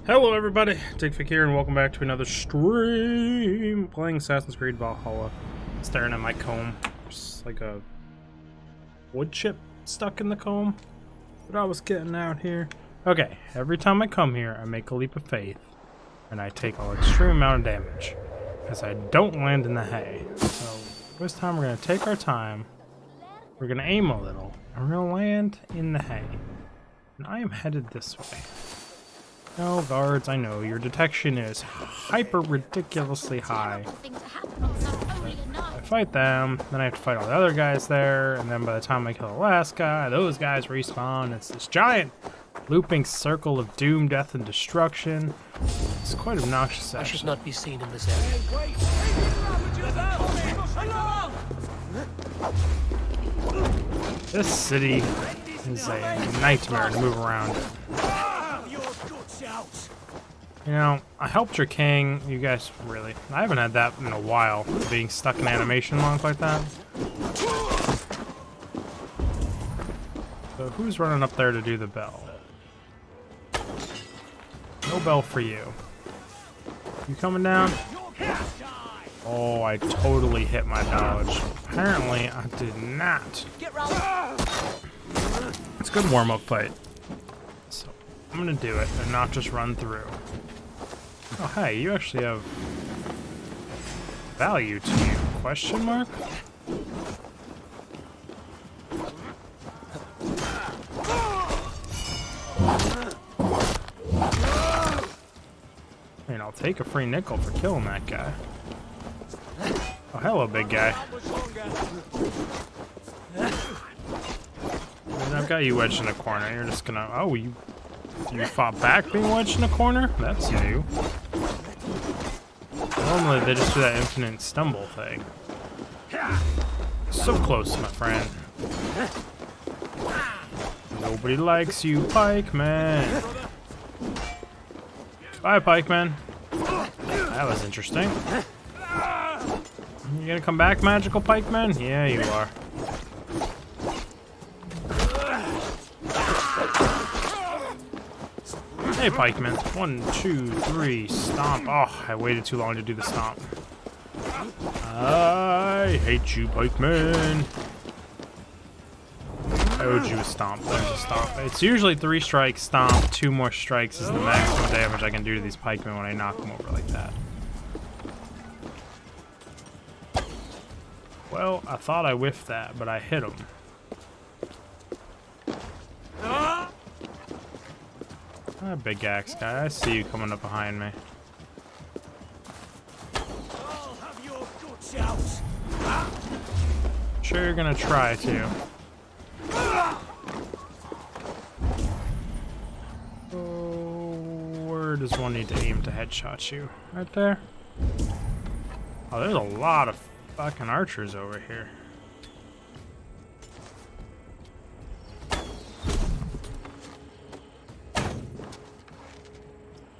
Hello everybody, Viking here and welcome back to another stream playing Assassin's Creed Valhalla. Staring at my comb. There's like a wood chip stuck in the comb that I was getting out here. Okay, every time I come here I make a leap of faith and I take an extreme amount of damage because I don't land in the hay. So this time we're going to take our time, we're going to aim a little, and we're going to land in the hay. And I am headed this way. No, guards, I know, your detection is hyper ridiculously high. I fight them, then I have to fight all the other guys there, and then by the time I kill the last guy, those guys respawn. It's this giant looping circle of doom, death, and destruction. It's quite obnoxious, actually. I should not be seen in this area. This city is a nightmare to move around. You know, I helped your king. You guys really... I haven't had that in a while, being stuck in animation long like that. So who's running up there to do the bell? No bell for you. You coming down? Oh, I totally hit my dodge. Apparently, I did not. It's a good warm-up fight. So, I'm gonna do it and not just run through. Oh, hey, you actually have value to you, question mark? I mean, I'll take a free nickel for killing that guy. Oh, hello, big guy. And I've got you wedged in a corner. You're just gonna... Oh, you fought back being wedged in a corner? That's new. Normally they just do that infinite stumble thing. So close, my friend. Nobody likes you, pikeman. Bye, pikeman. That was interesting. You gonna come back, magical pikeman? Yeah, you are. Hey, pikeman. 1, 2, 3, stomp. Oh, I waited too long to do the stomp. I hate you, pikeman. I owed you a stomp. There's a stomp. It's usually 3 strikes, stomp, 2 more strikes is the maximum damage I can do to these pikemen when I knock them over like that. Well, I thought I whiffed that, but I hit him. Ah, big axe guy, I see you coming up behind me. Sure you're gonna try to. Oh, where does one need to aim to headshot you? Right there? Oh, there's a lot of fucking archers over here.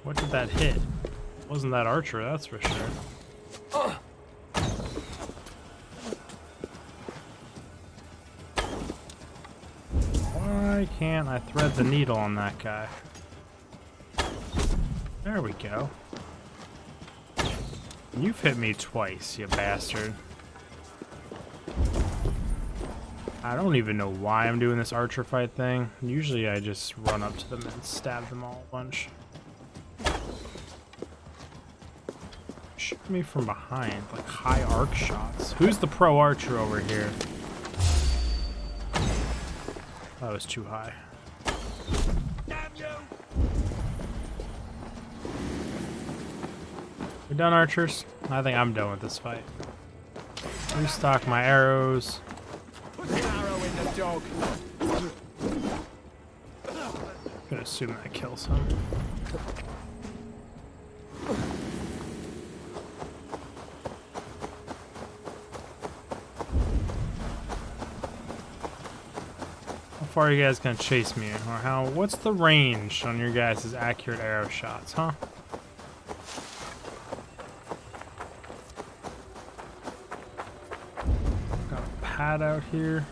What did that hit? Wasn't that archer, that's for sure. Why can't I thread the needle on that guy? There we go. You've hit me twice, you bastard. I don't even know why I'm doing this archer fight thing. Usually I just run up to them and stab them all a bunch. Shoot me from behind, like high arc shots. Who's the pro archer over here? That was too high. We done, archers? I think I'm done with this fight. Restock my arrows. Put an arrow in the dog. I'm gonna assume that kills him. How far are you guys gonna chase me? Or what's the range on your guys' accurate arrow shots, huh? Got a pad out here.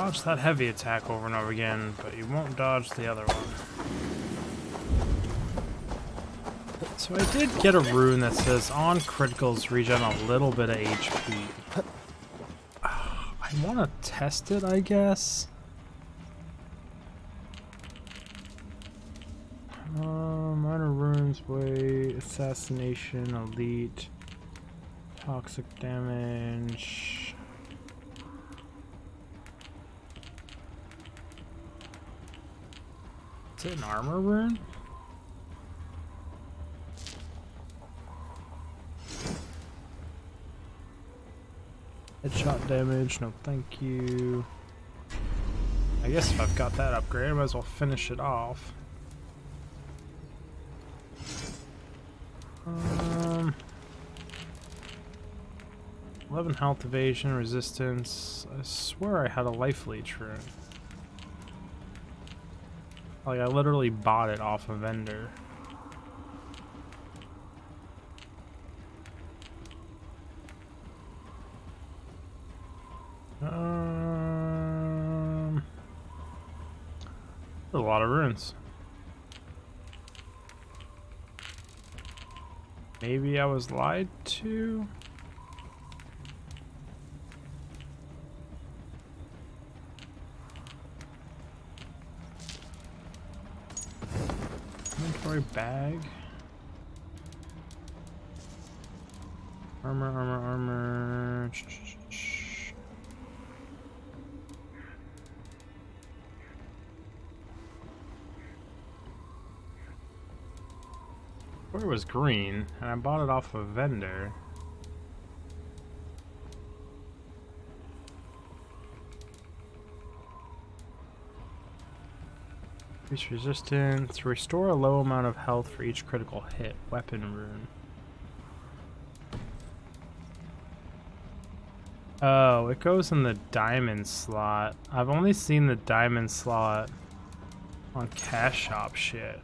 dodge that heavy attack over and over again, but you won't dodge the other one. So I did get a rune that says on criticals regen a little bit of HP. I want to test it, I guess. Minor runes, weight, assassination, elite, toxic damage. Is it an armor rune? Headshot damage, no thank you. I guess if I've got that upgrade, I might as well finish it off. 11 health, evasion, resistance. I swear I had a life leech rune. Like, I literally bought it off a vendor. A lot of runes. Maybe I was lied to? Inventory bag. Armor. Where was green, and I bought it off a vendor. Increase resistance. Restore a low amount of health for each critical hit. Weapon rune. Oh, it goes in the diamond slot. I've only seen the diamond slot on cash shop shit.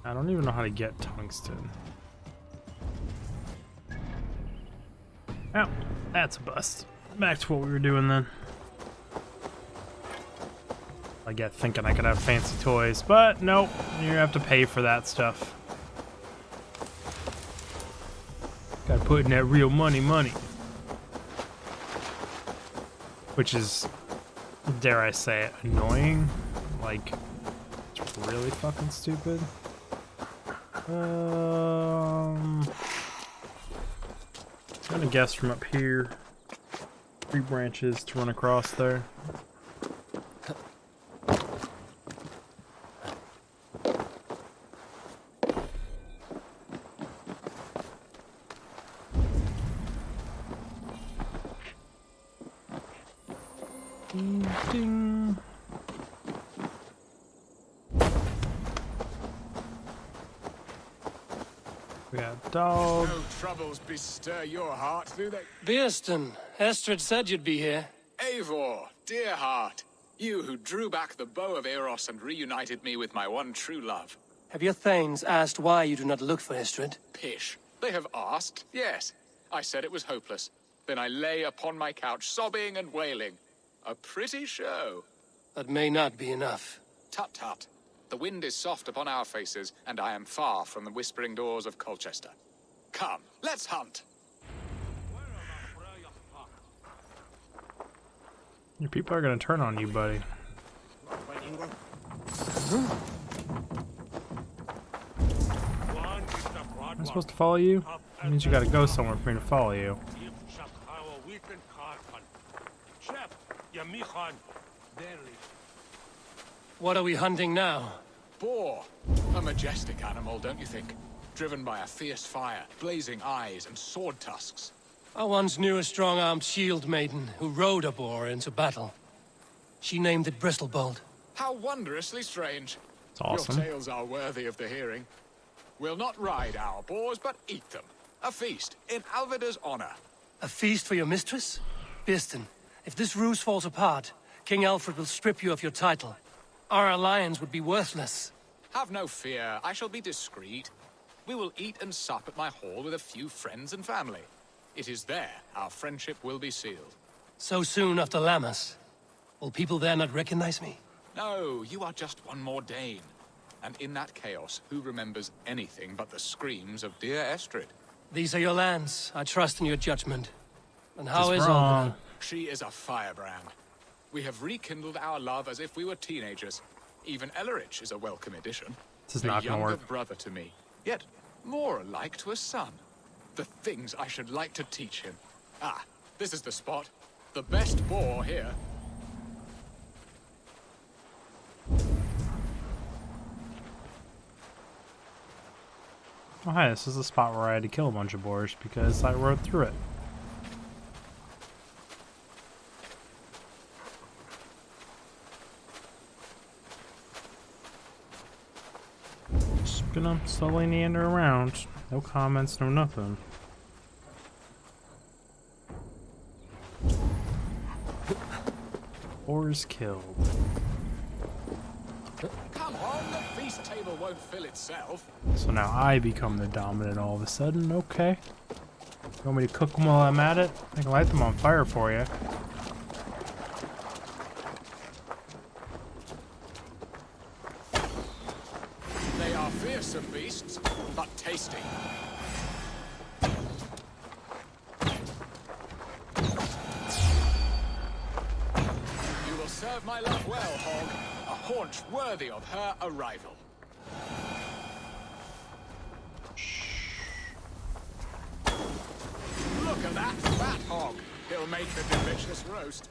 I don't even know how to get tungsten. Oh, that's a bust. Back to what we were doing then. I get thinking I could have fancy toys, but nope, you have to pay for that stuff. Gotta put in that real money. Which is, dare I say it, annoying. Like, it's really fucking stupid. I'm gonna guess from up here. 3 branches to run across there. Ding. We got dog. No troubles bestir your heart, do they? Beerston, Estrid said you'd be here. Eivor, dear heart, you who drew back the bow of AORUS and reunited me with my one true love. Have your thanes asked why you do not look for Estrid? Pish. They have asked, yes. I said it was hopeless. Then I lay upon my couch, sobbing and wailing. A pretty show. That may not be enough. Tut tut. The wind is soft upon our faces, and I am far from the whispering doors of Colchester. Come, let's hunt. Your people are gonna turn on you, buddy. Am I supposed to follow you? That means you gotta go somewhere for me to follow you. What are we hunting now? Boar. A majestic animal, don't you think? Driven by a fierce fire, blazing eyes, and sword tusks. I once knew a strong-armed shield maiden who rode a boar into battle. She named it Bristlebolt. How wondrously strange. It's awesome. Your tales are worthy of the hearing. We'll not ride our boars, but eat them. A feast in Alvida's honor. A feast for your mistress? Beerston, if this ruse falls apart, King Alfred will strip you of your title. Our alliance would be worthless. Have no fear, I shall be discreet. We will eat and sup at my hall with a few friends and family. It is there our friendship will be sealed. So soon after Lammas? Will people there not recognize me? No, you are just one more Dane. And in that chaos, who remembers anything but the screams of dear Estrid? These are your lands. I trust in your judgment. And how It's is wrong. all She is a firebrand. We have rekindled our love as if we were teenagers. Even Ellerich is a welcome addition. This is a not gonna younger work. brother to me, yet more alike to a son. The things I should like to teach him. Ah, this is the spot. The best boar here. Oh hi, this is the spot where I had to kill a bunch of boars because I rode through it. Just gonna slowly meander around. No comments, no nothing. Boars killed. Come on, the feast table won't fill itself. So now I become the dominant all of a sudden. Okay. You want me to cook them while I'm at it? I can light them on fire for you. They are fearsome beasts, but tasty. You will serve my love well, Hog. A haunch worthy of her arrival. Look at that fat hog. He'll make a delicious roast.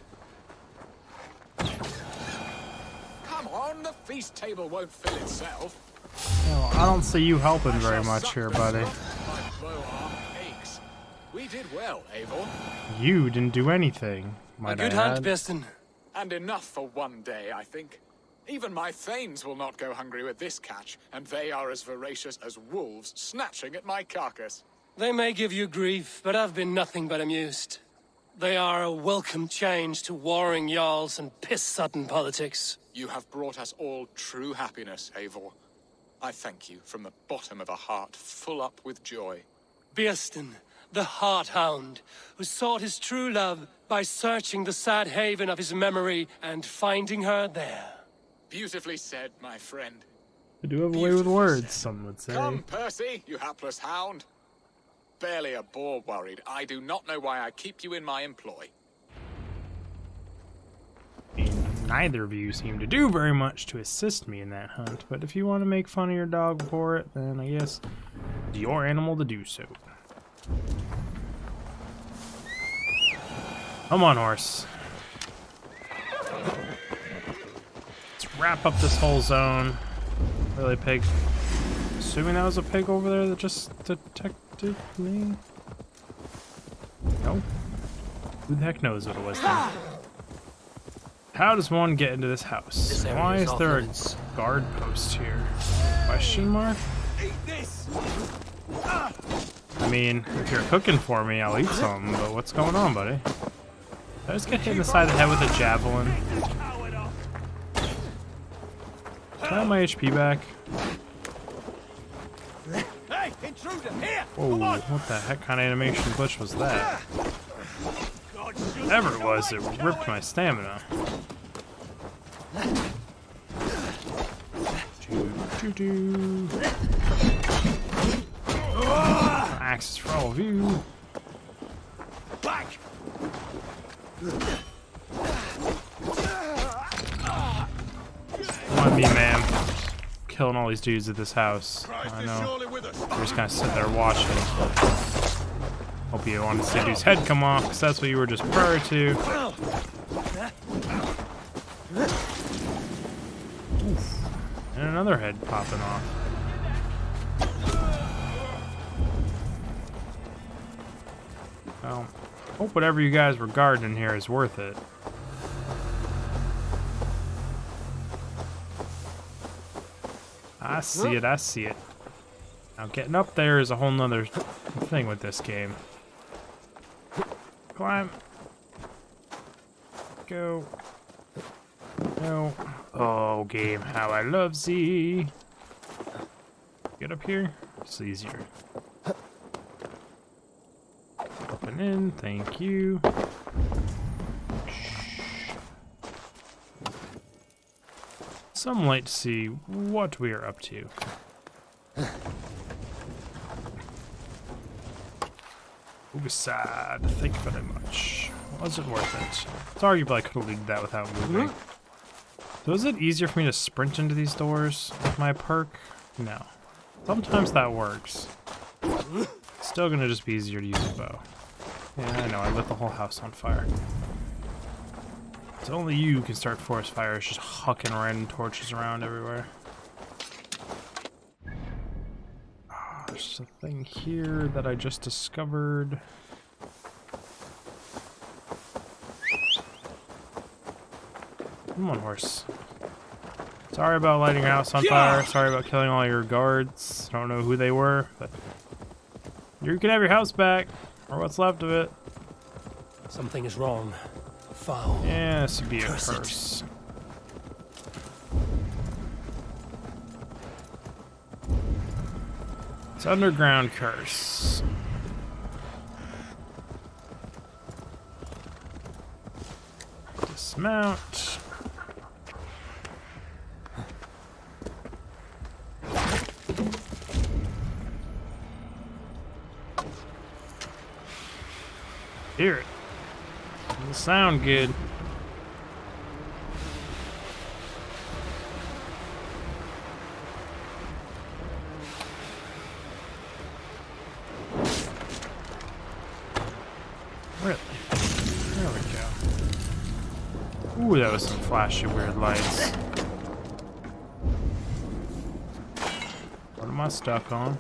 Come on, the feast table won't fill itself. No, I don't see you helping very much here, buddy. My bow arm aches. We did well, Eivor. You didn't do anything, A might good I hunt, add. Beston. And enough for one day, I think. Even my thanes will not go hungry with this catch, and they are as voracious as wolves snatching at my carcass. They may give you grief, but I've been nothing but amused. They are a welcome change to warring jarls and piss-sudden politics. You have brought us all true happiness, Eivor. I thank you from the bottom of a heart full up with joy. Beston, the Heart-Hound, who sought his true love by searching the sad haven of his memory and finding her there. Beautifully said, my friend. I do have a way with words, some would say. Come, Percy, you hapless hound. Barely a boar worried. I do not know why I keep you in my employ. I mean, neither of you seem to do very much to assist me in that hunt, but if you want to make fun of your dog for it, then I guess it's your animal to do so. Come on, horse. Let's wrap up this whole zone. Really, pig? Assuming that was a pig over there that just detected me? No? Who the heck knows what it was then? How does one get into this house? This area Why is is off there a limits. guard post here? Question mark? I mean, if you're cooking for me, I'll eat some, but what's going on, buddy? Did I just get hit in the side of the head with a javelin? Can I have my HP back? Hey, intruder, here! Whoa, what the heck kind of animation glitch was that? Whatever it was, it ripped my stamina. Doo-doo-doo. Axes for all of you. Back! Come on, me, man. Killing all these dudes at this house. I know. We're just gonna sit there watching. Hope you want to see a dude's head come off, because that's what you were just prior to. Oof. And another head popping off. Well, hope whatever you guys were guarding in here is worth it. I see it, I see it. Now getting up there is a whole nother thing with this game. Climb. Go. No. Oh, game, how I love thee. Get up here. It's easier. Open in, thank you. Some light to see what we are up to. Move aside. Thank you very much. Was it worth it? It's arguable I could have leaked that without moving. So is it easier for me to sprint into these doors with my perk? No. Sometimes that works. Still gonna just be easier to use a bow. Yeah, I know, I lit the whole house on fire. So only you can start forest fires, just hucking random torches around everywhere. Oh, there's a thing here that I just discovered. Come on, horse. Sorry about lighting your house on fire. Sorry about killing all your guards. I don't know who they were, but you can have your house back, or what's left of it. Something is wrong. Foul. Yeah, this would be a curse. It's underground curse. Dismount. Hear it. Doesn't sound good. Really? There we go. Ooh, that was some flashy weird lights. What am I stuck on?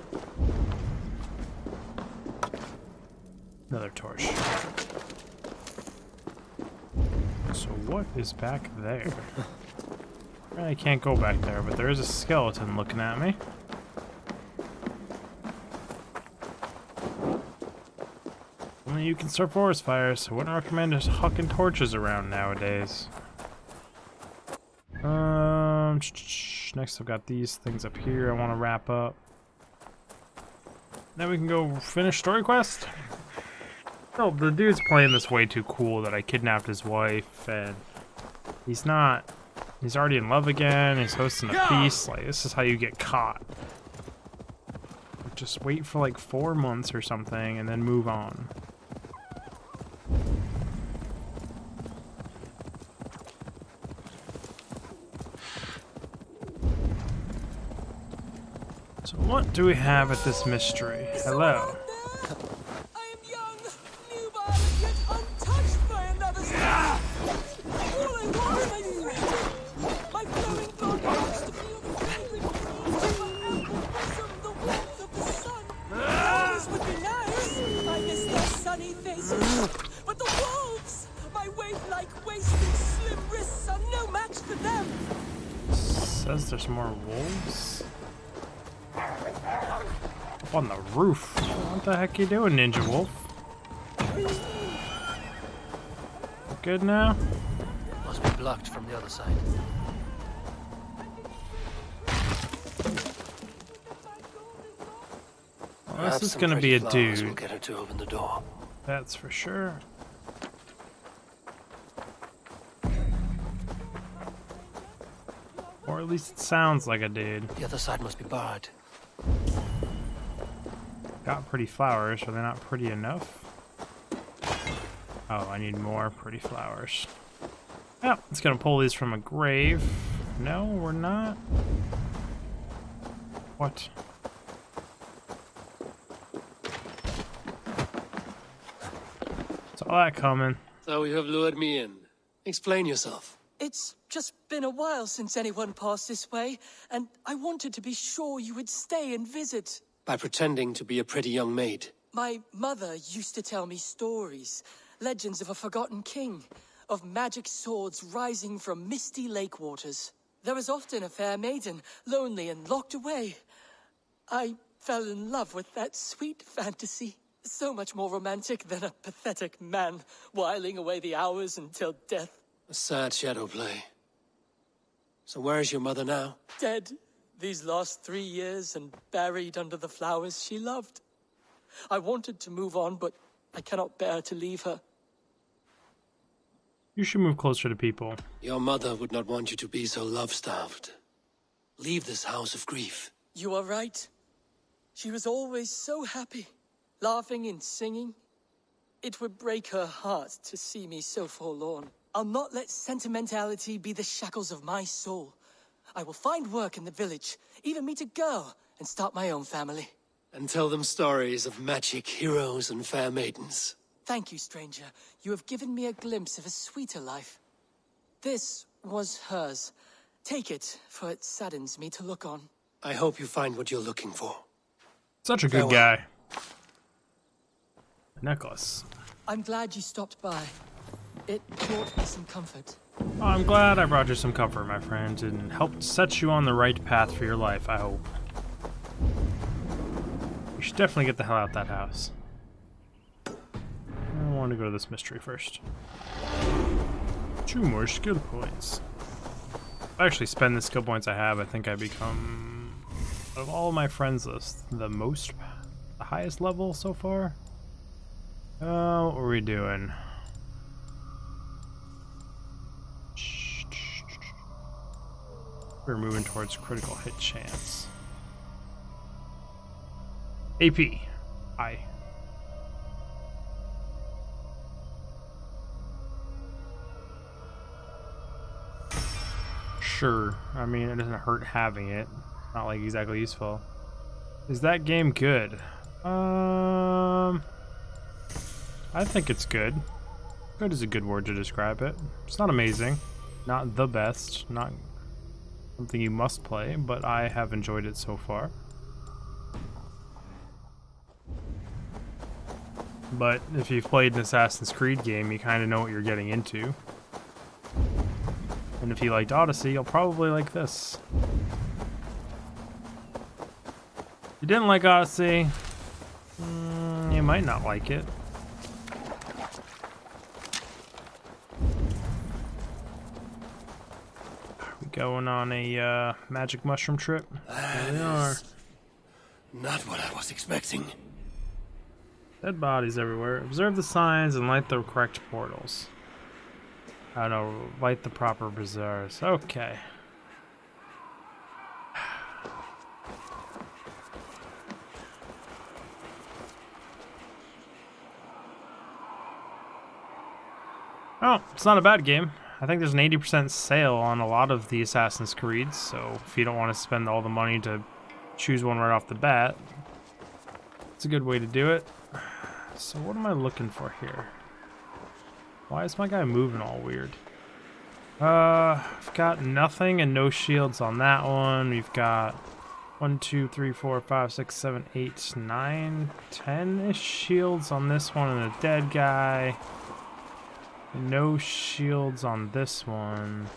Another torch. So what is back there? I can't go back there, but there is a skeleton looking at me. Only you can start forest fires, so I wouldn't recommend just hucking torches around nowadays. Next I've got these things up here I want to wrap up. Then we can go finish story quest. Oh, the dude's playing this way too cool that I kidnapped his wife, and he's already in love again, he's hosting a feast. Like, this is how you get caught. Just wait for like 4 months or something and then move on. So what do we have at this mystery? Hello. But the wolves! My waif-like waist and slim wrists are no match for them! Says there's more wolves? Up on the roof. What the heck you doing, Ninja Wolf? Good now? Must be blocked from the other side. Well, this is gonna be a dude. We'll get her to open the door. That's for sure. Or at least it sounds like a dude. The other side must be barred. Got pretty flowers. Are they not pretty enough? Oh, I need more pretty flowers. Oh, it's gonna pull these from a grave. No, we're not. What? Saw that coming. So you have lured me in. Explain yourself. It's just been a while since anyone passed this way, and I wanted to be sure you would stay and visit. By pretending to be a pretty young maid. My mother used to tell me stories, legends of a forgotten king, of magic swords rising from misty lake waters. There was often a fair maiden, lonely and locked away. I fell in love with that sweet fantasy. So much more romantic than a pathetic man whiling away the hours until death. A sad shadow play. So where is your mother now? Dead, these last 3 years and buried under the flowers she loved. I wanted to move on, but I cannot bear to leave her. You should move closer to people. Your mother would not want you to be so love-starved. Leave this house of grief. You are right. She was always so happy, laughing and singing. It would break her heart to see me so forlorn. I'll not let sentimentality be the shackles of my soul. I will find work in the village, even meet a girl, and start my own family. And tell them stories of magic heroes and fair maidens. Thank you, stranger. You have given me a glimpse of a sweeter life. This was hers. Take it, for it saddens me to look on. I hope you find what you're looking for. Such a good guy. Necklace. I'm glad you stopped by. It brought me some comfort. Oh, I'm glad I brought you some comfort, my friend, and helped set you on the right path for your life, I hope. You should definitely get the hell out of that house. I want to go to this mystery first. 2 more skill points. If I actually spend the skill points I have, I think I become, of all my friends list, the highest level so far. What are we doing? We're moving towards critical hit chance. AP. High. Sure. I mean, it doesn't hurt having it. Not like exactly useful. Is that game good? I think it's good. Good is a good word to describe it. It's not amazing. Not the best. Not something you must play, but I have enjoyed it so far. But if you've played an Assassin's Creed game, you kind of know what you're getting into. And if you liked Odyssey, you'll probably like this. If you didn't like Odyssey, you might not like it. We going on a magic mushroom trip? Here we are. Not what I was expecting. Dead bodies everywhere. Observe the signs and light the correct portals. I don't know, light the proper bazaars. Okay. Oh, it's not a bad game. I think there's an 80% sale on a lot of the Assassin's Creeds, so if you don't want to spend all the money to choose one right off the bat, it's a good way to do it. So what am I looking for here? Why is my guy moving all weird? I've got nothing and no shields on that one. We've got 1, 2, 3, 4, 5, 6, 7, 8, 9, 10-ish shields on this one and a dead guy. No shields on this one.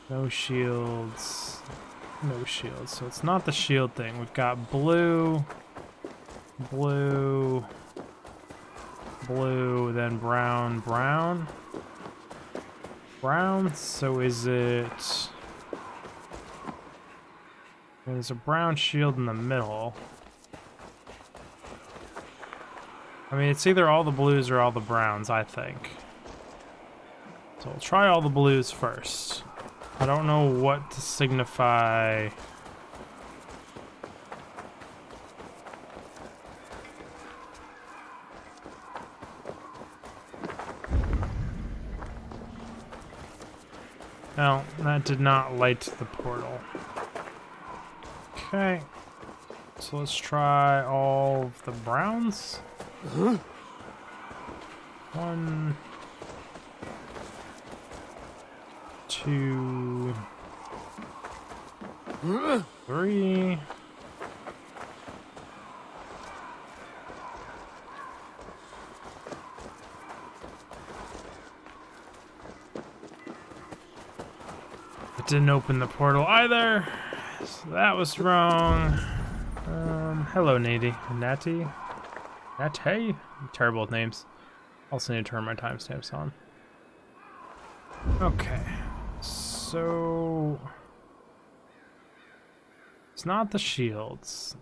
No shields. No shields. So it's not the shield thing. We've got blue, blue, blue, then brown, brown, brown. So is it... There's a brown shield in the middle. I mean, it's either all the blues or all the browns, I think. So we'll try all the blues first. I don't know what to signify. No, that did not light the portal. Okay. So let's try all of the browns. 1, 2, 3. It didn't open the portal either, so that was wrong. Hello, Natty. Natty? Nate? I'm terrible with names. Also need to turn my timestamps on. Okay. So... It's not the shields.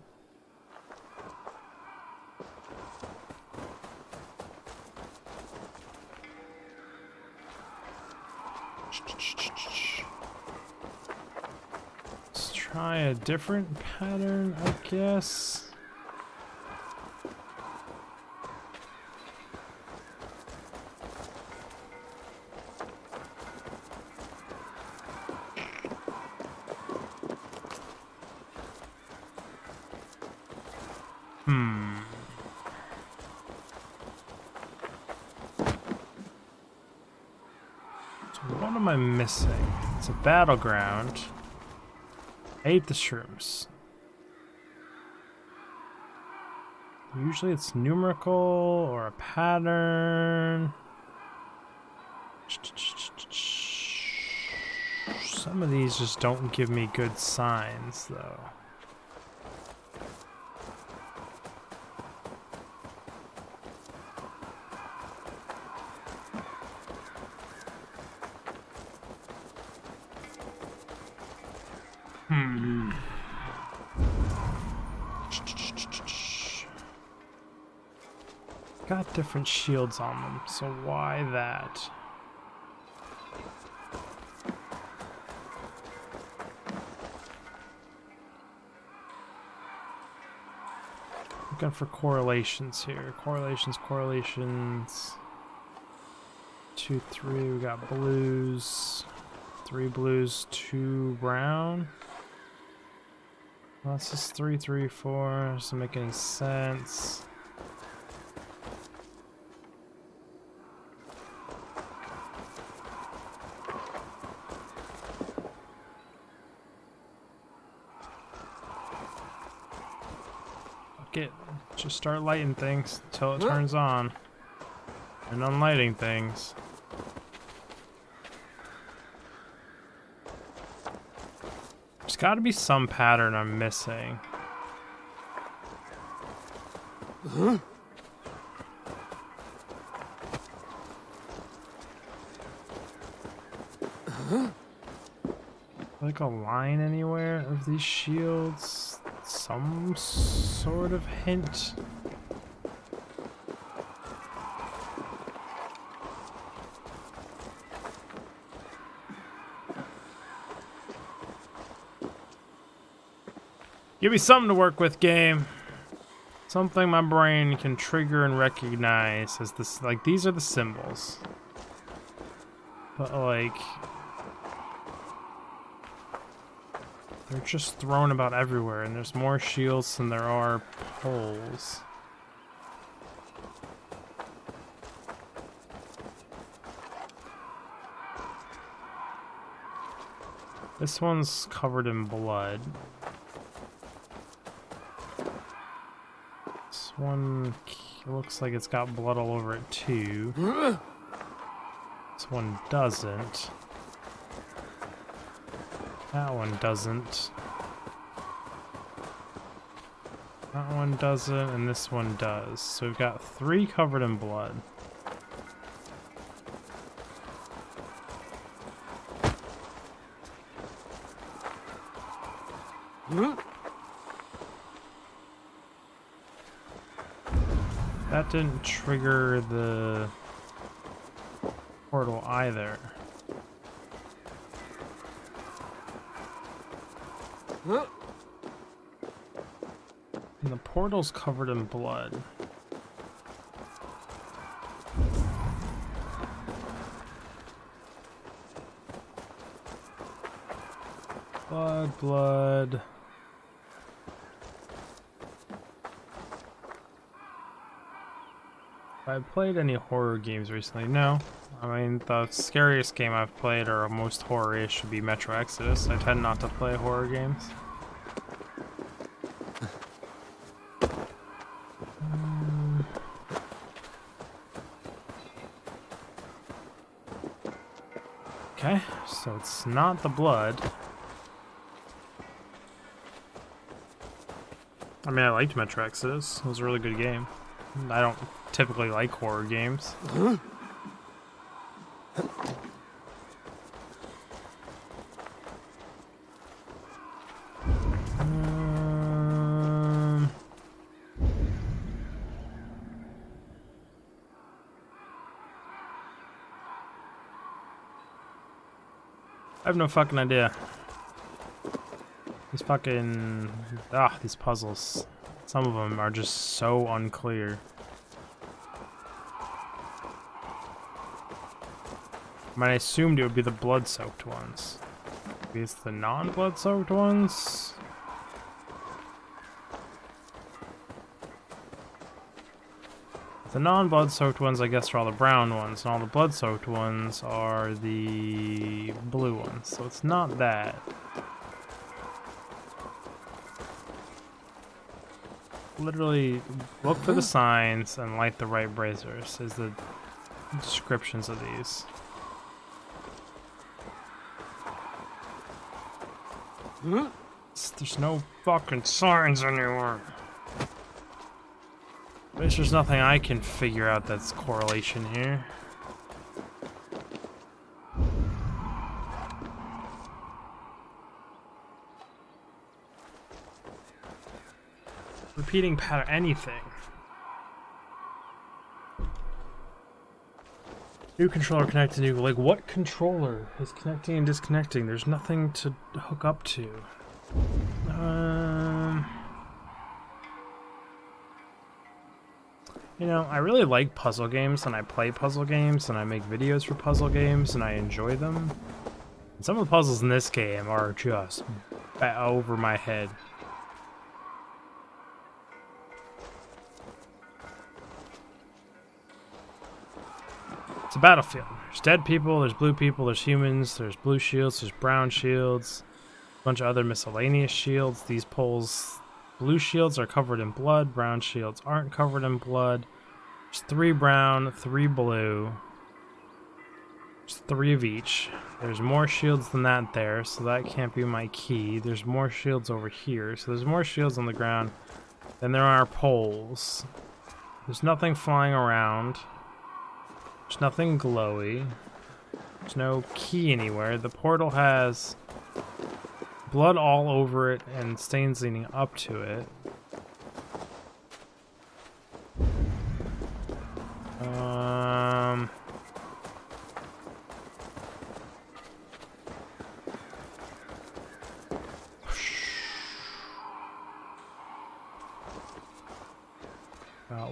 Let's try a different pattern, I guess. What am I missing? It's a battleground. I ate the shrooms. Usually it's numerical or a pattern. Some of these just don't give me good signs, though. Got different shields on them, so why that? Looking for correlations here. Correlations. 2, 3, we got blues. 3 blues, 2 brown. Well, this is 3, 3, 4. Doesn't make any sense. Just start lighting things until it turns on. And unlighting things. There's got to be some pattern I'm missing. Like a line anywhere of these shields? Some sort of hint. Give me something to work with, game. Something my brain can trigger and recognize as this. Like, these are the symbols. But, like, they're just thrown about everywhere, and there's more shields than there are poles. This one's covered in blood. This one looks like it's got blood all over it too. This one doesn't. That one doesn't. That one doesn't, and this one does. So we've got 3 covered in blood. That didn't trigger the portal either. And the portal's covered in blood. Blood. Have I played any horror games recently? No. I mean, the scariest game I've played, or most horror-ish, would be Metro Exodus. I tend not to play horror games. Okay, so it's not the blood. I mean, I liked Metro Exodus. It was a really good game. I don't typically like horror games. I have no fucking idea. These fucking... these puzzles. Some of them are just so unclear. I mean, I assumed it would be the blood-soaked ones. Maybe it's the non-blood-soaked ones? The non-blood-soaked ones, I guess, are all the brown ones, and all the blood-soaked ones are the blue ones. So it's not that. Literally, look for the signs and light the right braziers, is the descriptions of these. There's no fucking signs anywhere. There's nothing I can figure out that's correlation here. Repeating pattern, anything. New controller connected to new. Like, what controller is connecting and disconnecting? There's nothing to hook up to. You know, I really like puzzle games, and I play puzzle games, and I make videos for puzzle games, and I enjoy them. And some of the puzzles in this game are just over my head. It's a battlefield. There's dead people, there's blue people, there's humans, there's blue shields, there's brown shields, a bunch of other miscellaneous shields. These poles, blue shields are covered in blood, brown shields aren't covered in blood. There's 3 brown, 3 blue. There's 3 of each. There's more shields than that there, so that can't be my key. There's more shields over here, so there's more shields on the ground than there are poles. There's nothing flying around. There's nothing glowy. There's no key anywhere. The portal has blood all over it and stains leading up to it.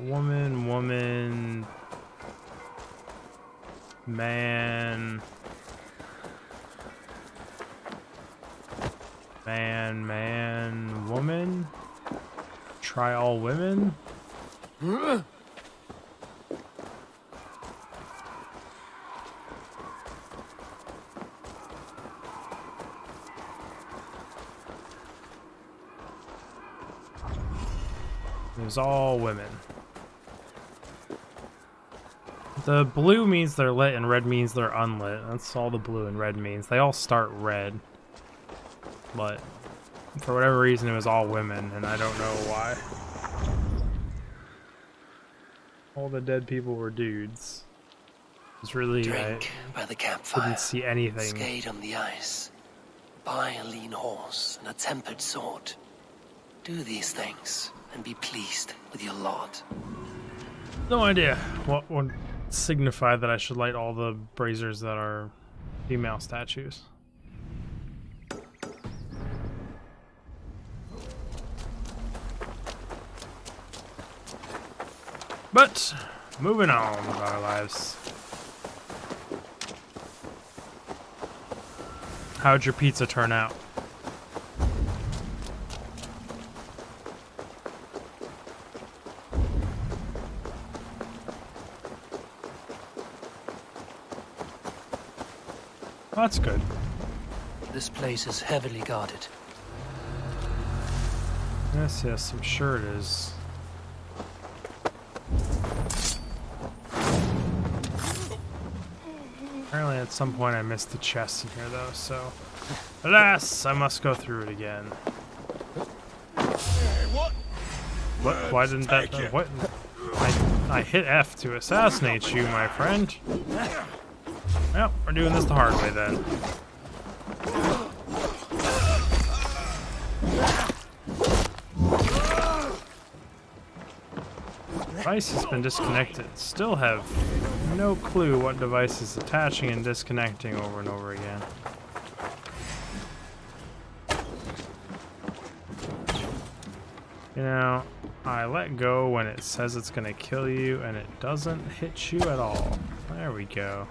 Woman, man, woman. Try all women. There's all women. The blue means they're lit and red means they're unlit. That's all the blue and red means. They all start red. But for whatever reason it was all women, and I don't know why. All the dead people were dudes. It's really Drink by the campfire. Didn't see anything. Skate on the ice. Buy a lean horse and a tempered sword. Do these things and be pleased with your lot. No idea what would signify that I should light all the braziers that are female statues. But moving on with our lives. How'd your pizza turn out? That's good. This place is heavily guarded. Yes, I'm sure it is. Apparently at some point I missed the chest in here though, so alas, I must go through it again. What? Why didn't that? What? I hit F to assassinate you, my friend. Well, we're doing this the hard way then. Device has been disconnected. Still have no clue what device is attaching and disconnecting over and over again. You know, I let go when it says it's gonna kill you, and it doesn't hit you at all. There we go.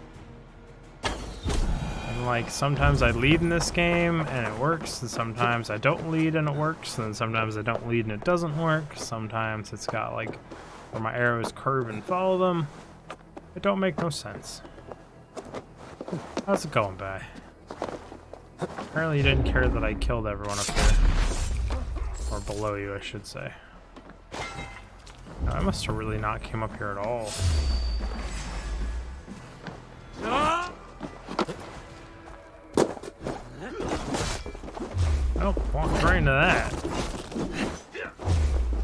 And like, sometimes I lead in this game, and it works, and sometimes I don't lead and it works, and sometimes I don't lead and it doesn't work. Sometimes it's got like, where my arrows curve and follow them. It don't make no sense. How's it going, Bay? Apparently you didn't care that I killed everyone up here. Or below you, I should say. No, I must have really not came up here at all. Oh, walked right into that.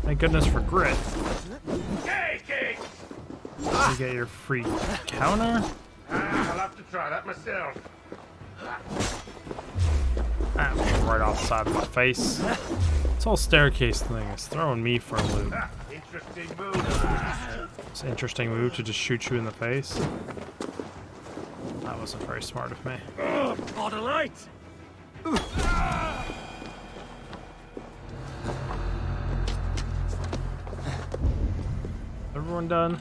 Thank goodness for grit. You get your free counter? I'll have to try that myself. Ah, right off the side of my face. This whole staircase thing is throwing me for a loop. Interesting move. It's an interesting move to just shoot you in the face. That wasn't very smart of me. On a light. Everyone done?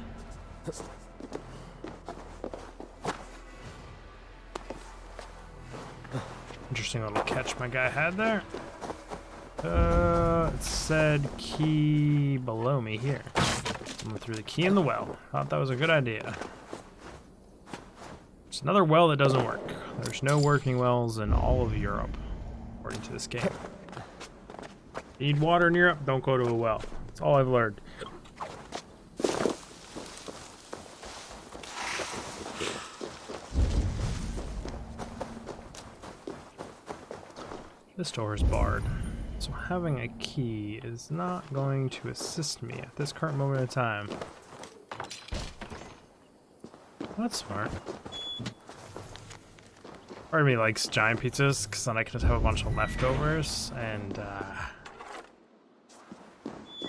Interesting little catch my guy had there. It said key below me here. I threw the key in the well. Thought that was a good idea. It's another well that doesn't work. There's no working wells in all of Europe, according to this game. Need water in Europe? Don't go to a well. That's all I've learned. This door is barred, so having a key is not going to assist me at this current moment in time. That's smart. Part of me likes giant pizzas, because then I can just have a bunch of leftovers, and I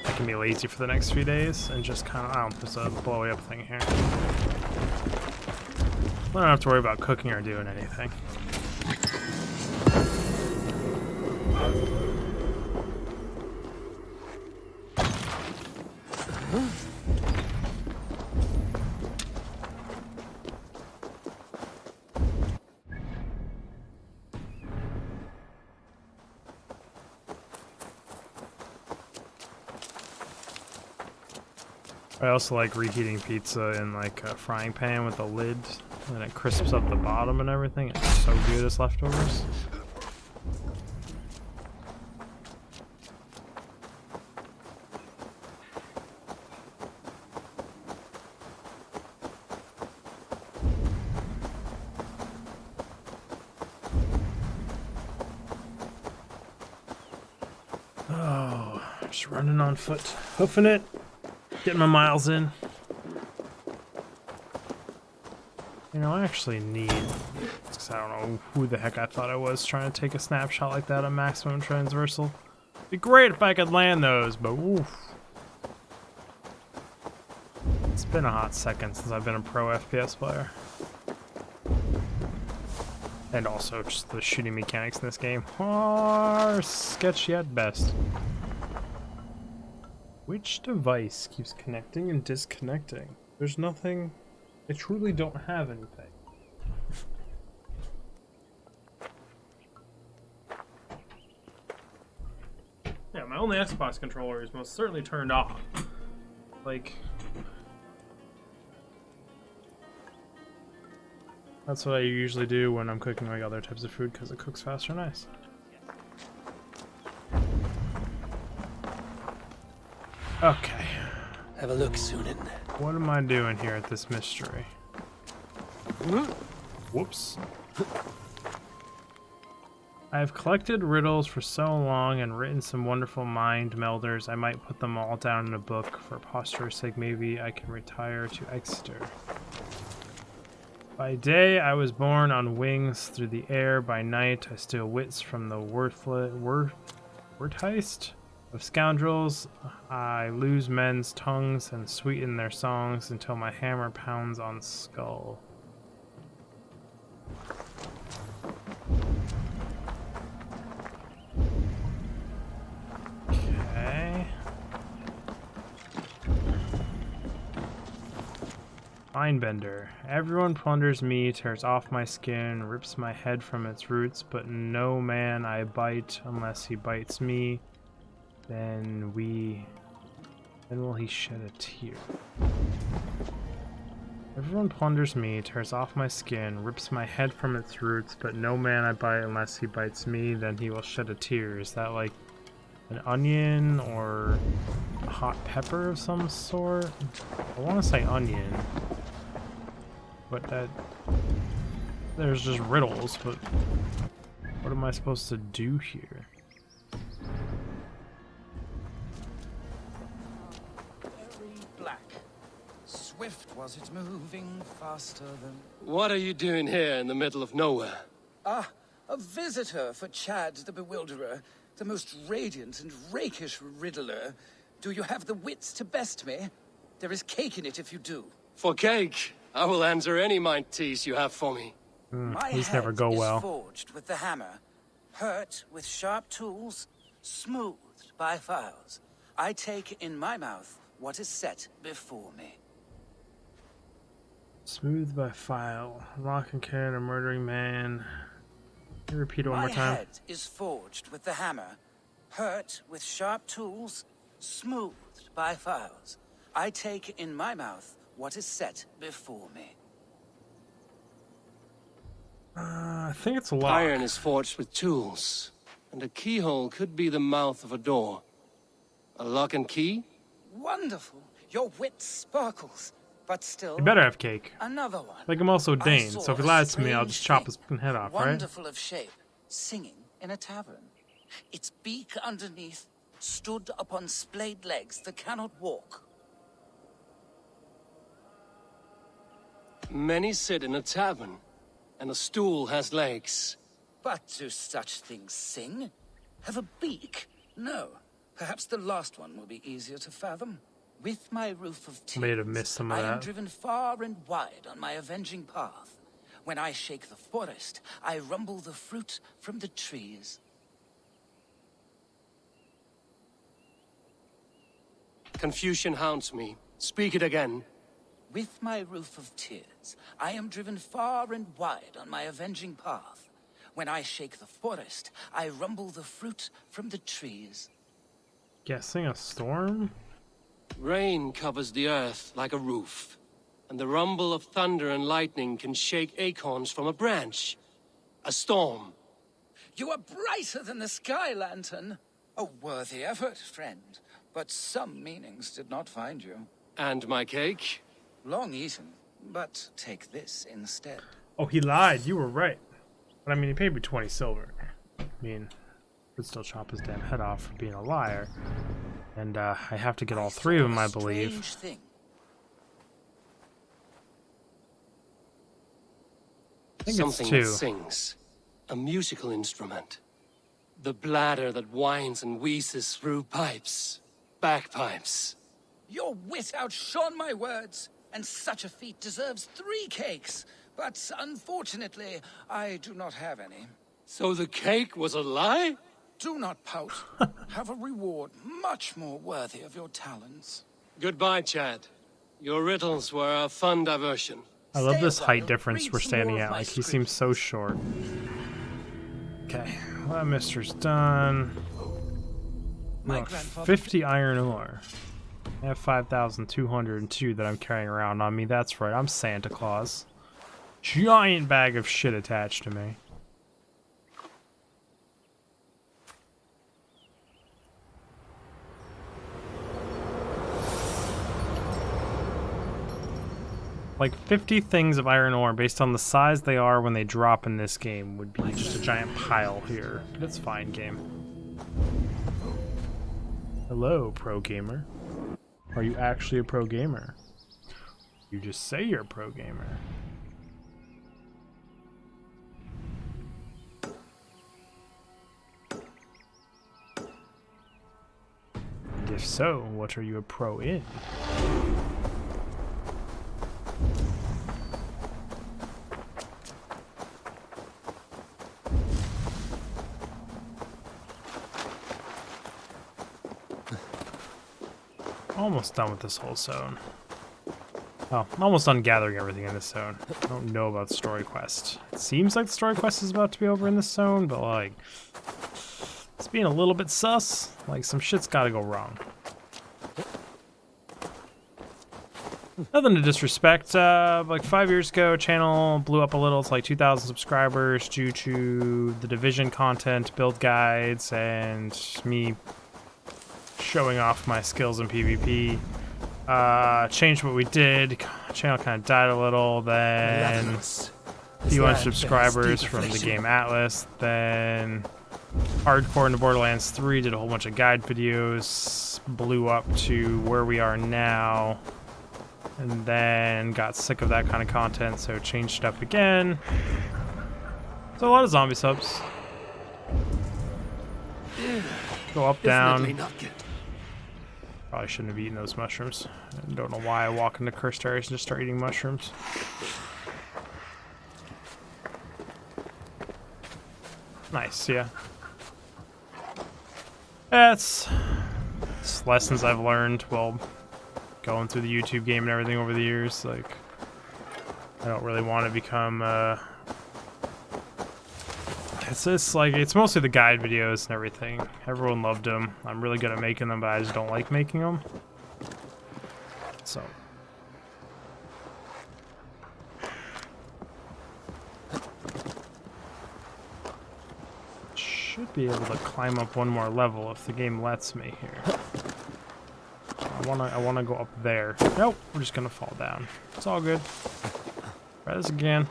can be lazy for the next few days, and just kind of, oh, there's a blowy up thing here. I don't have to worry about cooking or doing anything. I also like reheating pizza in like a frying pan with a lid, and it crisps up the bottom and everything. It's so good as leftovers. Oh, just running on foot, hoofing it. Getting my miles in. You know, I actually need, because I don't know who the heck I thought I was trying to take a snapshot like that at maximum transversal. It'd be great if I could land those, but oof. It's been a hot second since I've been a pro FPS player. And also just the shooting mechanics in this game are sketchy at best. Which device keeps connecting and disconnecting? There's nothing. I truly don't have anything. Yeah, my only Xbox controller is most certainly turned off. Like, that's what I usually do when I'm cooking like other types of food, because it cooks faster and nice. Okay. Have a look, Sunan. What am I doing here at this mystery? Whoops. I have collected riddles for so long and written some wonderful mind melders. I might put them all down in a book. For posterity's sake, maybe I can retire to Exeter. By day, I was borne on wings through the air. By night, I steal wits from the heist of scoundrels. I lose men's tongues and sweeten their songs until my hammer pounds on skull. Okay. Mindbender. Everyone plunders me, tears off my skin, rips my head from its roots, but no man I bite unless he bites me. Then will he shed a tear. Everyone plunders me, tears off my skin, rips my head from its roots, but no man I bite unless he bites me, then he will shed a tear. Is that like an onion or a hot pepper of some sort? I want to say onion, but there's just riddles, but what am I supposed to do here? Very black. Swift was it, moving faster than... What are you doing here in the middle of nowhere? Ah, a visitor for Chad the Bewilderer, the most radiant and rakish riddler. Do you have the wits to best me? There is cake in it if you do. For cake, I will answer any mind tease you have for me. These never go well. Is forged with the hammer, hurt with sharp tools, smoothed by files. I take in my mouth what is set before me. Smooth by file, lock and can a murdering man. Can you repeat it one more My time? head is forged with the hammer, hurt with sharp tools, smoothed by files. I take in my mouth what is set before me. I think it's a lock. Iron is forged with tools, and a keyhole could be the mouth of a door. A lock and key? Wonderful. Your wit sparkles. But still, You better have cake. another one. Like, I'm also I Dane, saw so if he a lies to me, I'll strange just chop thing, his fucking head off, right? Wonderful of shape, singing in a tavern. Its beak underneath stood upon splayed legs that cannot walk. Many sit in a tavern, and a stool has legs. But do such things sing? Have a beak? No. Perhaps the last one will be easier to fathom. With my roof of tears, May have missed some of I am that. driven far and wide on my avenging path. When I shake the forest, I rumble the fruit from the trees. Confusion haunts me. Speak it again. With my roof of tears, I am driven far and wide on my avenging path. When I shake the forest, I rumble the fruit from the trees. Guessing a storm? Rain covers the earth like a roof, and the rumble of thunder and lightning can shake acorns from a branch. A storm. You are brighter than the sky lantern. A worthy effort, friend. But some meanings did not find you. And my cake? Long eaten, but take this instead. Oh, he lied. You were right. But I mean, he paid me 20 silver. I mean, could still chop his damn head off for being a liar. And I have to get all three of them, I believe. Strange thing. I think Something it's two. that sings. A musical instrument. The bladder that whines and wheezes through pipes. Bagpipes. Your wit outshone my words, and such a feat deserves 3 cakes. But unfortunately, I do not have any. So the cake was a lie? Do not pout. Have a reward much more worthy of your talents. Goodbye, Chad. Your riddles were a fun diversion. I love Stay this a height while, difference read we're some standing more at. of my Like, he seems so scriptures. short. Okay, well, that mister's done. My We want grandfather- 50 iron ore. I have 5,202 that I'm carrying around on me. That's right, I'm Santa Claus. Giant bag of shit attached to me. Like 50 things of iron ore based on the size they are when they drop in this game would be just a giant pile here. But it's fine, game. Hello, pro gamer. Are you actually a pro gamer? You just say you're a pro gamer. And if so, what are you a pro in? Almost done with this whole zone. Oh, I'm almost done gathering everything in this zone. I don't know about the story quest. It seems like the story quest is about to be over in this zone, but like, it's being a little bit sus. Like, some shit's gotta go wrong. Nothing to disrespect. Like 5 years ago, channel blew up a little. It's like 2,000 subscribers due to the Division content, build guides, and me showing off my skills in PvP. Changed what we did. Channel kind of died a little. Then a few hundred subscribers from the game Atlas. Then hardcore into Borderlands 3, did a whole bunch of guide videos. Blew up to where we are now. And then got sick of that kind of content, so changed it up again. So a lot of zombie subs. Go up, down. Probably shouldn't have eaten those mushrooms. I don't know why I walk into cursed areas and just start eating mushrooms. Nice, yeah. It's lessons I've learned while going through the YouTube game and everything over the years. Like, I don't really want to become it's like, it's mostly the guide videos and everything. Everyone loved them. I'm really good at making them, but I just don't like making them. So should be able to climb up one more level if the game lets me here. I wanna go up there. Nope, we're just gonna fall down. It's all good. Try this again.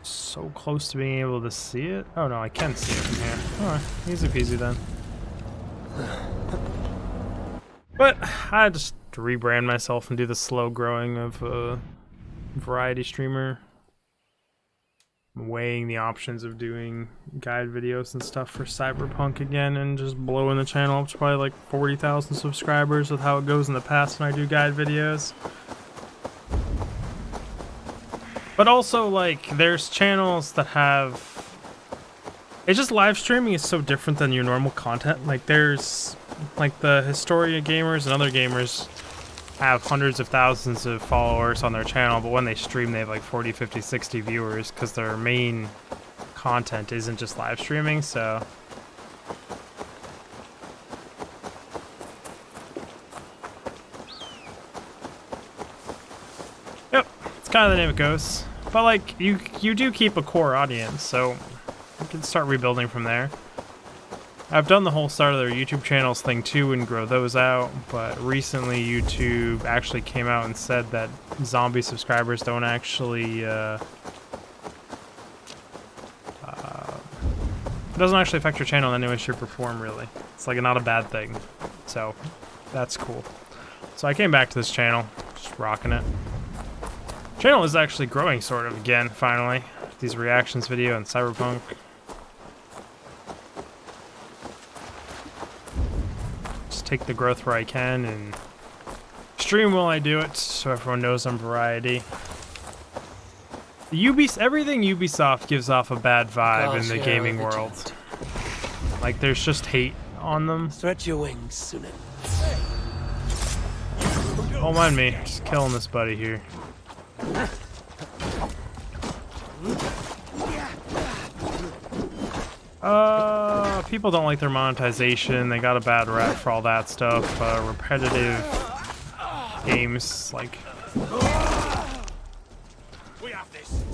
So close to being able to see it. Oh no, I can see it from here. Alright, easy peasy then. But I just rebrand myself and do the slow growing of a variety streamer. I'm weighing the options of doing guide videos and stuff for Cyberpunk again and just blowing the channel up to probably like 40,000 subscribers with how it goes in the past when I do guide videos. But also, like, there's channels that have... It's just live streaming is so different than your normal content. Like, there's, like, the Historia gamers and other gamers have hundreds of thousands of followers on their channel, but when they stream they have like 40, 50, 60 viewers because their main content isn't just live streaming, so... Yep, it's kind of the name it goes. But like, you do keep a core audience, so you can start rebuilding from there. I've done the whole start of their YouTube channels thing too and grow those out, but recently YouTube actually came out and said that zombie subscribers don't actually, it doesn't actually affect your channel in any way, shape, or form, really. It's like not a bad thing, so that's cool. So I came back to this channel, just rocking it. Channel is actually growing sort of again, finally. These reactions video and Cyberpunk. Take the growth where I can and stream while I do it so everyone knows I'm variety. Everything Ubisoft gives off a bad vibe in the gaming world. Like, there's just hate on them. Stretch your wings, Sunan. Don't mind me, just killing this buddy here. People don't like their monetization. They got a bad rap for all that stuff. Repetitive games, like... We have this.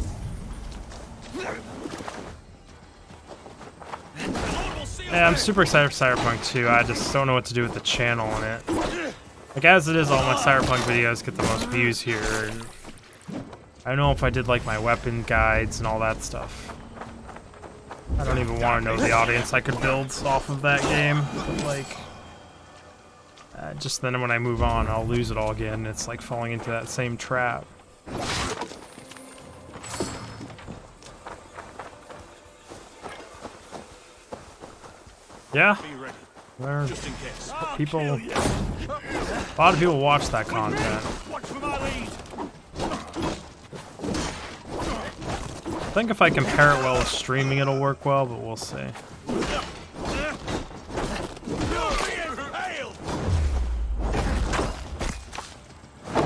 Yeah, I'm super excited for Cyberpunk 2. I just don't know what to do with the channel on it. Like, as it is, all my Cyberpunk videos get the most views here. And I don't know if I did, like, my weapon guides and all that stuff. I don't even want to know the audience I could build off of that game, but like, just then when I move on, I'll lose it all again. It's like falling into that same trap. Yeah, people, a lot of people watch that content. I think if I compare it well with streaming, it'll work well, but we'll see. Get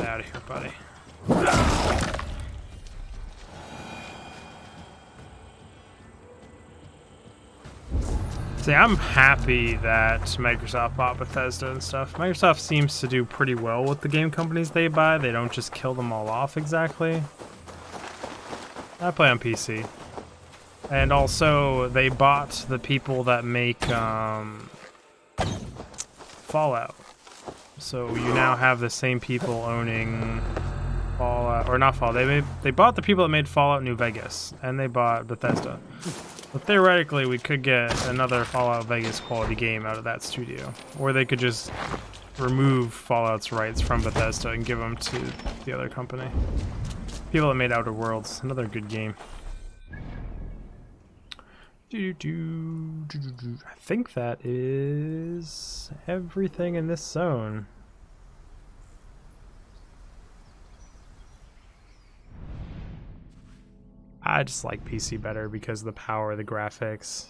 out of here, buddy. See, I'm happy that Microsoft bought Bethesda and stuff. Microsoft seems to do pretty well with the game companies they buy. They don't just kill them all off exactly. I play on PC. And also, they bought the people that make Fallout. So you now have the same people owning Fallout, or not Fallout. They bought the people that made Fallout New Vegas, and they bought Bethesda. But theoretically, we could get another Fallout Vegas quality game out of that studio. Or they could just remove Fallout's rights from Bethesda and give them to the other company. People that made Outer Worlds, another good game. I think that is everything in this zone. I just like PC better because of the power of the graphics.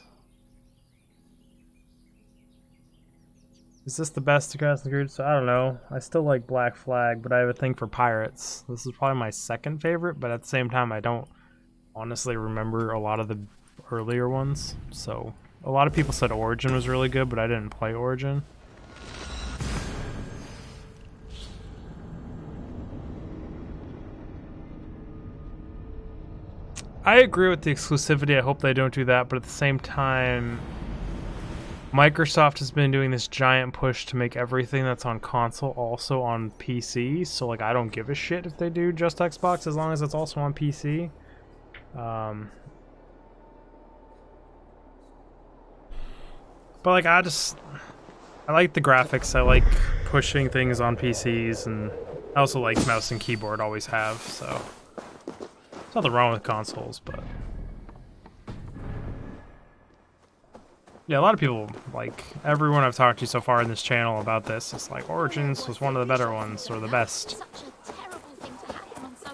Is this the best Assassin's Creed? So I don't know. I still like Black Flag, but I have a thing for pirates. This is probably my second favorite, but at the same time, I don't honestly remember a lot of the earlier ones. So a lot of people said Origin was really good, but I didn't play Origin. I agree with the exclusivity. I hope they don't do that, but at the same time, Microsoft has been doing this giant push to make everything that's on console also on PC. So like, I don't give a shit if they do just Xbox as long as it's also on PC. But like, I like the graphics. I like pushing things on PCs, and I also like mouse and keyboard, always have, so there's nothing wrong with consoles, but yeah, a lot of people, like everyone I've talked to so far in this channel about this, it's like Origins was one of the better ones, or the best.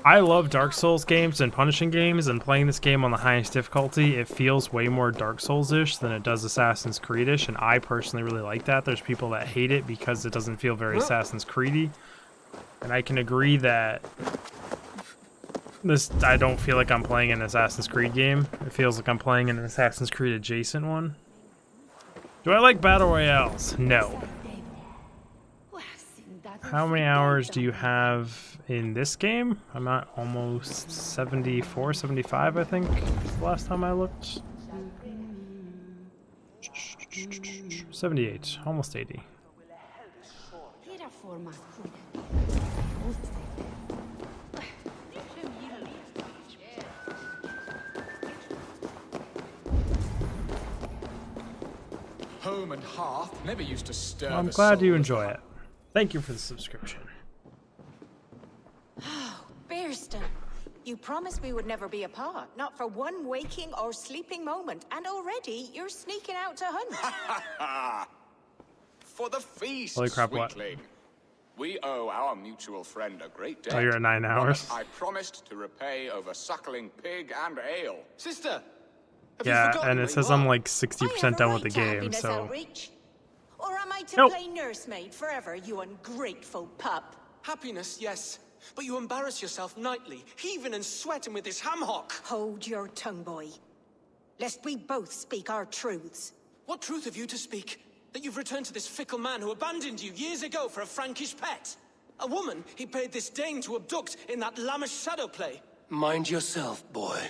I love Dark Souls games and punishing games, and playing this game on the highest difficulty, it feels way more Dark Souls-ish than it does Assassin's Creed-ish, and I personally really like that. There's people that hate it because it doesn't feel very Assassin's Creed-y, and I can agree that I don't feel like I'm playing an Assassin's Creed game. It feels like I'm playing an Assassin's Creed adjacent one. Do I like battle royales? No. How many hours do you have in this game? I'm at almost 74, 75, I think, the last time I looked. 78, almost 80. Home and hearth never used to stir. Well, I'm glad you enjoy it. Thank you for the subscription. Oh, Bearston, you promised we would never be apart, not for one waking or sleeping moment, and already you're sneaking out to hunt. For the feast, Holy crap, what? sweetling. We owe our mutual friend a great debt. Oh, you're at 9 hours? I promised to repay over suckling pig and ale. Sister, have Yeah, you forgotten and it where says you I'm are? like 60% done with the game, so... Or am I to Nope. play nursemaid forever, you ungrateful pup? Happiness, yes. But you embarrass yourself nightly, heaving and sweating with this ham hock. Hold your tongue, boy. Lest we both speak our truths. What truth have you to speak? That you've returned to this fickle man who abandoned you years ago for a Frankish pet? A woman he paid this Dane to abduct in that lammish shadow play? Mind yourself, boy.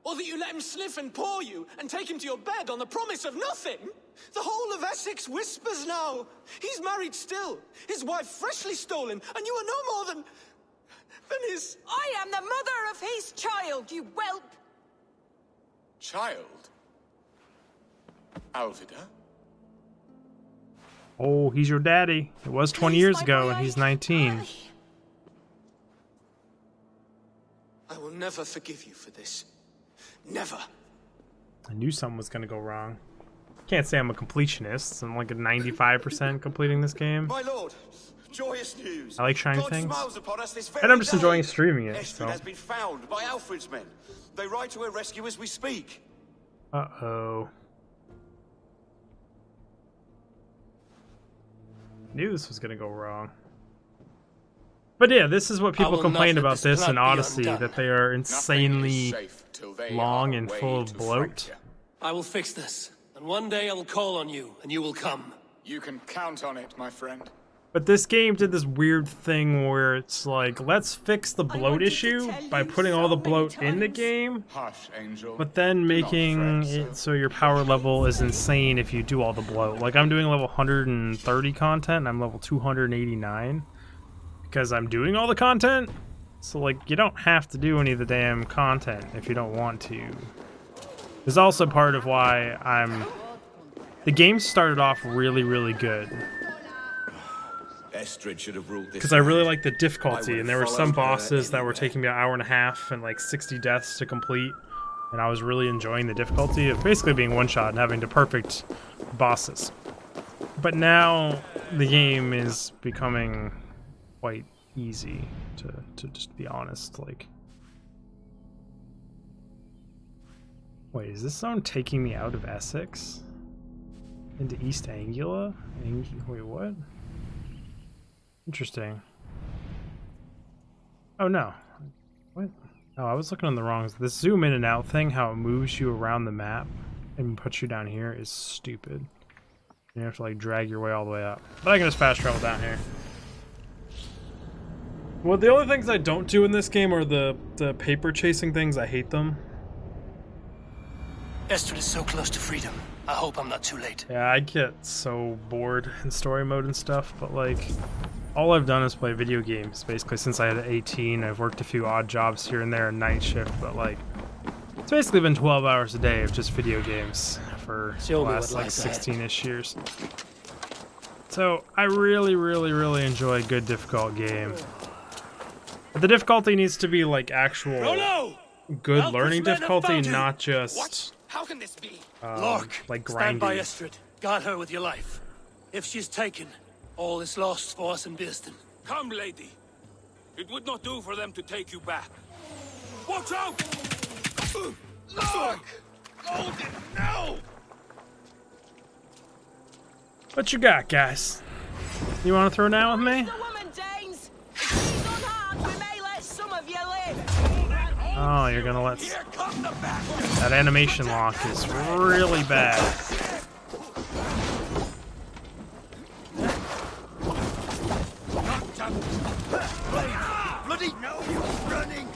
Or that you let him sniff and paw you and take him to your bed on the promise of nothing? The whole of Essex whispers now. He's married still, his wife freshly stolen, and you are no more than his... I am the mother of his child, you whelp! Child? Alvida? Oh, he's your daddy. It was 20 years ago, and he's 19. I will never forgive you for this. Never. I knew something was going to go wrong. Can't say I'm a completionist. I'm like a 95% completing this game. My lord, joyous news. I like shiny God things. smiles upon us this very And I'm just day. enjoying streaming it, Estrid so... has been found by Alfred's men. They ride to her rescue as we speak. Uh-oh. Knew this was gonna go wrong. But yeah, this is what people complained about this in Odyssey, that they are insanely long and full of bloat. I will fix this, and one day I will call on you, and you will come. You can count on it, my friend. But this game did this weird thing where it's like, let's fix the bloat issue by putting all the bloat in the game, Hush, Angel. but then making it so your power level is insane if you do all the bloat. Like, I'm doing level 130 content, and I'm level 289 because I'm doing all the content. So, like, you don't have to do any of the damn content if you don't want to. There's also part of why the game started off really, really good. Estrid should have ruled this. Because I really like the difficulty, and there were some bosses that were taking me an hour and a half and like 60 deaths to complete, and I was really enjoying the difficulty of basically being one-shot and having to perfect bosses. But now the game is becoming quite easy, to just be honest. Like, wait, is this zone taking me out of Essex into East Anglia? Wait, what? Interesting. Oh no. What? Oh, I was looking on the wrong. This zoom in and out thing, how it moves you around the map and puts you down here, is stupid. You have to like drag your way all the way up. But I can just fast travel down here. Well, the only things I don't do in this game are the paper chasing things. I hate them. Estrid is so close to freedom. I hope I'm not too late. Yeah, I get so bored in story mode and stuff, but like, all I've done is play video games, basically, since I had 18. I've worked a few odd jobs here and there, a night shift, but like, it's basically been 12 hours a day of just video games for the last like 16-ish years. So I really, really, really enjoy a good difficult game. But the difficulty needs to be like actual good learning difficulty, not just How can this be? like Stand by grindy. Estrid. Guard her with your life. If she's taken, all is lost for us in Beeston. Come, lady. It would not do for them to take you back. Watch out! Look! Hold it now! What you got, guys? You want to throw down with me? The woman, Danes! If she's unharmed, we may let some of you live! Oh, you're gonna let... Here come the back! That animation lock is really bad. Bloody no, you're running!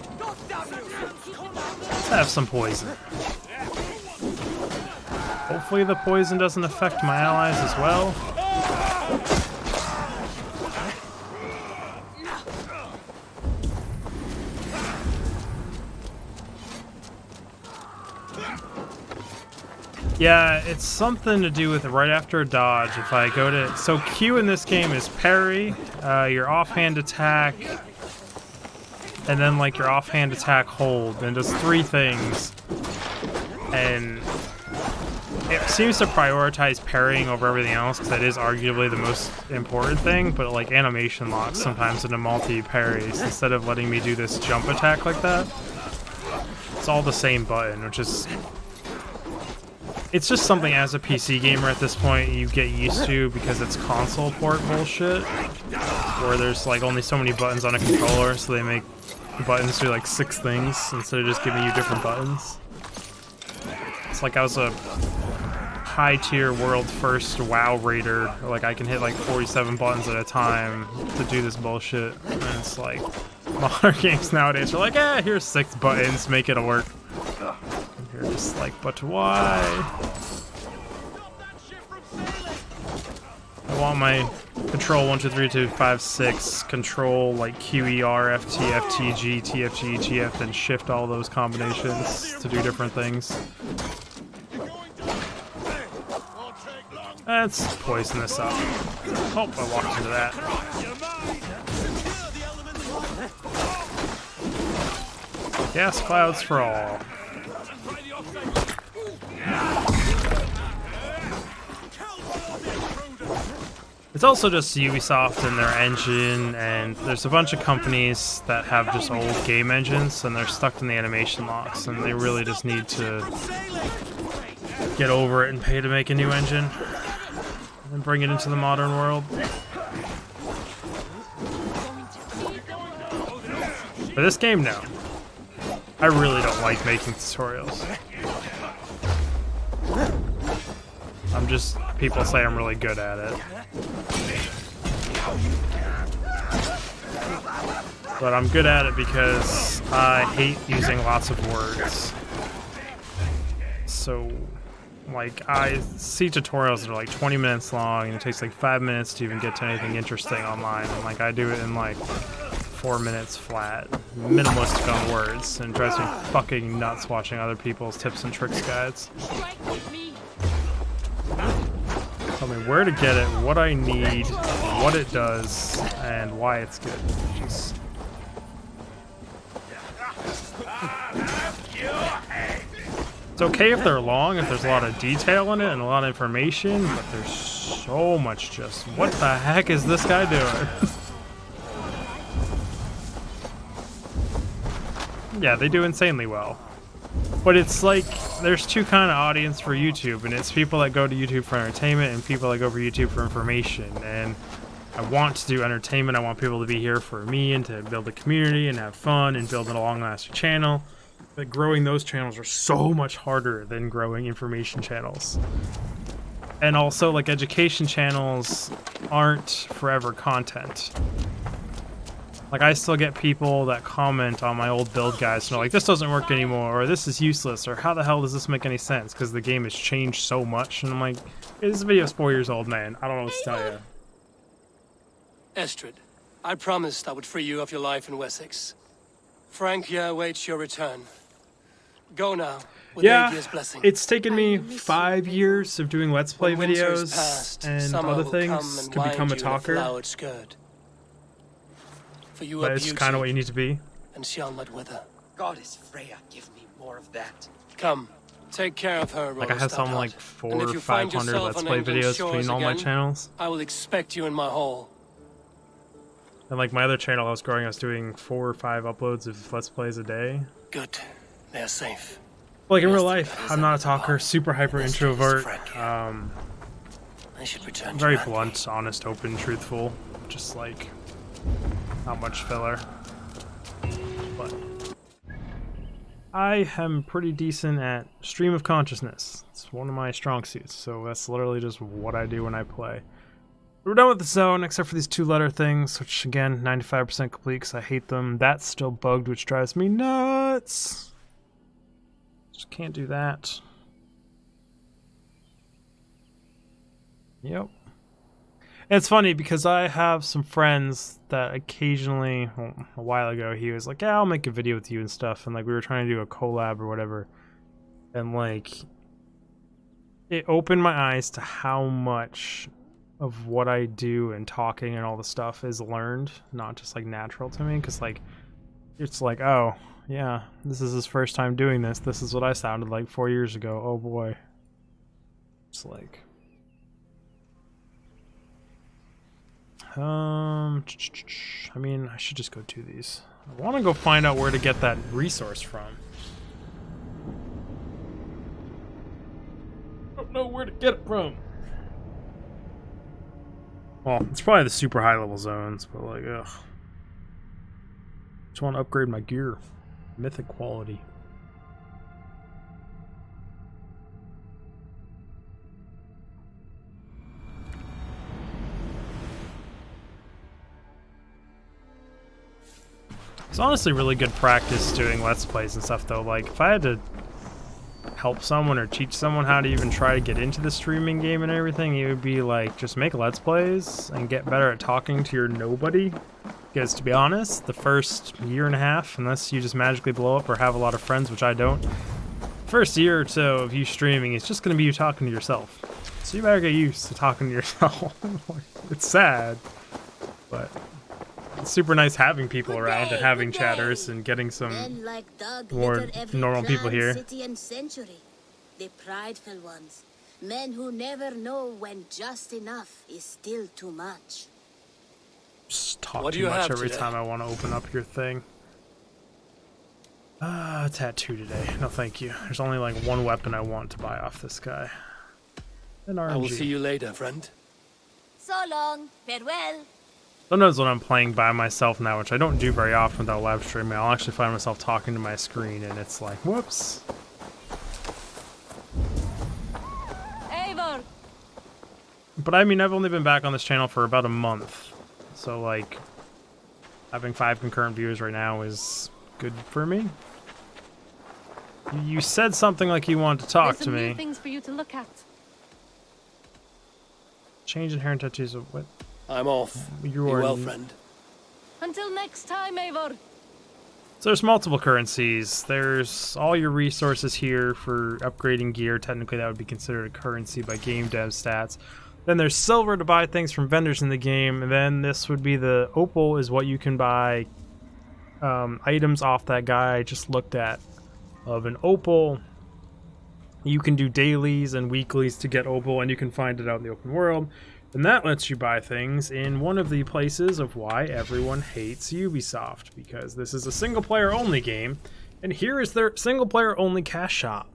Let's have some poison. Hopefully the poison doesn't affect my allies as well. Yeah, it's something to do with right after a dodge. If I go to... So Q in this game is parry, your offhand attack, and then like your offhand attack hold, and does 3 things. And it seems to prioritize parrying over everything else, because that is arguably the most important thing, but like animation locks sometimes into multi-parries instead of letting me do this jump attack like that. It's all the same button, which is... It's just something as a PC gamer at this point you get used to because it's console port bullshit, where there's like only so many buttons on a controller, so they make the buttons do like 6 things instead of just giving you different buttons. It's like I was a high-tier world first WoW raider, like I can hit like 47 buttons at a time to do this bullshit, and it's like modern games nowadays are like, here's 6 buttons, make it work. You're just like, but why? I want my control 1, 2, 3, 2, 5, 6, control like QER, FT, FTG, TFG, GF, then shift all those combinations to do different things. Let's poison this up. Oh, I walked into that. Gas clouds for all. It's also just Ubisoft and their engine, and there's a bunch of companies that have just old game engines and they're stuck in the animation locks, and they really just need to get over it and pay to make a new engine and bring it into the modern world. For this game, no. I really don't like making tutorials. I'm just, people say I'm really good at it. But I'm good at it because I hate using lots of words. So, like, I see tutorials that are like 20 minutes long and it takes like 5 minutes to even get to anything interesting online. And like, I do it in like 4 minutes flat, minimalistic on words, and it drives me fucking nuts watching other people's tips and tricks guides. Tell me where to get it, what I need, what it does, and why it's good. Jeez. It's okay if they're long, if there's a lot of detail in it and a lot of information, but there's so much just, what the heck is this guy doing? Yeah, they do insanely well. But it's like, there's two kind of audience for YouTube, and it's people that go to YouTube for entertainment and people that go for YouTube for information. And I want to do entertainment, I want people to be here for me and to build a community and have fun and build a long-lasting channel. But growing those channels are so much harder than growing information channels. And also, like, education channels aren't forever content. Like, I still get people that comment on my old build guides and are like, this doesn't work anymore, or this is useless, or how the hell does this make any sense? Because the game has changed so much. And I'm like, hey, this video's 4 years old, man. I don't know what to tell you. Estrid, I promised I would free you of your life in Wessex. Francia awaits your return. Go now, with Eivor's blessing. It's taken me 5 years of doing Let's Play videos and other things to become a talker. But it's kind of what you need to be. And shall not wither. Goddess Freya, give me more of that. Come, take care of her. Like, I have something like 400 or 500 Let's Play videos between all my channels. I will expect you in my hall. And like my other channel I was growing, I was doing 4 or 5 uploads of Let's Plays a day. Good. They're safe. Like in real life, I'm not a talker, super hyper introvert. I should return. Very blunt, honest, open, truthful. Just like, not much filler. But I am pretty decent at stream of consciousness. It's one of my strong suits, so that's literally just what I do when I play. We're done with the zone, except for these 2-letter things, which again, 95% complete because I hate them. That's still bugged, which drives me nuts. Just can't do that. Yep. And it's funny because I have some friends that occasionally, well, a while ago, he was like, yeah, I'll make a video with you and stuff. And like, we were trying to do a collab or whatever. And like, it opened my eyes to how much of what I do and talking and all the stuff is learned, not just like natural to me. Because like, it's like, oh, yeah, this is his first time doing this. This is what I sounded like 4 years ago. Oh boy. It's like, I mean, I should just go do these. I want to go find out where to get that resource from. I don't know where to get it from. Well, it's probably the super high level zones, but like, ugh. Just want to upgrade my gear. Mythic quality. It's honestly really good practice doing Let's Plays and stuff though. Like, if I had to help someone or teach someone how to even try to get into the streaming game and everything, it would be like, just make Let's Plays and get better at talking to your nobody. Because to be honest, the first year and a half, unless you just magically blow up or have a lot of friends, which I don't, first year or so of you streaming, it's just going to be you talking to yourself. So you better get used to talking to yourself. It's sad, but it's super nice having people around and having chatters and getting some more normal people here. City and century. The prideful ones. Men who never know when just enough is still too much. Just talk too much every time I want to open up your thing. Tattoo today. No thank you. There's only like one weapon I want to buy off this guy. An RNG. I will see you later, friend. So long. Farewell. Sometimes when I'm playing by myself now, which I don't do very often without live streaming, I'll actually find myself talking to my screen, and it's like, whoops. Eivor! But I mean, I've only been back on this channel for about a month, so like, having 5 concurrent viewers right now is good for me. You said something like you wanted to talk to me. Things for you to look at. Change inherent tattoos of what? I'm off. You Be are well, friend. Until next time, Eivor. So there's multiple currencies. There's all your resources here for upgrading gear. Technically, that would be considered a currency by game dev stats. Then there's silver to buy things from vendors in the game. And then this would be the opal is what you can buy items off that guy I just looked at. Of an opal, you can do dailies and weeklies to get opal, and you can find it out in the open world. And that lets you buy things in one of the places of why everyone hates Ubisoft, because this is a single-player only game, and here is their single-player only cash shop,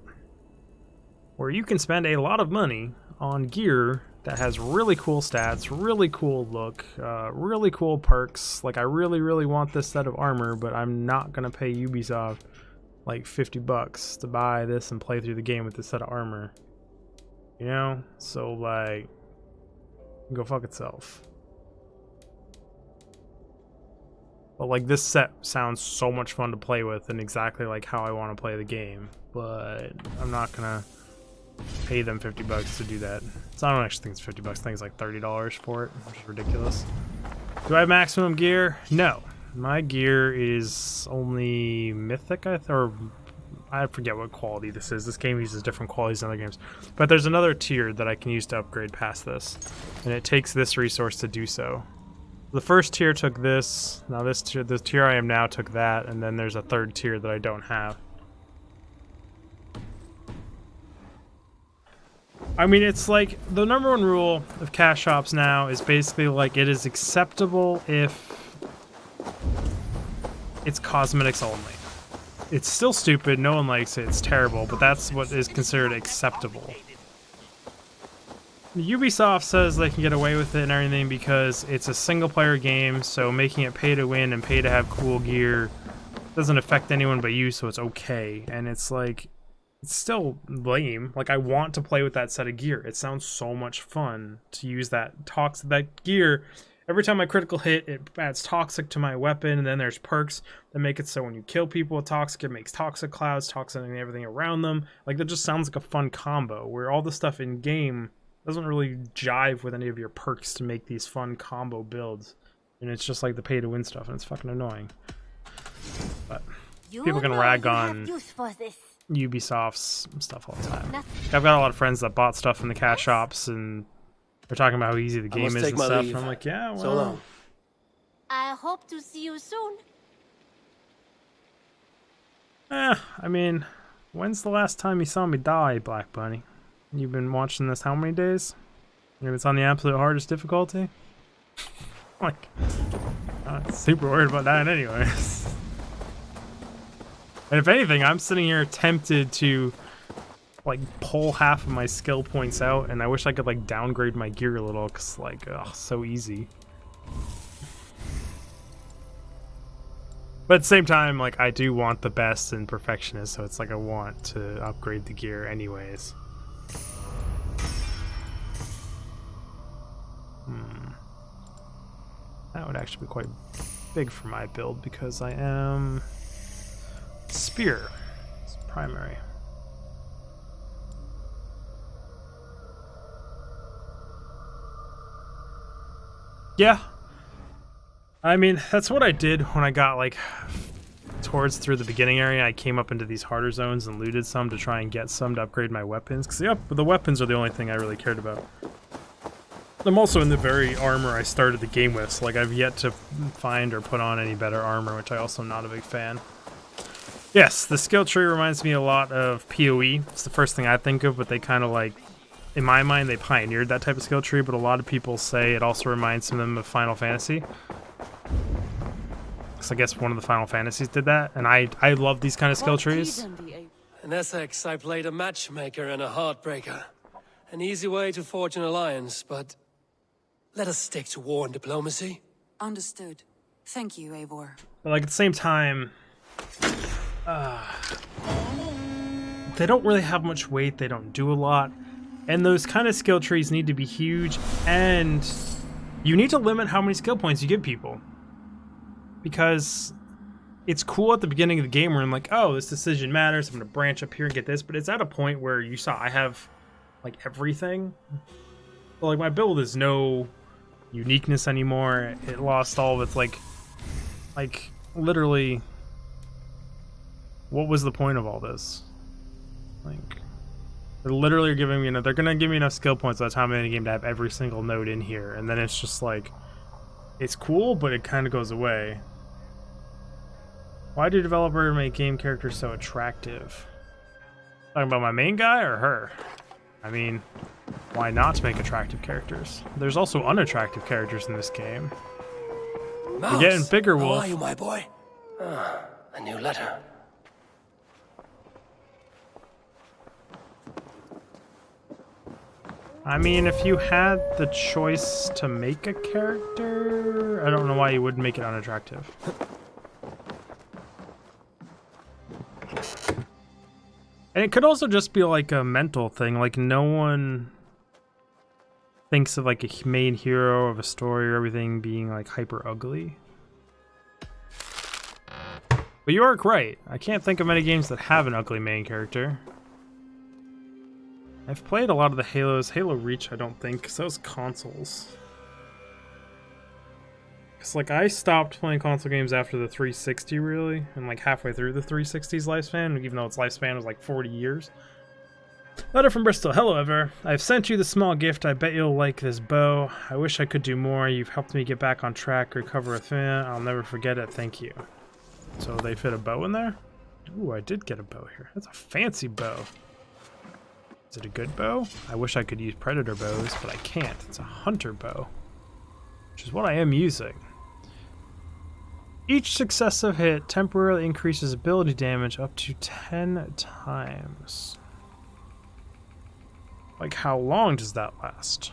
where you can spend a lot of money on gear that has really cool stats, really cool look, really cool perks. Like, I really want this set of armor, but I'm not gonna pay Ubisoft like $50 to buy this and play through the game with this set of armor. You know? So, like, go fuck itself. But like, this set sounds so much fun to play with and exactly like how I want to play the game, but I'm not gonna pay them $50 to do that. So I don't actually think it's $50. I think it's like $30 for it, which is ridiculous. Do I have maximum gear? No. My gear is only mythic, or I forget what quality this is. This game uses different qualities than other games. But there's another tier that I can use to upgrade past this. And it takes this resource to do so. The first tier took this. Now this tier, the tier I am now took that. And then there's a third tier that I don't have. I mean, it's like the #1 rule of cash shops now is basically like it is acceptable if it's cosmetics only. It's still stupid, no one likes it, it's terrible, but that's what is considered acceptable. Ubisoft says they can get away with it and everything because it's a single player game, so making it pay to win and pay to have cool gear doesn't affect anyone but you, so it's okay. And it's like, it's still lame. Like, I want to play with that set of gear. It sounds so much fun to use that gear. Every time I critical hit, it adds toxic to my weapon, and then there's perks that make it so when you kill people with toxic, it makes toxic clouds, toxic and everything around them. Like, that just sounds like a fun combo, where all the stuff in game doesn't really jive with any of your perks to make these fun combo builds. And it's just like the pay-to-win stuff, and it's fucking annoying. But people can rag on Ubisoft's stuff all the time. I've got a lot of friends that bought stuff in the cash shops, and they're talking about how easy the game is and stuff, and I'm like, yeah, well... So long. I hope to see you soon. I mean, when's the last time you saw me die, Black Bunny? You've been watching this how many days? Maybe it's on the absolute hardest difficulty? Like, I'm not super worried about that anyways. And if anything, I'm sitting here tempted to like pull half of my skill points out, and I wish I could like downgrade my gear a little, because like, ugh, so easy. But at the same time, like, I do want the best and perfectionist, so it's like I want to upgrade the gear anyways. That would actually be quite big for my build, because I am spear. It's primary. Yeah. I mean, that's what I did when I got, like, through the beginning area. I came up into these harder zones and looted some to try and get some to upgrade my weapons. Because, yeah, the weapons are the only thing I really cared about. I'm also in the very armor I started the game with, so, like, I've yet to find or put on any better armor, which I also am not a big fan. Yes, the skill tree reminds me a lot of PoE. It's the first thing I think of, but they kind of, like, in my mind, they pioneered that type of skill tree, but a lot of people say it also reminds them of Final Fantasy. So I guess one of the Final Fantasies did that, and I love these kind of skill trees. In Essex, I played a matchmaker and a heartbreaker. An easy way to forge an alliance, but let us stick to war and diplomacy. Understood. Thank you, Eivor. But like at the same time, they don't really have much weight. They don't do a lot, and those kind of skill trees need to be huge, and you need to limit how many skill points you give people, because it's cool at the beginning of the game where I'm like, oh, this decision matters, I'm gonna branch up here and get this, but it's at a point where you saw I have like everything. But, like, my build is no uniqueness anymore. It lost all of its like literally, what was the point of all this? Like, they're literally giving me they're gonna give me enough skill points by the time I'm in the game to have every single node in here, and then it's just like, it's cool, but it kind of goes away. Why do developers make game characters so attractive? Talking about my main guy or her? I mean, why not make attractive characters? There's also unattractive characters in this game. Mouse, You're getting bigger, Wolf. How are you, my boy? A new letter. I mean, if you had the choice to make a character, I don't know why you wouldn't make it unattractive. And it could also just be like a mental thing, like no one thinks of like a main hero of a story or everything being like hyper ugly. But you are right, I can't think of many games that have an ugly main character. I've played a lot of the Halos. Halo Reach I don't think, because that was consoles. Because like I stopped playing console games after the 360 really, and like halfway through the 360's lifespan, even though its lifespan was like 40 years. Letter from Bristol. Hello, Ever. I've sent you the small gift. I bet you'll like this bow. I wish I could do more. You've helped me get back on track, recover a fan. I'll never forget it. Thank you. So they fit a bow in there? Ooh, I did get a bow here. That's a fancy bow. Is it a good bow? I wish I could use predator bows, but I can't. It's a hunter bow, which is what I am using. Each successive hit temporarily increases ability damage up to 10 times. Like, how long does that last?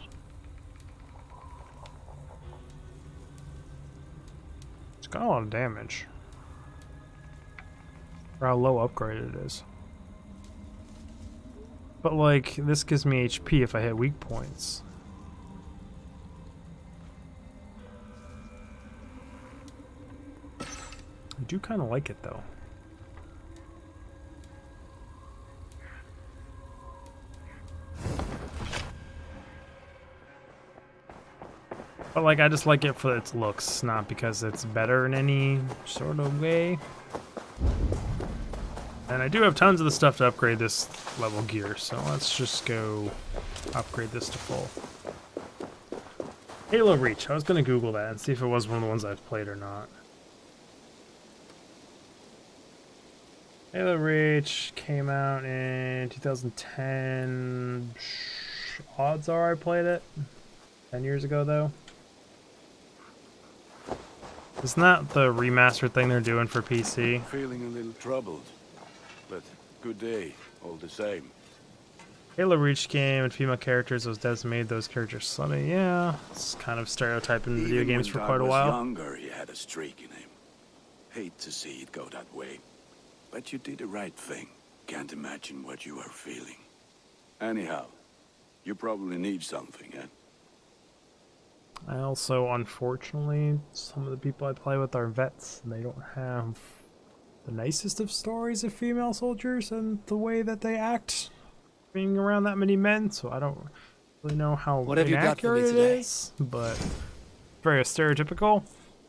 It's got a lot of damage. For how low upgraded it is. But, like, this gives me HP if I hit weak points. I do kind of like it though. But like, I just like it for its looks, not because it's better in any sort of way. And I do have tons of the stuff to upgrade this level gear, so let's just go upgrade this to full. Halo Reach, I was gonna Google that and see if it was one of the ones I've played or not. Halo Reach came out in 2010. Odds are I played it 10 years ago though. Isn't that the remastered thing they're doing for PC? Feeling a little troubled, but good day all the same. Halo Reach game and female characters was designated those characters sunny. Yeah, it's kind of stereotyping video games for quite a while. Younger, he had a streak in him. Hate to see it go that way. But you did the right thing. Can't imagine what you are feeling. Anyhow, you probably need something, eh? I also, unfortunately, some of the people I play with are vets, and they don't have the nicest of stories of female soldiers and the way that they act being around that many men, so I don't really know how inaccurate it is, but very stereotypical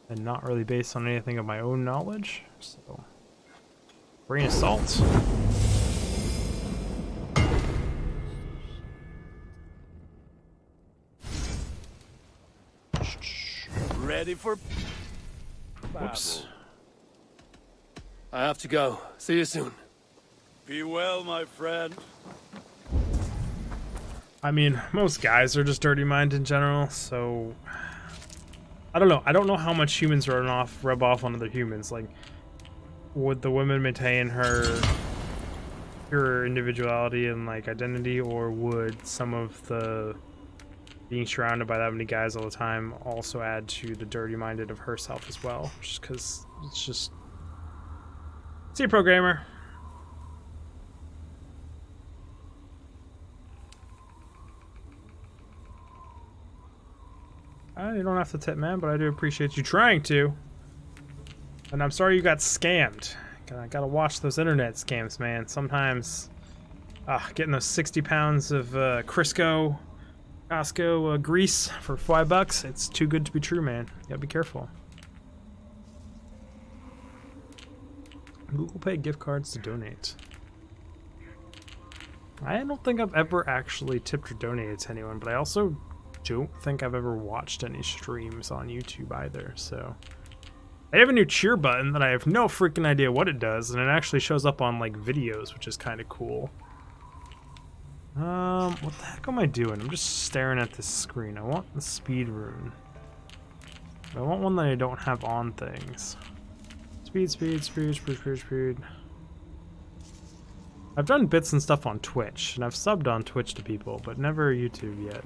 and not really based on anything of my own knowledge, so... Brain assault. Ready for... Whoops. I have to go. See you soon. Be well, my friend. I mean, most guys are just dirty mind in general, so... I don't know. I don't know how much humans rub off on other humans. Like, would the woman maintain her pure individuality and like identity, or would some of the being surrounded by that many guys all the time also add to the dirty-minded of herself as well, just because it's just... See you, programmer. You don't have to tip, man, but I do appreciate you trying to. And I'm sorry you got scammed. I gotta watch those internet scams, man. Sometimes, getting those 60 pounds of Crisco grease for $5, it's too good to be true, man. You gotta be careful. Google Pay gift cards to donate. I don't think I've ever actually tipped or donated to anyone, but I also don't think I've ever watched any streams on YouTube either, so... I have a new cheer button that I have no freaking idea what it does, and it actually shows up on, like, videos, which is kind of cool. What the heck am I doing? I'm just staring at this screen. I want the speed rune. I want one that I don't have on things. Speed, speed, speed, speed, speed, speed. I've done bits and stuff on Twitch, and I've subbed on Twitch to people, but never YouTube yet.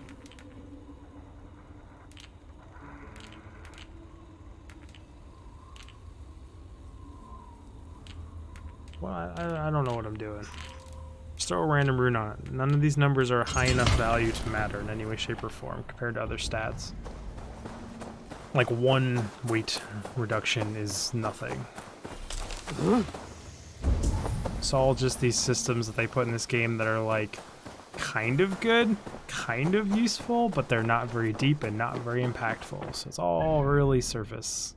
Well, I don't know what I'm doing. Just throw a random rune on it. None of these numbers are high enough value to matter in any way, shape, or form compared to other stats. Like 1 weight reduction is nothing. It's all just these systems that they put in this game that are like kind of good, kind of useful, but they're not very deep and not very impactful. So it's all really surface.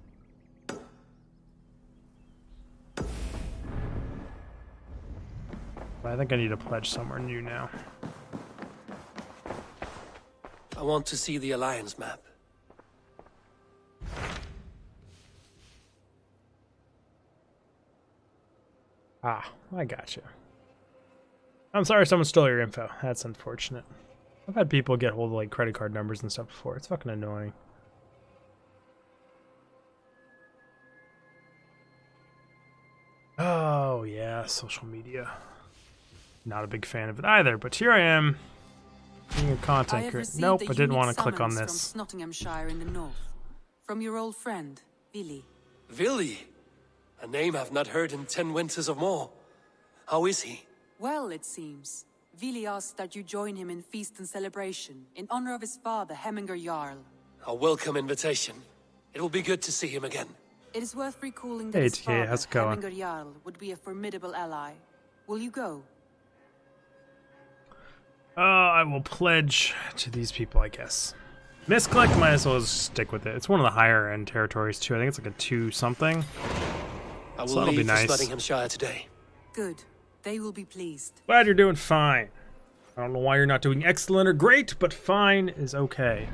I think I need to pledge somewhere new now. I want to see the Alliance map. Ah, I gotcha. I'm sorry someone stole your info. That's unfortunate. I've had people get hold of like credit card numbers and stuff before. It's fucking annoying. Oh yeah, social media. Not a big fan of it either, but here I am, being a content creator. Nope, I didn't want to click on this. From Nottinghamshire in the north, from your old friend, Billy. Billy? A name I've not heard in 10 winters or more. How is he? Well, it seems. Vili asked that you join him in feast and celebration, in honor of his father, Hemminger Jarl. A welcome invitation. It will be good to see him again. It is worth recalling that Hey, his TK, father, how's it going? Hemminger Jarl, would be a formidable ally. Will you go? I will pledge to these people, I guess. Misclick, might as well just stick with it. It's one of the higher end territories too. I think it's like a 2 something. I will So that'll be leave nice. for Nottinghamshire today. Good. They will be pleased. Glad you're doing fine. I don't know why you're not doing excellent or great, but fine is okay.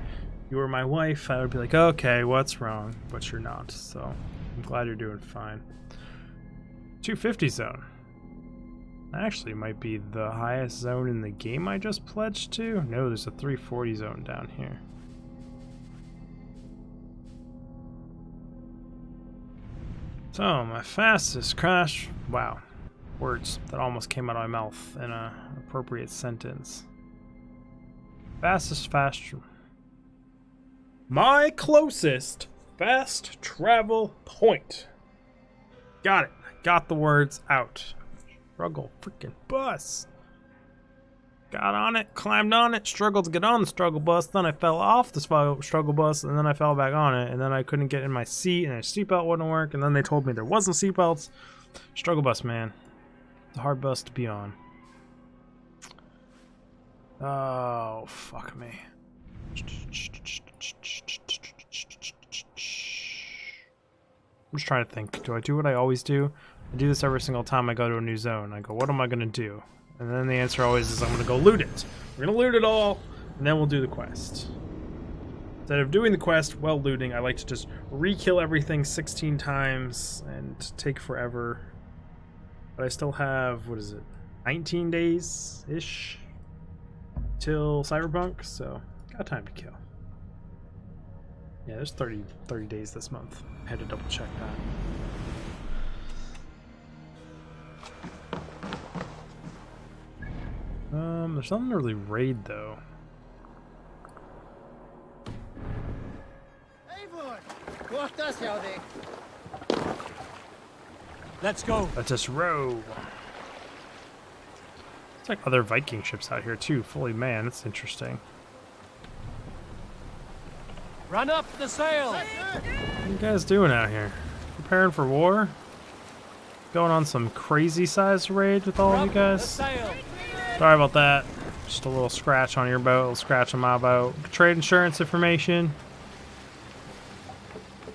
If you were my wife, I would be like, okay, what's wrong? But you're not, so I'm glad you're doing fine. 250 zone. Actually, might be the highest zone in the game I just pledged to. No, there's a 340 zone down here. So, my fastest crash. Wow. Words that almost came out of my mouth in an appropriate sentence. Fastest fast. My closest fast travel point. Got it. Got the words out. Struggle freaking bus. Got on it, climbed on it, struggled to get on the struggle bus, then I fell off the struggle bus, and then I fell back on it, and then I couldn't get in my seat, and the seatbelt wouldn't work, and then they told me there wasn't seatbelts. Struggle bus, man. It's a hard bus to be on. Oh, fuck me. I'm just trying to think. Do I do what I always do? I do this every single time I go to a new zone. I go, what am I going to do? And then the answer always is, I'm going to go loot it. We're going to loot it all, and then we'll do the quest. Instead of doing the quest while looting, I like to just re-kill everything 16 times and take forever. But I still have, what is it, 19 days-ish till Cyberpunk, so got time to kill. Yeah, there's 30 days this month. I had to double check that. There's nothing to really raid though. Let's go. Let us row. It's like other Viking ships out here too, fully manned. That's interesting. Run up the sail. What are you guys doing out here? Preparing for war? Going on some crazy sized raid with all of you guys? Sorry about that. Just a little scratch on your boat, a little scratch on my boat. Trade insurance information.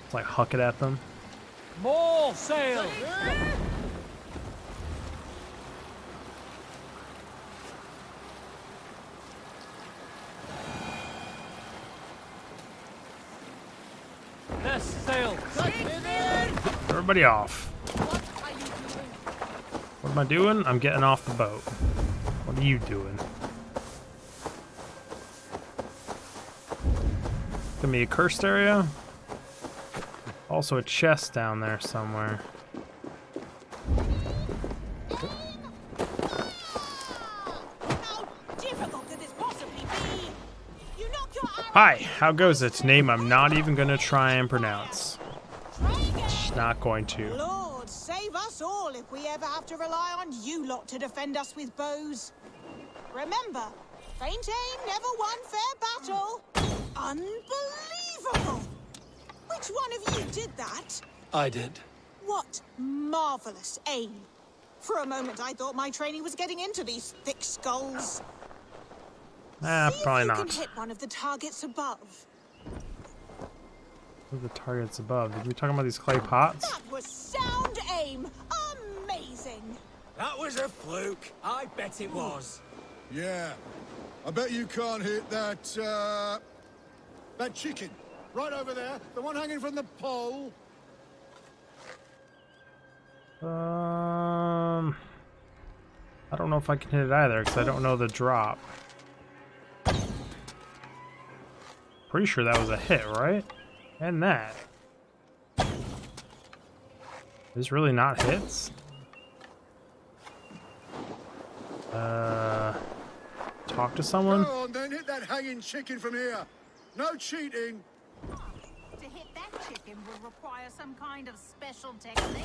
It's like huck it at them. More sail. Less sail. Everybody off. What am I doing? I'm getting off the boat. What are you doing? Gonna be a cursed area. Also a chest down there somewhere. Hi, how goes it? Name I'm not even gonna try and pronounce. Just not going to. Lord, save us all if we ever have to rely on you lot to defend us with bows. Remember, faint aim never won fair battle. Unbelievable! Which one of you did that? I did. What marvelous aim. For a moment I thought my training was getting into these thick skulls. Probably See if you not. can hit one of the targets above. What are the targets above? Did we talking about these clay pots? That was sound aim. Amazing. That was a fluke. I bet it was. Yeah. I bet you can't hit that, that chicken. Right over there. The one hanging from the pole. I don't know if I can hit it either, because I don't know the drop. Pretty sure that was a hit, right? And that. Is really not hits? Talk to someone? Go on, then hit that hanging chicken from here. No cheating. To hit that chicken will require some kind of special technique.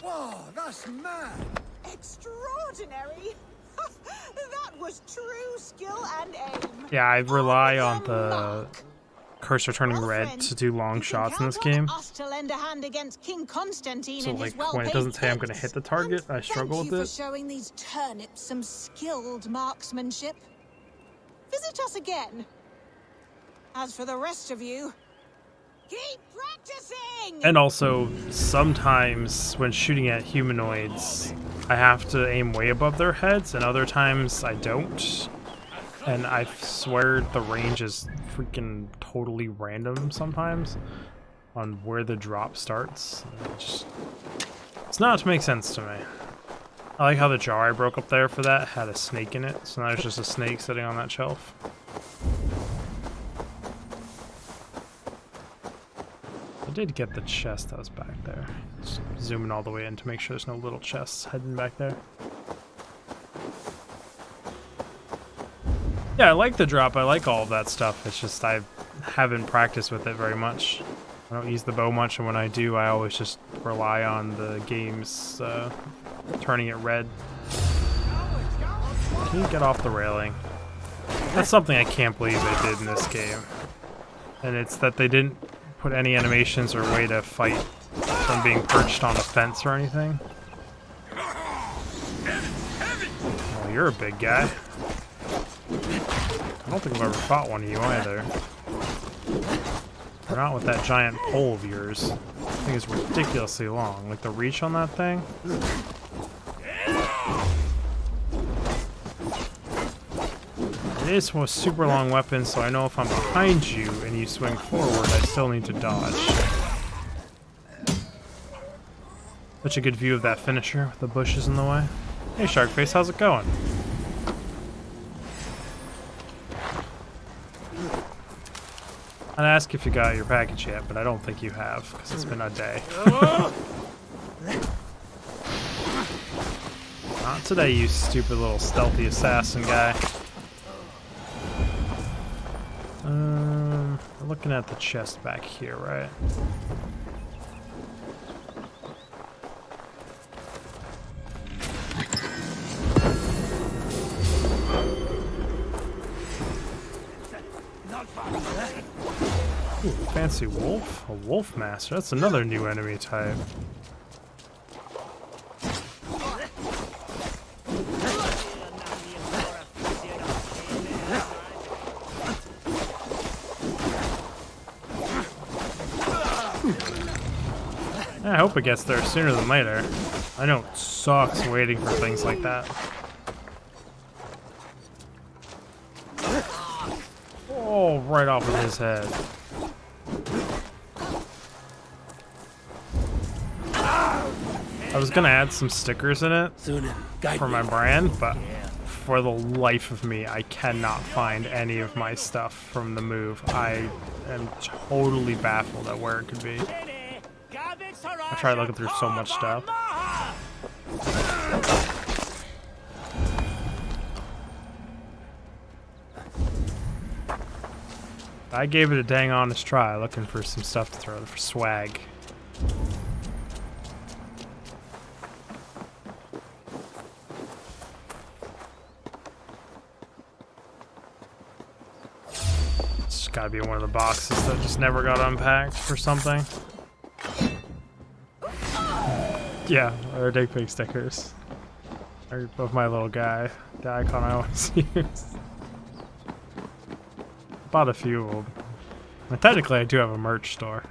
Whoa, that's mad. Extraordinary. That was true skill and aim. Yeah, I rely on the cursor turning red to do long shots in this game. Us to lend a hand against King Constantine So and his like when it doesn't say I'm going to hit the target, I struggle Thank with you it. for showing these turnips some skilled marksmanship. Visit us again. As for the rest of you, keep practicing! And also, sometimes when shooting at humanoids, I have to aim way above their heads, and other times I don't. And I swear the range is freaking totally random sometimes on where the drop starts. It's not to make sense to me. I like how the jar I broke up there for that had a snake in it, so now there's just a snake sitting on that shelf. I did get the chest that was back there. Just zooming all the way in to make sure there's no little chests hidden back there. Yeah, I like the drop. I like all of that stuff. It's just I haven't practiced with it very much. I don't use the bow much, and when I do, I always just rely on the game's turning it red. Can you get off the railing? That's something I can't believe they did in this game. And it's that they didn't put any animations or way to fight from being perched on a fence or anything. Oh, you're a big guy. I don't think I've ever fought one of you either. Or not with that giant pole of yours. I think it's ridiculously long. Like the reach on that thing. It is a super long weapon, so I know if I'm behind you and you swing forward, I still need to dodge. Such a good view of that finisher with the bushes in the way. Hey Sharkface, how's it going? I'd ask if you got your package yet, but I don't think you have, because it's been a day. Not today, you stupid little stealthy assassin guy. It looking at the chest back here, right? Ooh, fancy wolf? A wolf master. That's another new enemy type. I hope it gets there sooner than later. I know it sucks waiting for things like that. Oh, right off of his head. I was gonna add some stickers in it for my brand, but for the life of me, I cannot find any of my stuff from the move. I am totally baffled at where it could be. I tried looking through so much stuff. I gave it a dang honest try, looking for some stuff to throw for swag. It's gotta be one of the boxes that just never got unpacked for something. Yeah, or dick pic stickers. Or of my little guy, the icon I always use. Bought a few of them. And technically, I do have a merch store.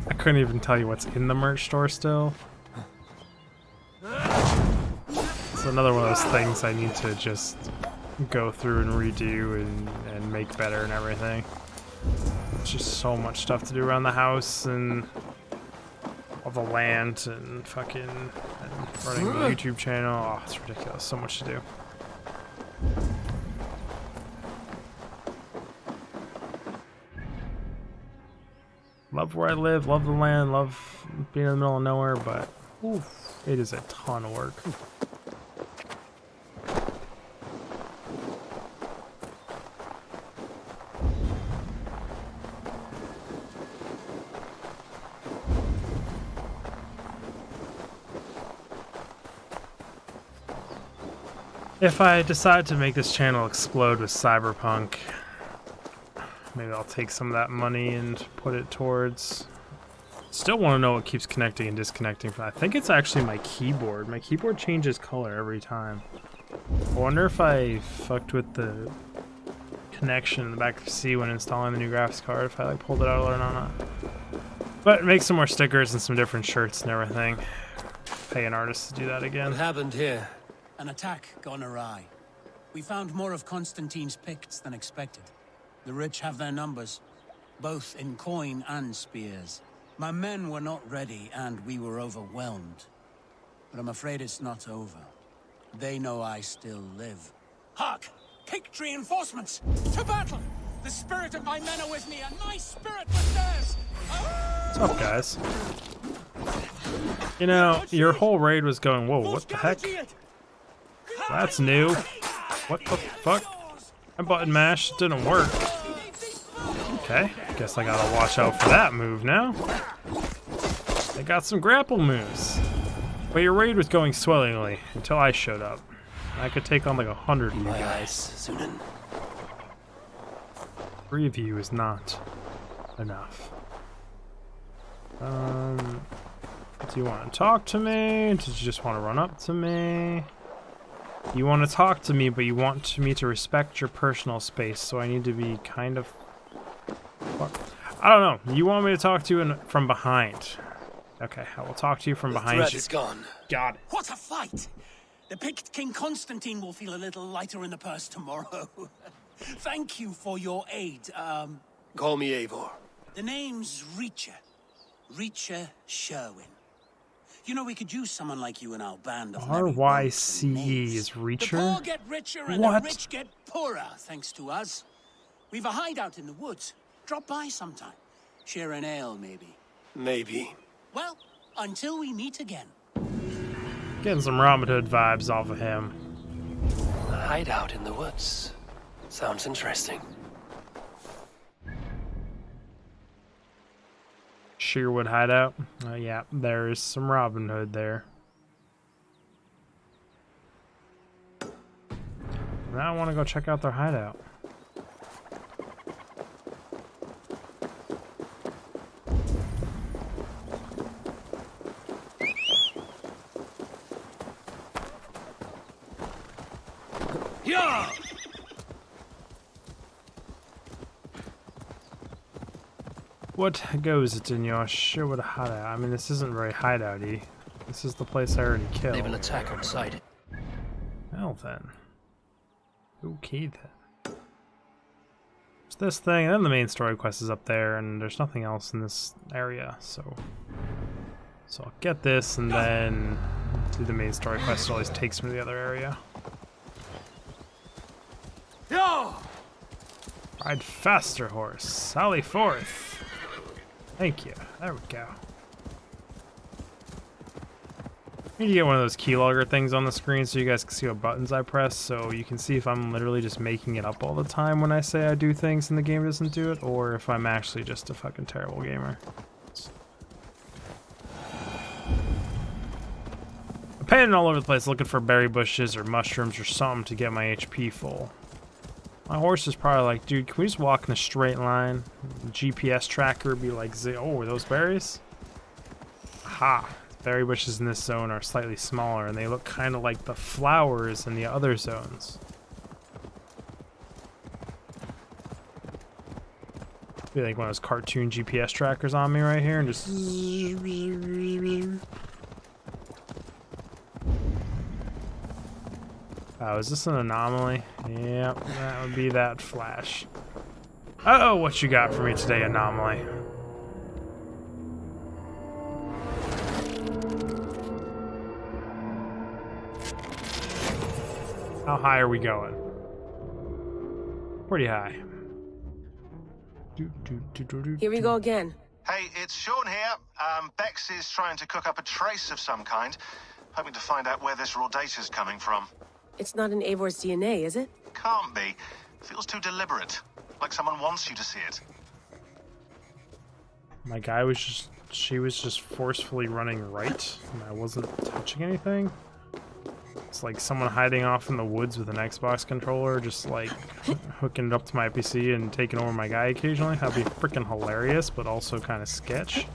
I couldn't even tell you what's in the merch store still. It's another one of those things I need to just go through and redo and make better and everything. It's just so much stuff to do around the house and all the land and fucking and running the YouTube channel. Oh, it's ridiculous. So much to do. Love where I live, love the land, love being in the middle of nowhere, but oof, it is a ton of work. If I decide to make this channel explode with Cyberpunk, maybe I'll take some of that money and put it towards... Still want to know what keeps connecting and disconnecting. I think it's actually my keyboard. My keyboard changes color every time. I wonder if I fucked with the connection in the back of C when installing the new graphics card, if I like pulled it out or not. But make some more stickers and some different shirts and everything. Pay an artist to do that again. What happened here? An attack gone awry. We found more of Constantine's Picts than expected. The rich have their numbers, both in coin and spears. My men were not ready, and we were overwhelmed. But I'm afraid it's not over. They know I still live. Hark! Picked reinforcements! To battle! The spirit of my men are with me, and my spirit with theirs! What's up, guys? You know, your whole raid was going, whoa, what the heck? That's new. What the fuck? My button mash didn't work. Okay, guess I gotta watch out for that move now. They got some grapple moves. But your raid was going swellingly until I showed up. I could take on like 100 of you guys. 3 of you is not enough. Do you want to talk to me? Did you just want to run up to me? You want to talk to me, but you want me to respect your personal space, so I need to be kind of... I don't know. You want me to talk to you from behind. Okay, I will talk to you from behind you. Is gone. Got it. What a fight! The picked King Constantine will feel a little lighter in the purse tomorrow. Thank you for your aid. Call me Eivor. The name's Reacher. Reacher Sherwin. You know, we could use someone like you in our band of RYCE is Reacher? The poor get richer and the rich get poorer, thanks to us. We've a hideout in the woods. Drop by sometime. Share an ale, maybe. Maybe. Well, until we meet again. Getting some Robin Hood vibes off of him. A hideout in the woods. Sounds interesting. Shearwood hideout. Yeah, there's some Robin Hood there. Now I want to go check out their hideout. Yeah! What goes it in your Shearwood hideout? I mean, this isn't very hideouty. This is the place I already killed. They will attack outside. Well then. Okay then. There's this thing, and then the main story quest is up there, and there's nothing else in this area, so I'll get this and then do the main story quest. It always takes me to the other area. Yeah! Ride faster, horse. Sally forth. Thank you. There we go. I need to get one of those keylogger things on the screen so you guys can see what buttons I press, so you can see if I'm literally just making it up all the time when I say I do things and the game doesn't do it, or if I'm actually just a fucking terrible gamer. I'm panning all over the place looking for berry bushes or mushrooms or something to get my HP full. My horse is probably like, dude, can we just walk in a straight line? The GPS tracker would be like, oh, are those berries? Aha. Berry bushes in this zone are slightly smaller, and they look kind of like the flowers in the other zones. Be like one of those cartoon GPS trackers on me right here, and just... Oh, is this an anomaly? Yep, that would be that flash. Uh-oh, what you got for me today, anomaly? How high are we going? Pretty high. Here we go again. Hey, it's Sean here. Bex is trying to cook up a trace of some kind, hoping to find out where this raw data's coming from. It's not in Eivor's DNA, is it? Can't be. Feels too deliberate, like someone wants you to see it. My guy was just... She was just forcefully running right, and I wasn't touching anything. It's like someone hiding off in the woods with an Xbox controller, just like hooking it up to my PC and taking over my guy occasionally. That'd be freaking hilarious, but also kind of sketch.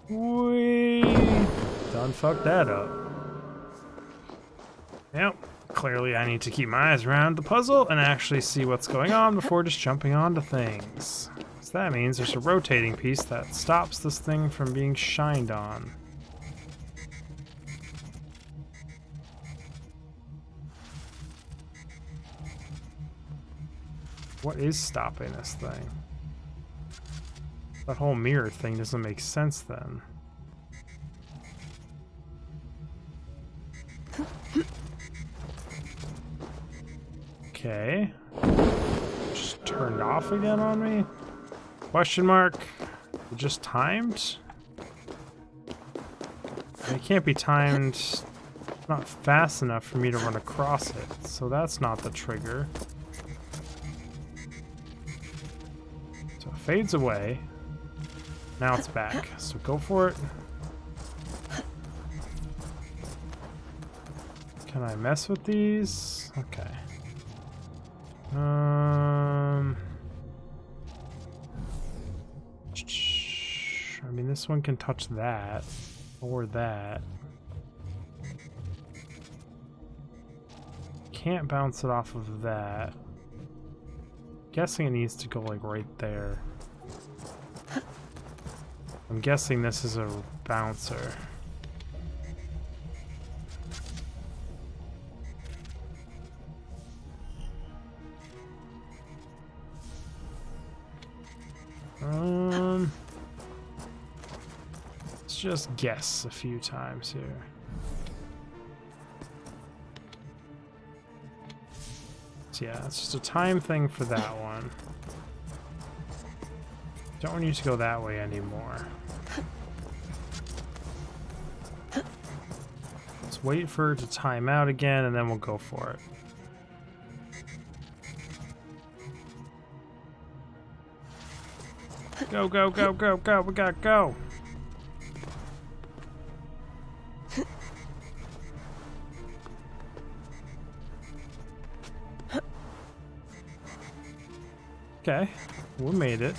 Whee! Done fucked that up. Yep. Clearly I need to keep my eyes around the puzzle and actually see what's going on before just jumping onto things. So that means there's a rotating piece that stops this thing from being shined on. What is stopping this thing? That whole mirror thing doesn't make sense then. Okay. Just turned off again on me? Question mark. It just timed? It can't be timed not fast enough for me to run across it, so that's not the trigger. So it fades away. Now it's back, so go for it. Can I mess with these? Okay. I mean, this one can touch that or that. Can't bounce it off of that. Guessing it needs to go like right there. I'm guessing this is a bouncer. Let's just guess a few times here. So yeah, it's just a time thing for that one. Don't need to go that way anymore. Let's wait for it to time out again and then we'll go for it. Go, go, go, go, go. We gotta go. Okay, we made it.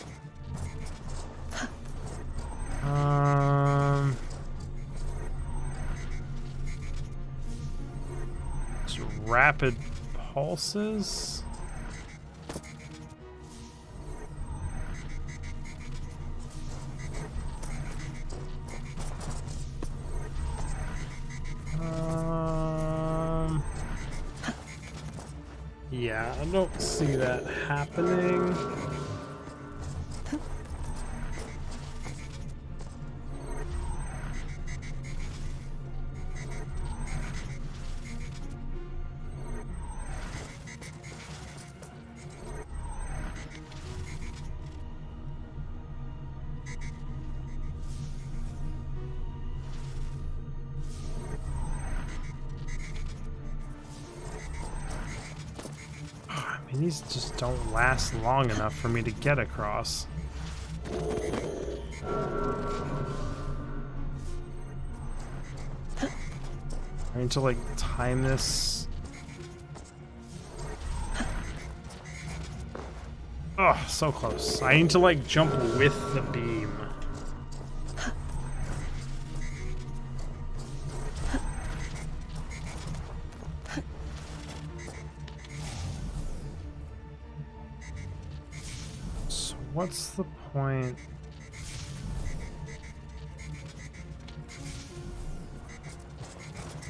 Just rapid pulses. Yeah, I don't see that happening. These just don't last long enough for me to get across. I need to like time this. Oh, so close. I need to like jump with the beam. What's the point?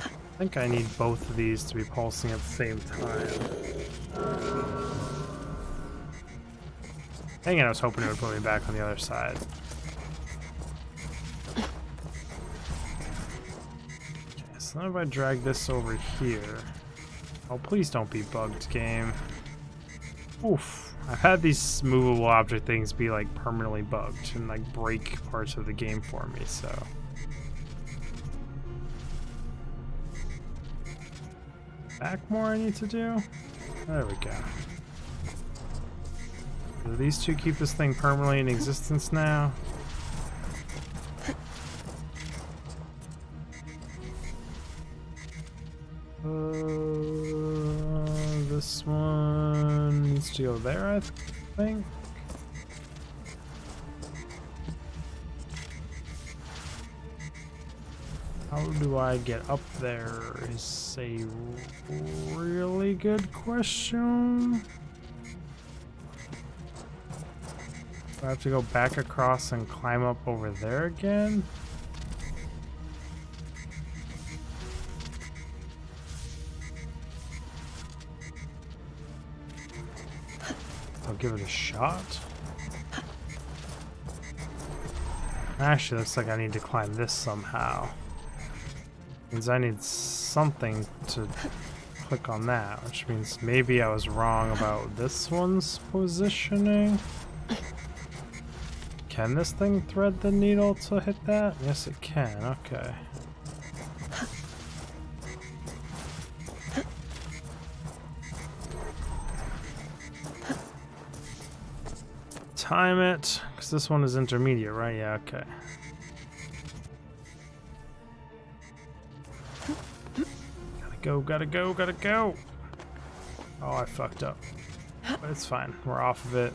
I think I need both of these to be pulsing at the same time. Dang it, I was hoping it would put me back on the other side. Okay, so now if I drag this over here... Oh, please don't be bugged, game. Oof. I've had these movable object things be like permanently bugged and like break parts of the game for me, so. Back more I need to do? There we go. Do these two keep this thing permanently in existence now? This one needs to go there, I think. How do I get up there is a really good question. Do I have to go back across and climb up over there again? I'll give it a shot. Actually, looks like I need to climb this somehow. Means I need something to click on that, which means maybe I was wrong about this one's positioning. Can this thing thread the needle to hit that? Yes, it can. Okay. Time it, because this one is intermediate, right? Yeah, okay. Gotta go, gotta go, gotta go! Oh, I fucked up. But it's fine, we're off of it.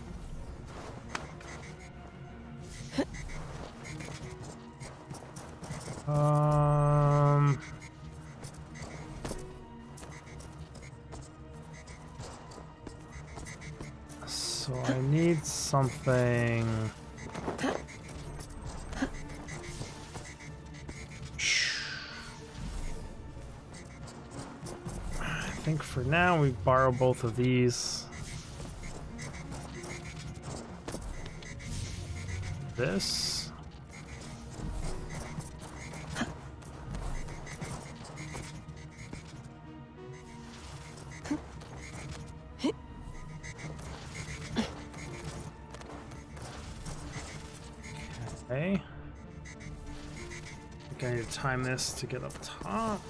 So I need something. I think for now we borrow both of these. This. Okay. I think I need to time this to get up top.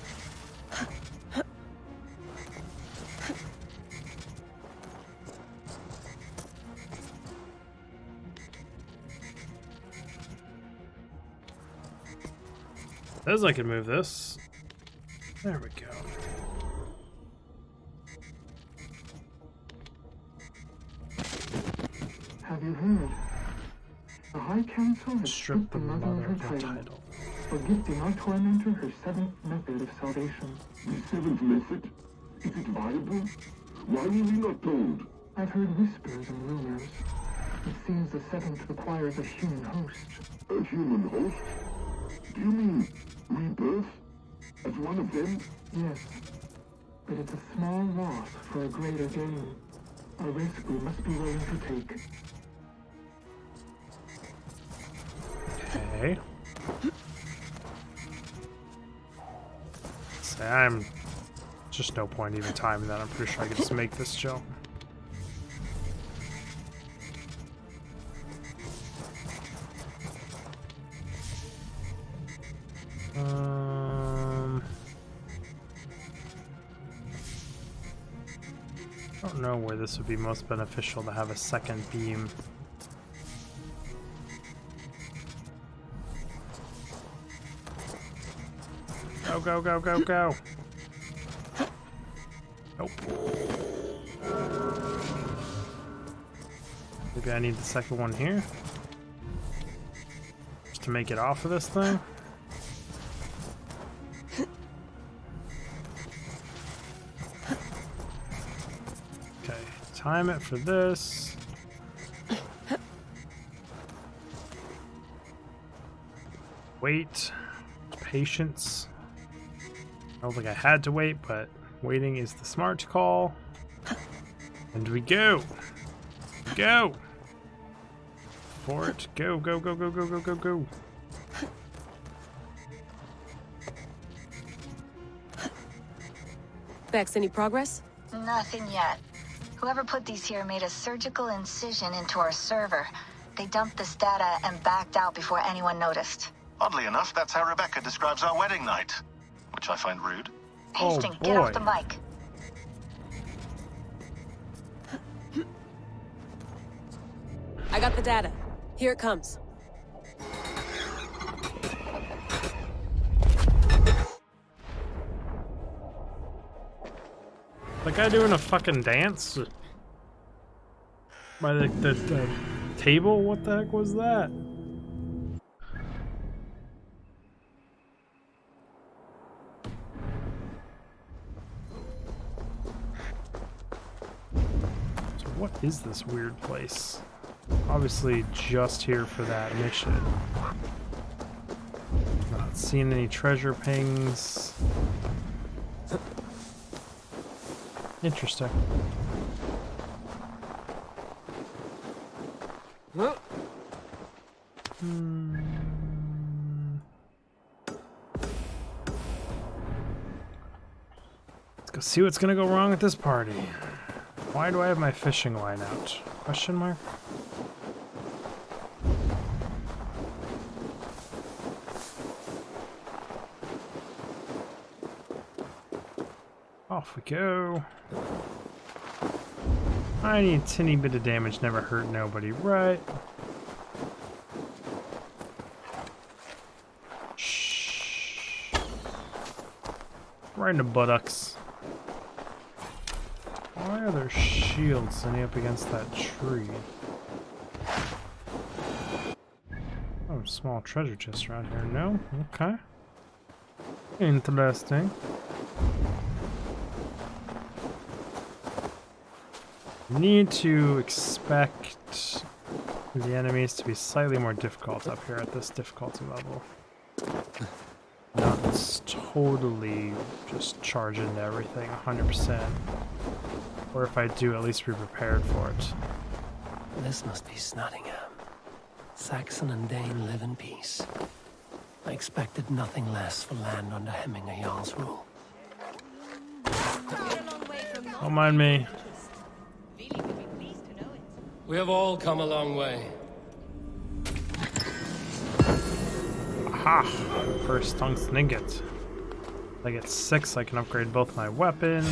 Says I can move this. There we go. Have you heard? The High Council has Strip stripped the mother of her title for gifting our tormentor her seventh method of salvation. The seventh method? Is it viable? Why were we not told? I've heard whispers and rumors. It seems the seventh requires a human host. A human host? Do you mean rebirth? As one of them? Yes. But it's a small loss for a greater gain. A risk we must be willing to take. Okay. So I'm just no point even timing that. I'm pretty sure I can just make this jump. I don't know where this would be most beneficial to have a second beam. Go, go, go, go, go. Nope. Maybe I need the second one here. Just to make it off of this thing. Okay, time it for this. Wait. Patience. I don't think I had to wait, but waiting is the smart call. And we go. Go. For it. Go, go, go, go, go, go, go, go. Bex, any progress? Nothing yet. Whoever put these here made a surgical incision into our server. They dumped this data and backed out before anyone noticed. Oddly enough, that's how Rebecca describes our wedding night. Which I find rude. Hastings, get off the mic. I got the data. Here it comes. The guy doing a fucking dance? By the table? What the heck was that? What is this weird place? Obviously just here for that mission. Not seeing any treasure pings. Interesting. Let's go see what's gonna go wrong at this party. Why do I have my fishing line out? Question mark? Off we go. I need a tinny bit of damage, never hurt nobody, right? Shh. Right in the buttocks. Why are there shields sitting up against that tree? Oh, small treasure chest around here. No? Okay. Interesting. Need to expect the enemies to be slightly more difficult up here at this difficulty level. Not totally just charge into everything 100%. Or if I do, at least be prepared for it. This must be Snottingham. Saxon and Dane live in peace. I expected nothing less for land under Hemminger Jarl's rule. Don't mind me. We have all come a long way. Aha! First tungsten ingot. If I get 6, I can upgrade both my weapons.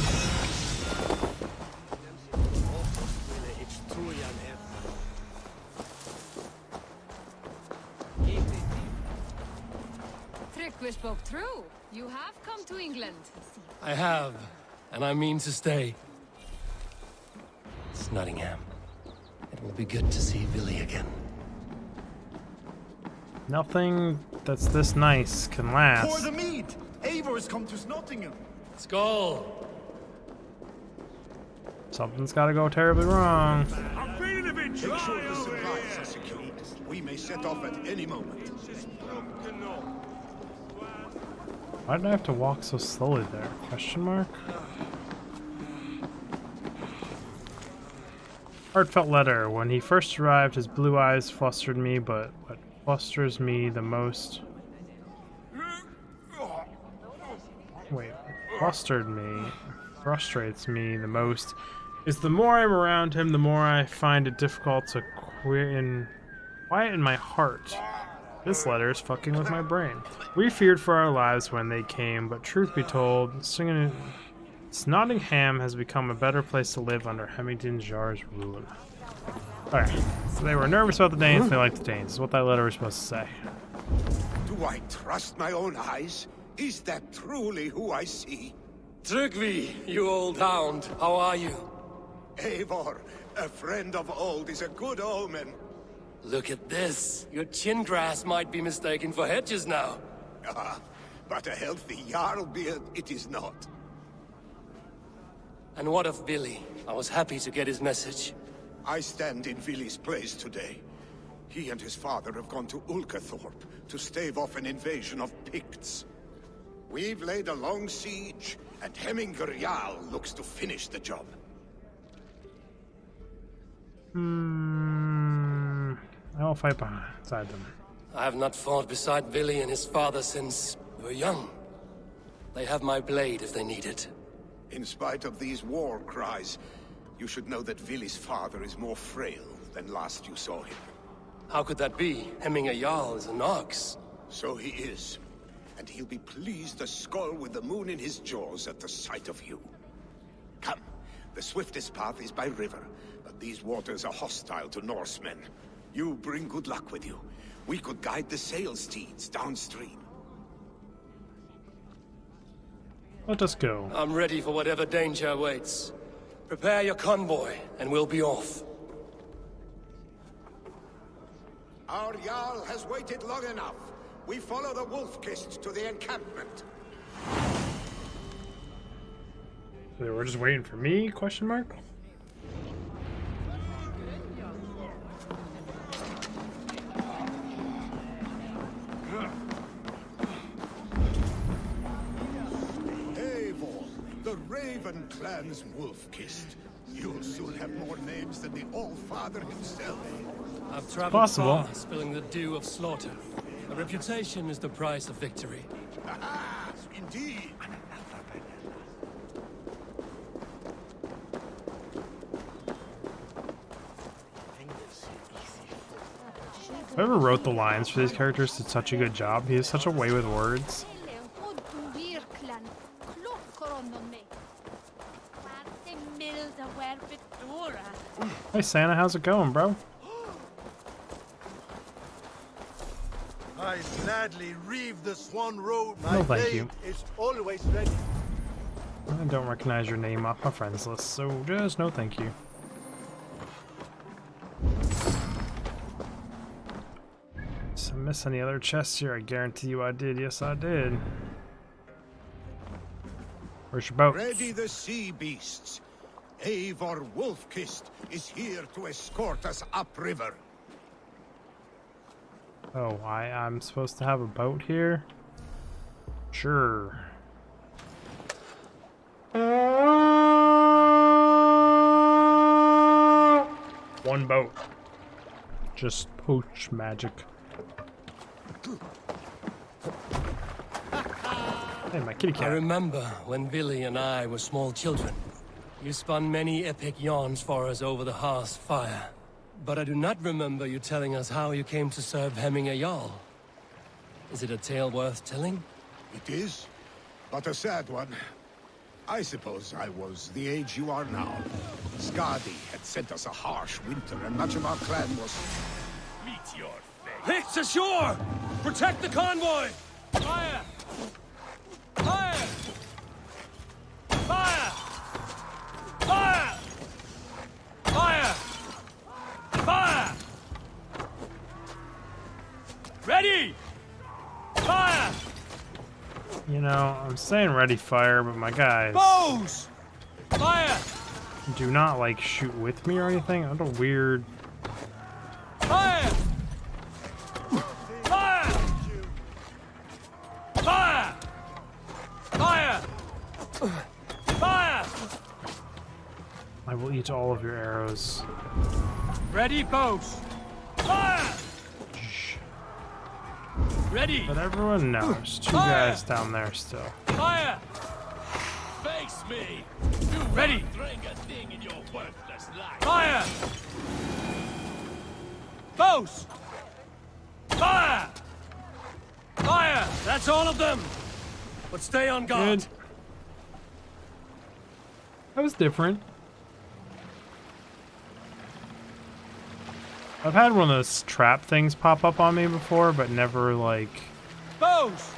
have come to England. I have, and I mean to stay. It's Nottingham. It will be good to see Billy again. Nothing that's this nice can last. Pour the mead! Eivor has come to Nottingham. Skull! Something's gotta go terribly wrong. I'm feeling a bit dry. Make sure the supplies are secured. We may set off at any moment. Why did I have to walk so slowly there? Question mark? Heartfelt letter. When he first arrived, his blue eyes flustered me, but what flusters me the most... Wait, frustrates me the most is the more I'm around him, the more I find it difficult to quiet in my heart. This letter is fucking with my brain. We feared for our lives when they came, but truth be told, Nottingham has become a better place to live under Hemington Jar's rule. Alright, so they were nervous about the Danes, they liked the Danes, is what that letter was supposed to say. Do I trust my own eyes? Is that truly who I see? Tryggvi, you old hound, how are you? Eivor, a friend of old is a good omen. Look at this. Your chin grass might be mistaken for hedges now. Ah, but a healthy Jarl beard it is not. And what of Billy? I was happy to get his message. I stand in Vili's place today. He and his father have gone to Ulkathorpe to stave off an invasion of Picts. We've laid a long siege, and Hemingr Jarl looks to finish the job. I will fight beside them. I have not fought beside Billy and his father since we were young. They have my blade if they need it. In spite of these war cries, you should know that Vili's father is more frail than last you saw him. How could that be? Hemingr Jarl is an ox. So he is. And he'll be pleased as Skull with the moon in his jaws at the sight of you. Come, the swiftest path is by river, but these waters are hostile to Norsemen. You bring good luck with you. We could guide the sail steeds downstream. Let us go. I'm ready for whatever danger awaits. Prepare your convoy, and we'll be off. Our Jarl has waited long enough. We follow the Wolf-Kissed to the encampment. They were just waiting for me? Question mark. Eivor, the Raven clan's Wolf-Kissed. You'll soon have more names than the All-Father himself. I've traveled far, spilling the dew of slaughter. A reputation is the price of victory. Ah, indeed. Whoever wrote the lines for these characters did such a good job. He has such a way with words. Hey Santa, how's it going, bro? I gladly reave the Swan Road. No, thank you. It's always ready. I don't recognize your name off my friends list, so just no thank you. Did I miss any other chests here? I guarantee you I did. Yes, I did. Where's your boat? Ready the sea beasts. Eivor Wolf-Kissed is here to escort us upriver. Oh, I'm supposed to have a boat here? Sure. One boat. Just poach magic. Hey, my kitty cat. I remember when Billy and I were small children. You spun many epic yarns for us over the hearth's fire. But I do not remember you telling us how you came to serve Hemingr Jarl. Is it a tale worth telling? It is, but a sad one. I suppose I was the age you are now. Skadi had sent us a harsh winter, and much of our clan was... Meet your fate. Picts ashore! Protect the convoy! Fire! Fire! I'm saying ready fire, but my guys Bows! Fire! do not like shoot with me or anything. I don't weird. Fire! Fire! Fire! Fire! Fire! I will eat all of your arrows. Ready, bows. Fire! Ready. But everyone knows. Two guys down there still. Fire! Face me! You ready? Fire! Bows! Fire! Fire! That's all of them! But stay on guard. Good. That was different. I've had one of those trap things pop up on me before, but never like... Bows!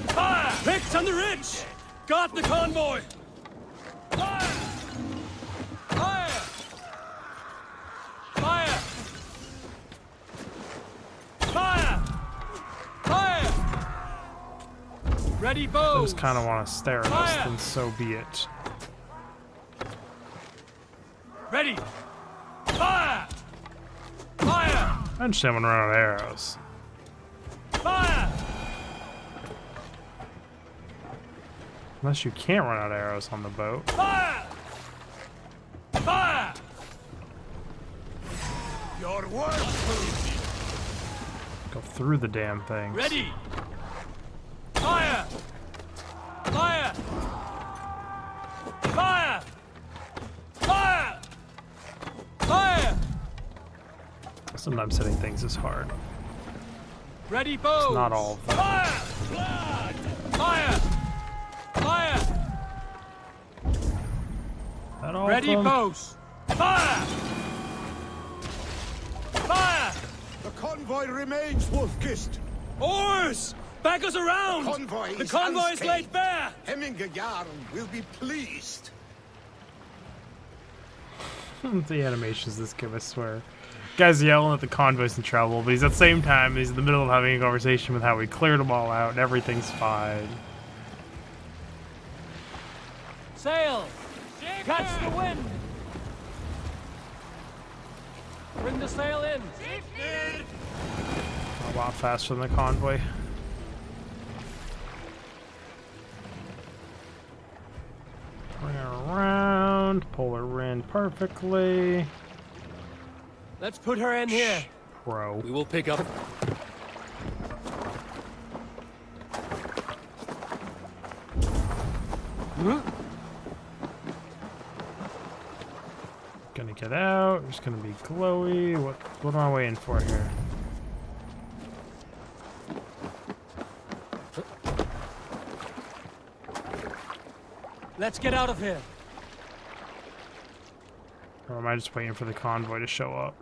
Fire! Picked on the ridge! Got the convoy! Fire! Fire! Fire! Fire! Fire! Ready, I bows! just kind of want to stare at us, then so be it. Ready! Fire! Fire! I understand when I run out of arrows. Fire! Unless you can't run out of arrows on the boat. Fire! Fire! Your work. Go through the damn things. Ready! Fire! Fire! Fire! Fire! Fire! Sometimes hitting things is hard. Ready, bows! It's not all of them. Fire! Fire! Fire! That all Ready, of them? bows! Fire! Fire! The convoy remains, Wolf-Kissed. Oars! Back us around! The convoy The is convoy is unscathed. laid bare! Hemminger Jarl will be pleased. The animations this give, I swear. Guy's yelling at the convoy's in trouble, but he's at the same time, he's in the middle of having a conversation with how we cleared them all out and everything's fine. Sail! Catch the wind! Bring the sail in! A lot faster than the convoy. Bring her around, pull her in perfectly. Let's put her in here. Bro. We will pick up. Gonna get out. It's gonna be glowy. What am I waiting for here? Let's get out of here. Or am I just waiting for the convoy to show up?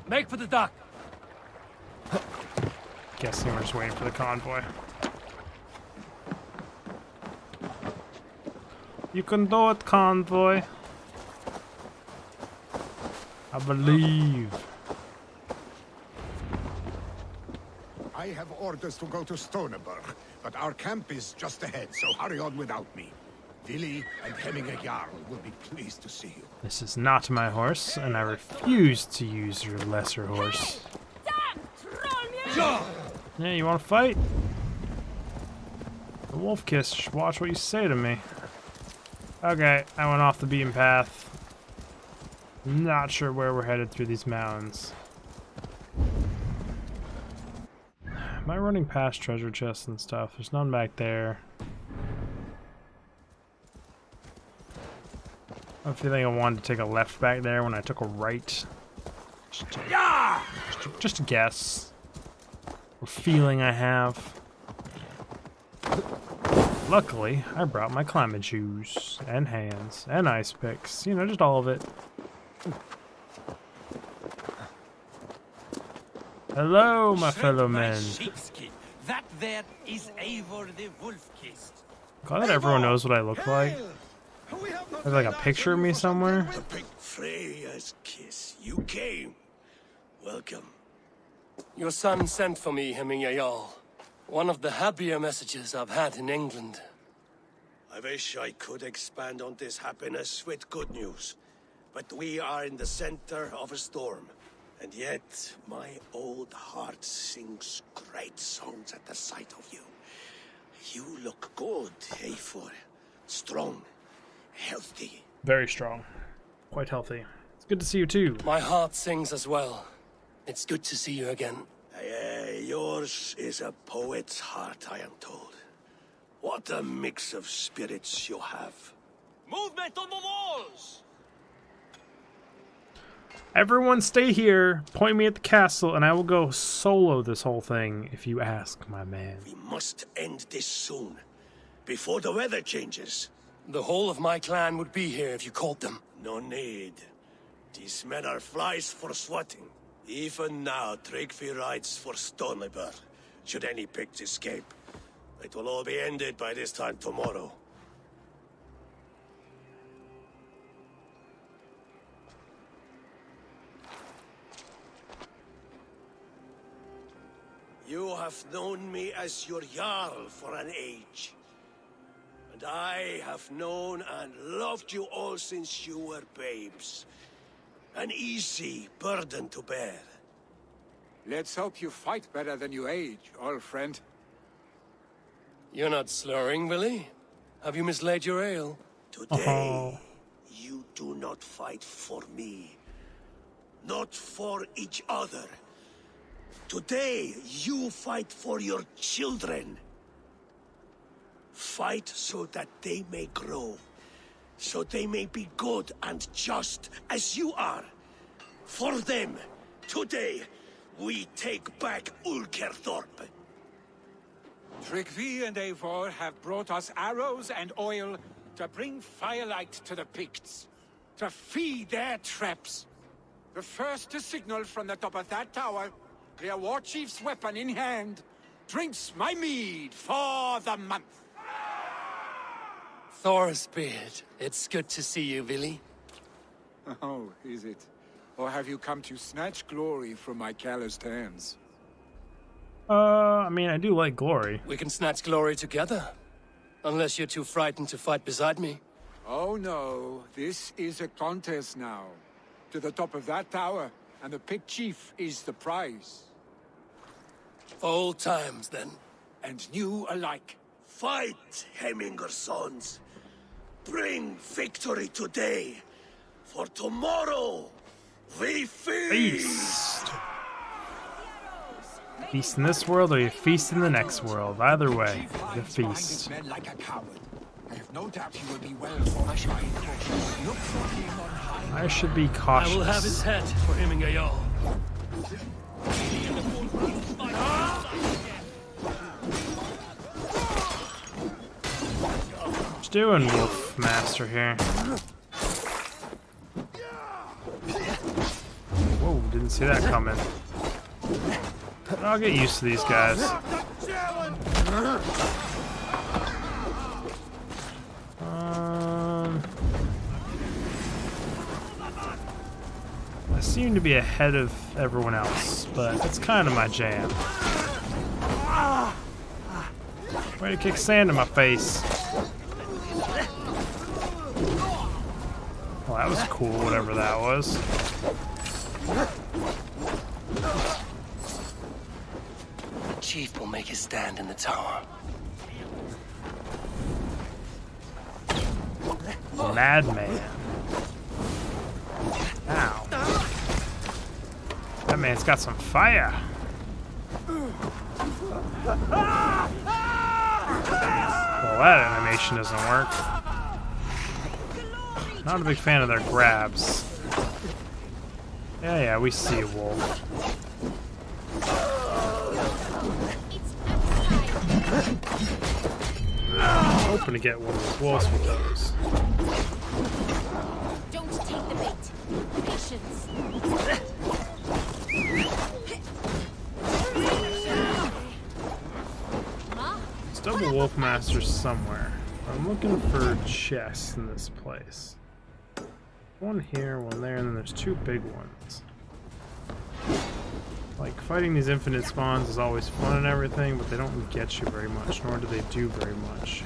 Make for the dock. Guessing we're just waiting for the convoy. You can do it, convoy. I believe. I have orders to go to Stoneberg, but our camp is just ahead, so hurry on without me. Vili and Hemminger Jarl will be pleased to see you. This is not my horse, and I refuse to use your lesser horse. Yeah, you want to fight? The wolf kiss. Just watch what you say to me. Okay, I went off the beaten path. Not sure where we're headed through these mountains. Am I running past treasure chests and stuff? There's none back there. I have a feeling I wanted to take a left back there when I took a right. Just a guess. A feeling I have. Luckily, I brought my climbing shoes, and hands, and ice picks. You know, just all of it. Hello, my fellow men. That there is Eivor the Wolf-Kissed. Glad that everyone knows what I look like. There's like a picture of me somewhere. Freya's kiss. You came. Welcome. Your son sent for me, Hemingway Jarl. One of the happier messages I've had in England. I wish I could expand on this happiness with good news. But we are in the center of a storm. And yet, my old heart sings great songs at the sight of you. You look good, Eivor. Strong, healthy. Very strong. Quite healthy. It's good to see you too. My heart sings as well. It's good to see you again. Yours is a poet's heart, I am told. What a mix of spirits you have. Movement on the walls! Everyone stay here. Point me at the castle and I will go solo this whole thing if you ask, my man. We must end this soon. Before the weather changes. The whole of my clan would be here if you called them. No need. These men are flies for swatting. Even now, Tryggvi rides for Stonebur. Should any Picts escape. It will all be ended by this time tomorrow. You have known me as your Jarl for an age. And I have known and loved you all since you were babes. An easy burden to bear. Let's hope you fight better than you age, old friend. You're not slurring, Willie? Have you mislaid your ale? Today, you do not fight for me. Not for each other. Today, you fight for your children. Fight so that they may grow. So they may be good and just as you are. For them, today, we take back Ulkerthorpe. Tryggvi and Eivor have brought us arrows and oil to bring firelight to the Picts, to feed their traps. The first to signal from the top of that tower, their war chief's weapon in hand, drinks my mead for the month. Thorsbeard, it's good to see you, Willie. Oh, is it? Or have you come to snatch glory from my calloused hands? I mean, I do like glory. We can snatch glory together. Unless you're too frightened to fight beside me. Oh no, this is a contest now. To the top of that tower, and the Pict chief is the prize. For old times, then. And new alike. Fight, Hemminger sons. Bring victory today. For tomorrow, we feast. Feast in this world or you feast in the next world. Either way, you feast. Like a coward. I have no doubt he will be well fortified. Look for him on high. I should be cautious. I will have his head for Hemingway Jarl. What's doing, Wolf Master here? Whoa, didn't see that coming. I'll get used to these guys. I seem to be ahead of everyone else, but it's kind of my jam. Way to kick sand in my face. Well, that was cool, whatever that was. The chief will make his stand in the tower. Madman. Ow. That man's got some fire. Well, that animation doesn't work. Not a big fan of their grabs. Yeah, we see a wolf. I'm hoping to get one of those wolves with those. Don't take the bait. Patience. There's double wolf masters somewhere. I'm looking for chests in this place. One here, one there, and then there's two big ones. Like, fighting these infinite spawns is always fun and everything, but they don't get you very much, nor do they do very much.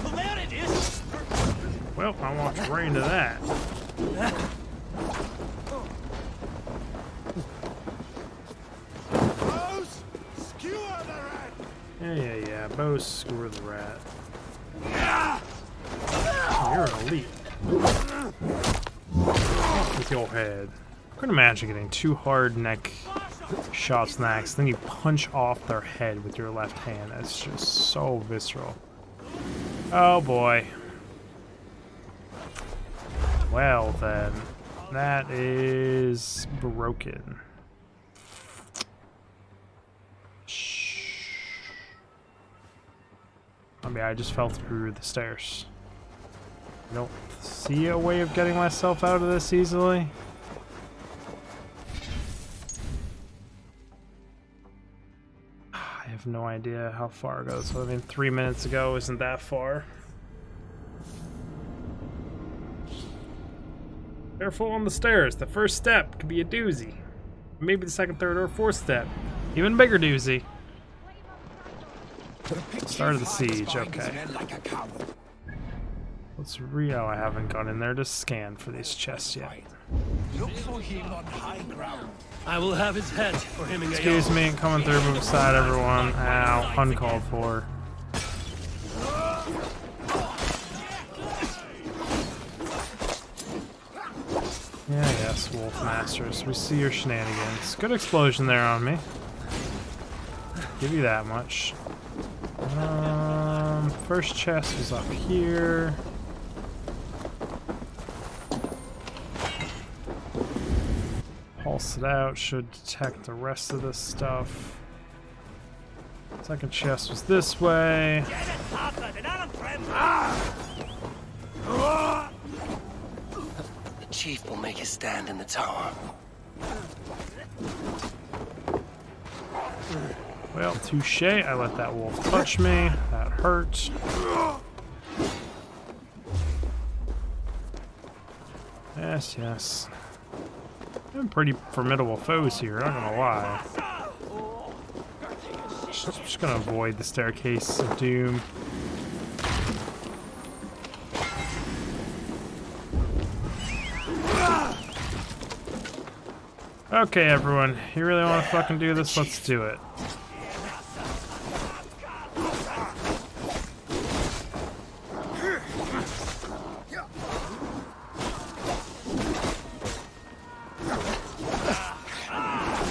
Well, there it is. Well, I walked right into that. Yeah, Bose, skewer the rat. Oh, you're an elite. With your head. I couldn't imagine getting 2 hard neck shots next, then you punch off their head with your left hand. That's just so visceral. Oh boy. Well then, that is broken. I mean, I just fell through the stairs. I don't see a way of getting myself out of this easily. I have no idea how far it goes. So, I mean, 3 minutes ago isn't that far. Careful on the stairs. The first step could be a doozy. Maybe the second, third, or fourth step. Even bigger doozy. Start of the siege, okay. What's real? I haven't gone in there to scan for these chests yet. Look for him on high ground. I will have his head for him. Excuse me, coming through, move aside, everyone. Ow, uncalled for. Yeah, yes, Wolf Masters. We see your shenanigans. Good explosion there on me. Give you that much. First chest was up here. Pulse it out, should detect the rest of this stuff. Second chest was this way. The chief will make his stand in the tower. Well, touche. I let that wolf touch me. That hurt. Yes, yes. I'm pretty formidable foes here, not gonna lie. Just gonna avoid the staircase of doom. Okay, everyone. You really want to fucking do this? Let's do it.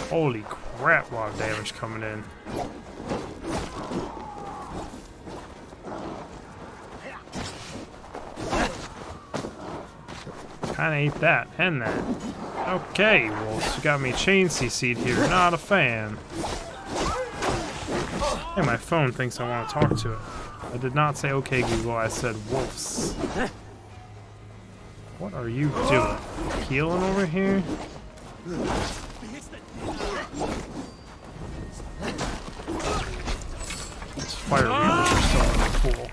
Holy crap, a lot of damage coming in. Kinda ate that and that. Okay, wolves, you got me chain CC'd here. Not a fan. Hey, my phone thinks I want to talk to it. I did not say okay, Google. I said wolves. What are you doing? Healing over here? These fire weavers are so really cool.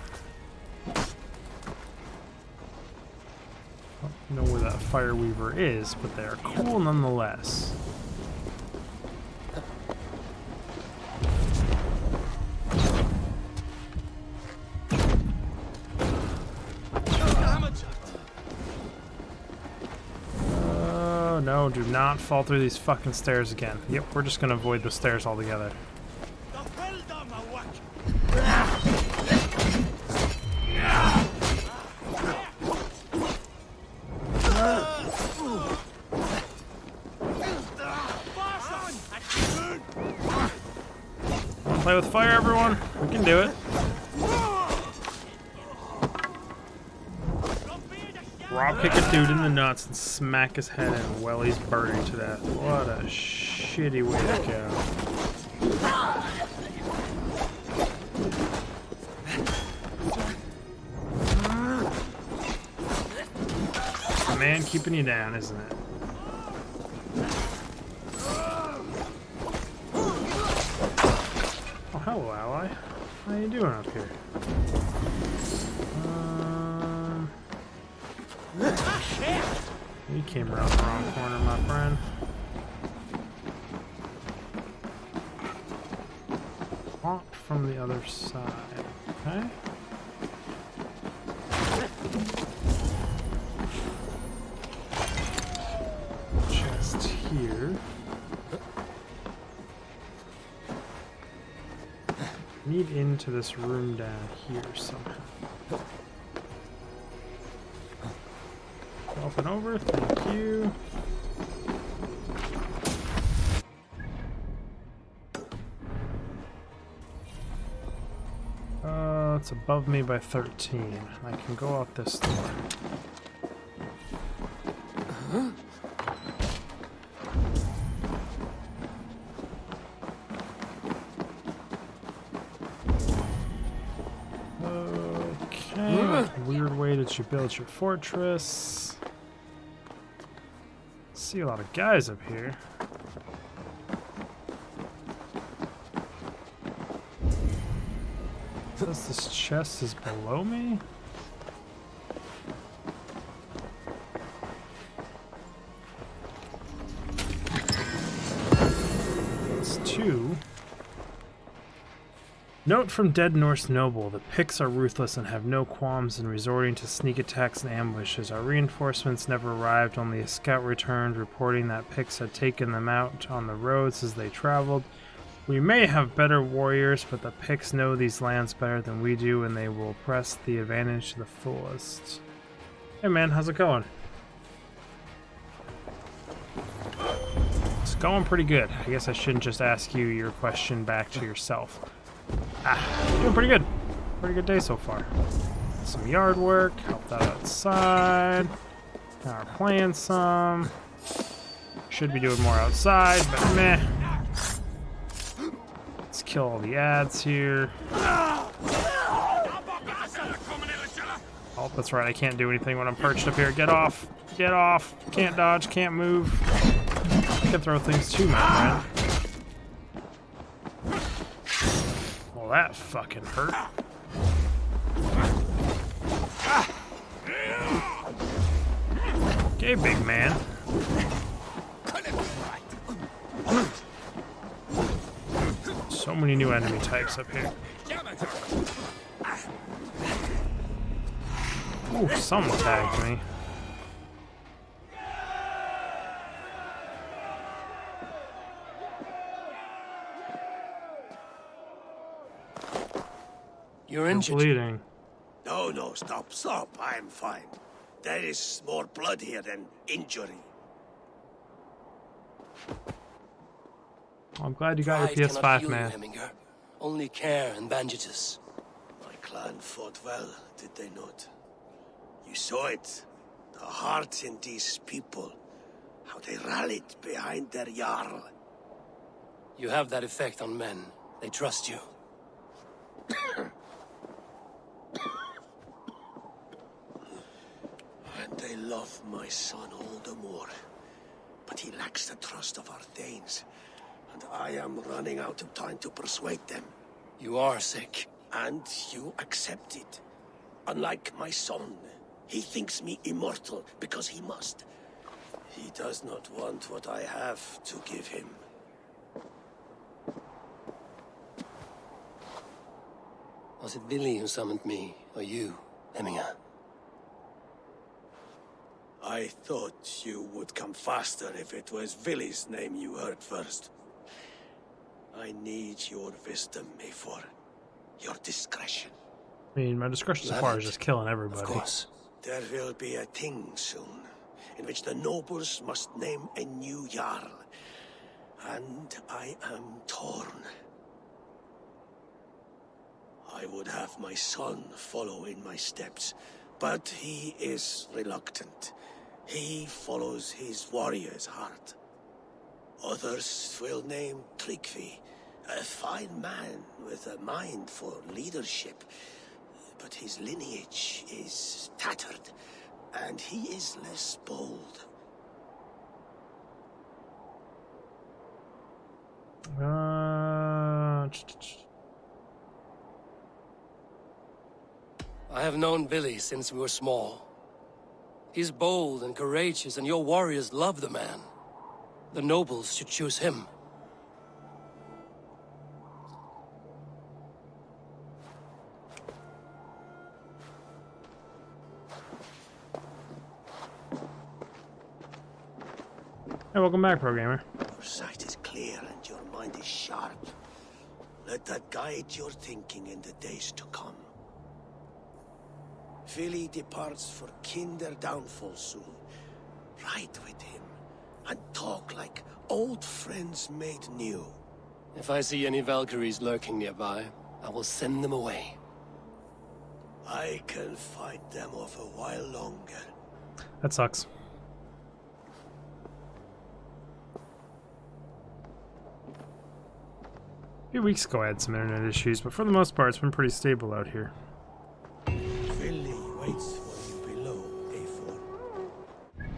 I don't know where that fire weaver is, but they are cool nonetheless. No, do not fall through these fucking stairs again. Yep, we're just gonna avoid the stairs altogether. Wanna play with fire, everyone? We can do it. Rob kick a dude in the nuts and smack his head in while he's burning to death. What a shitty way to go. It's the man keeping you down, isn't it? Oh, hello, ally. How you doing up here? You came around the wrong corner, my friend. Walk from the other side, okay? Chest here. Need into this room down here somehow. Open over, thank you. It's above me by 13. I can go out this door. Okay, weird way that you build your fortress. See a lot of guys up here. Says this chest is below me? It's 2. Note from dead Norse noble, the Picts are ruthless and have no qualms in resorting to sneak attacks and ambushes. Our reinforcements never arrived, only a scout returned reporting that Picts had taken them out on the roads as they traveled. We may have better warriors, but the Picts know these lands better than we do, and they will press the advantage to the fullest. Hey man, how's it going? It's going pretty good. I guess I shouldn't just ask you your question back to yourself. Doing pretty good. Pretty good day so far. Some yard work, helped out outside. Now we're playing some. Should be doing more outside, but meh. Let's kill all the ads here. Oh, that's right, I can't do anything when I'm perched up here. Get off! Get off! Can't dodge, can't move. I can throw things too, my friend. Well, that fucking hurt. Okay, big man. So many new enemy types up here. Ooh, someone tagged me. You're injured. Bleeding. No, stop. I'm fine. There is more blood here than injury. I'm glad you got your PS5, man. Heminger. Only care and bandages. My clan fought well, did they not? You saw it. The heart in these people. How they rallied behind their Jarl. You have that effect on men. They trust you. And they love my son all the more. But he lacks the trust of our Danes. And I am running out of time to persuade them. You are sick. And you accept it. Unlike my son, he thinks me immortal because he must. He does not want what I have to give him. Was it Billy who summoned me, or you, Heminger? I thought you would come faster if it was Villy's name you heard first. I need your wisdom, Eivor. Your discretion. I mean, my discretion so far is just killing everybody. Of course. There will be a thing soon, in which the nobles must name a new Jarl. And I am torn. I would have my son follow in my steps, but he is reluctant. He follows his warrior's heart. Others will name Tryggvi, a fine man with a mind for leadership. But his lineage is tattered, and he is less bold. I have known Billy since we were small. He's bold and courageous, and your warriors love the man. The nobles should choose him. Hey, welcome back, programmer. Your sight is clear and your mind is sharp. Let that guide your thinking in the days to come. Vili departs for kinder downfall soon. Ride with him and talk like old friends made new. If I see any Valkyries lurking nearby, I will send them away. I can fight them off a while longer. That sucks. A few weeks ago I had some internet issues, but for the most part it's been pretty stable out here. Vili waits for you below, Eivor.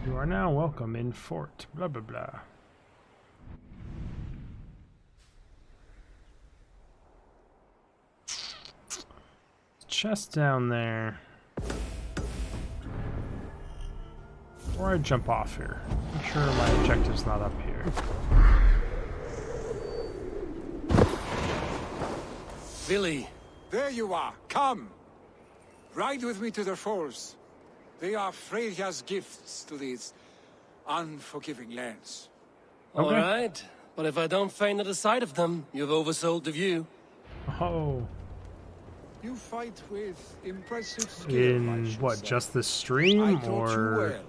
You are now welcome in fort, blah blah blah. Chest down there. Before I jump off here, I'm sure my objective's not up here. Vili! There you are. Come! Ride with me to the falls. They are Freya's gifts to these unforgiving lands. Okay. Alright, but if I don't faint at the sight of them, you've oversold the view. Oh. You fight with impressive skill, In what, just the stream, or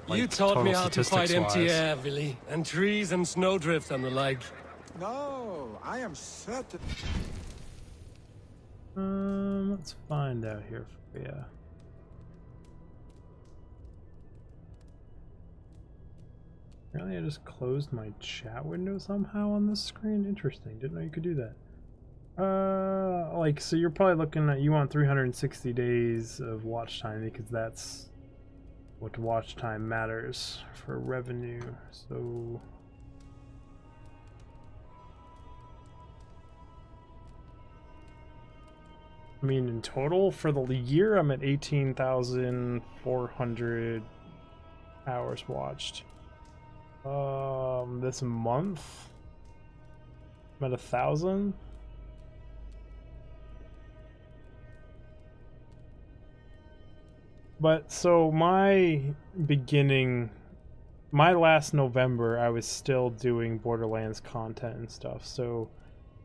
like you taught me total how to fight empty statistics-wise? air, Vili, and trees and snowdrift and the like. No, I am certain. Let's find out here for you. Apparently I just closed my chat window somehow on this screen. Interesting. Didn't know you could do that. Like, so you're probably looking at, you want 360 days of watch time because that's what watch time matters for revenue. So I mean, in total for the year, I'm at 18,400 hours watched. This month, I'm at 1,000. But so my last November, I was still doing Borderlands content and stuff. So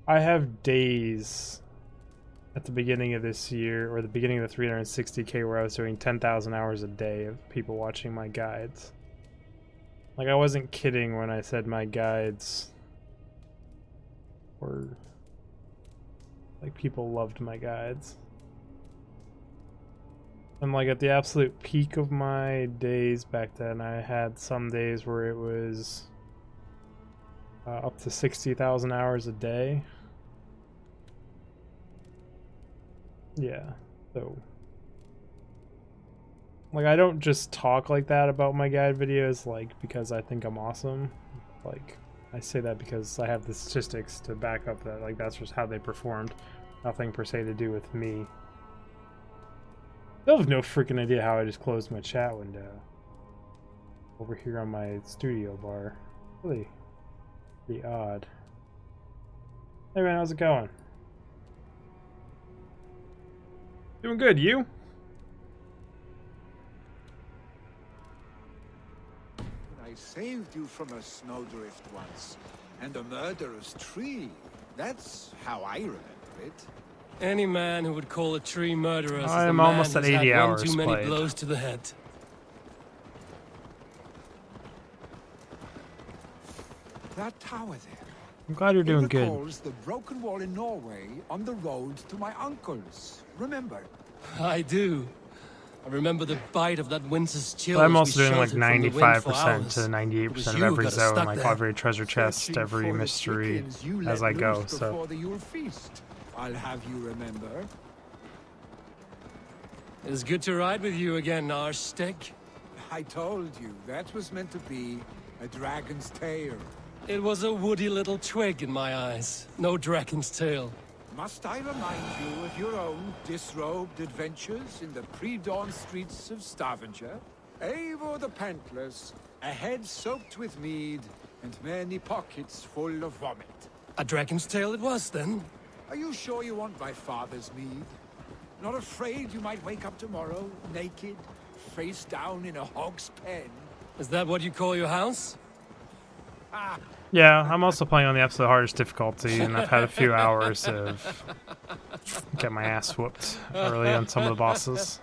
I have days at the beginning of this year, or the beginning of the 360K, where I was doing 10,000 hours a day of people watching my guides. Like, I wasn't kidding when I said my guides were, like, people loved my guides. And like at the absolute peak of my days back then, I had some days where it was up to 60,000 hours a day. Yeah, so like I don't just talk like that about my guide videos like because I think I'm awesome. Like, I say that because I have the statistics to back up that, like, that's just how they performed. Nothing per se to do with me. They'll have no freaking idea how I just closed my chat window over here on my studio bar. Really pretty odd. Hey man, how's it going? Doing good, you? I saved you from a snowdrift once, and a murderous tree. That's how I remember it. Any man who would call a tree murderous I is a am man almost at who's 80 had one hours too many played. blows to the head. That tower there. I'm glad you're doing It good. recalls the broken wall in Norway on the road to my uncle's. Remember? I do. I remember the bite of that winter's chill. But I'm as also we doing like sheltered from the wind for 95% hours. to It was 98% of you who every got us zone, stuck like there. every treasure chest, Searching every for the mystery chickens you as let I go, loose so. before the Yule feast. I'll have you remember. It's good to ride with you again, our stick. I told you, that was meant to be a dragon's tail. It was a woody little twig in my eyes. No dragon's tail. Must I remind you of your own disrobed adventures in the pre-dawn streets of Stavanger? Eivor the Pantless, a head soaked with mead, and many pockets full of vomit. A dragon's tail it was, then? Are you sure you want my father's mead? Not afraid you might wake up tomorrow, naked, face down in a hog's pen? Is that what you call your house? Yeah, I'm also playing on the absolute hardest difficulty, and I've had a few hours of get my ass whooped early on some of the bosses.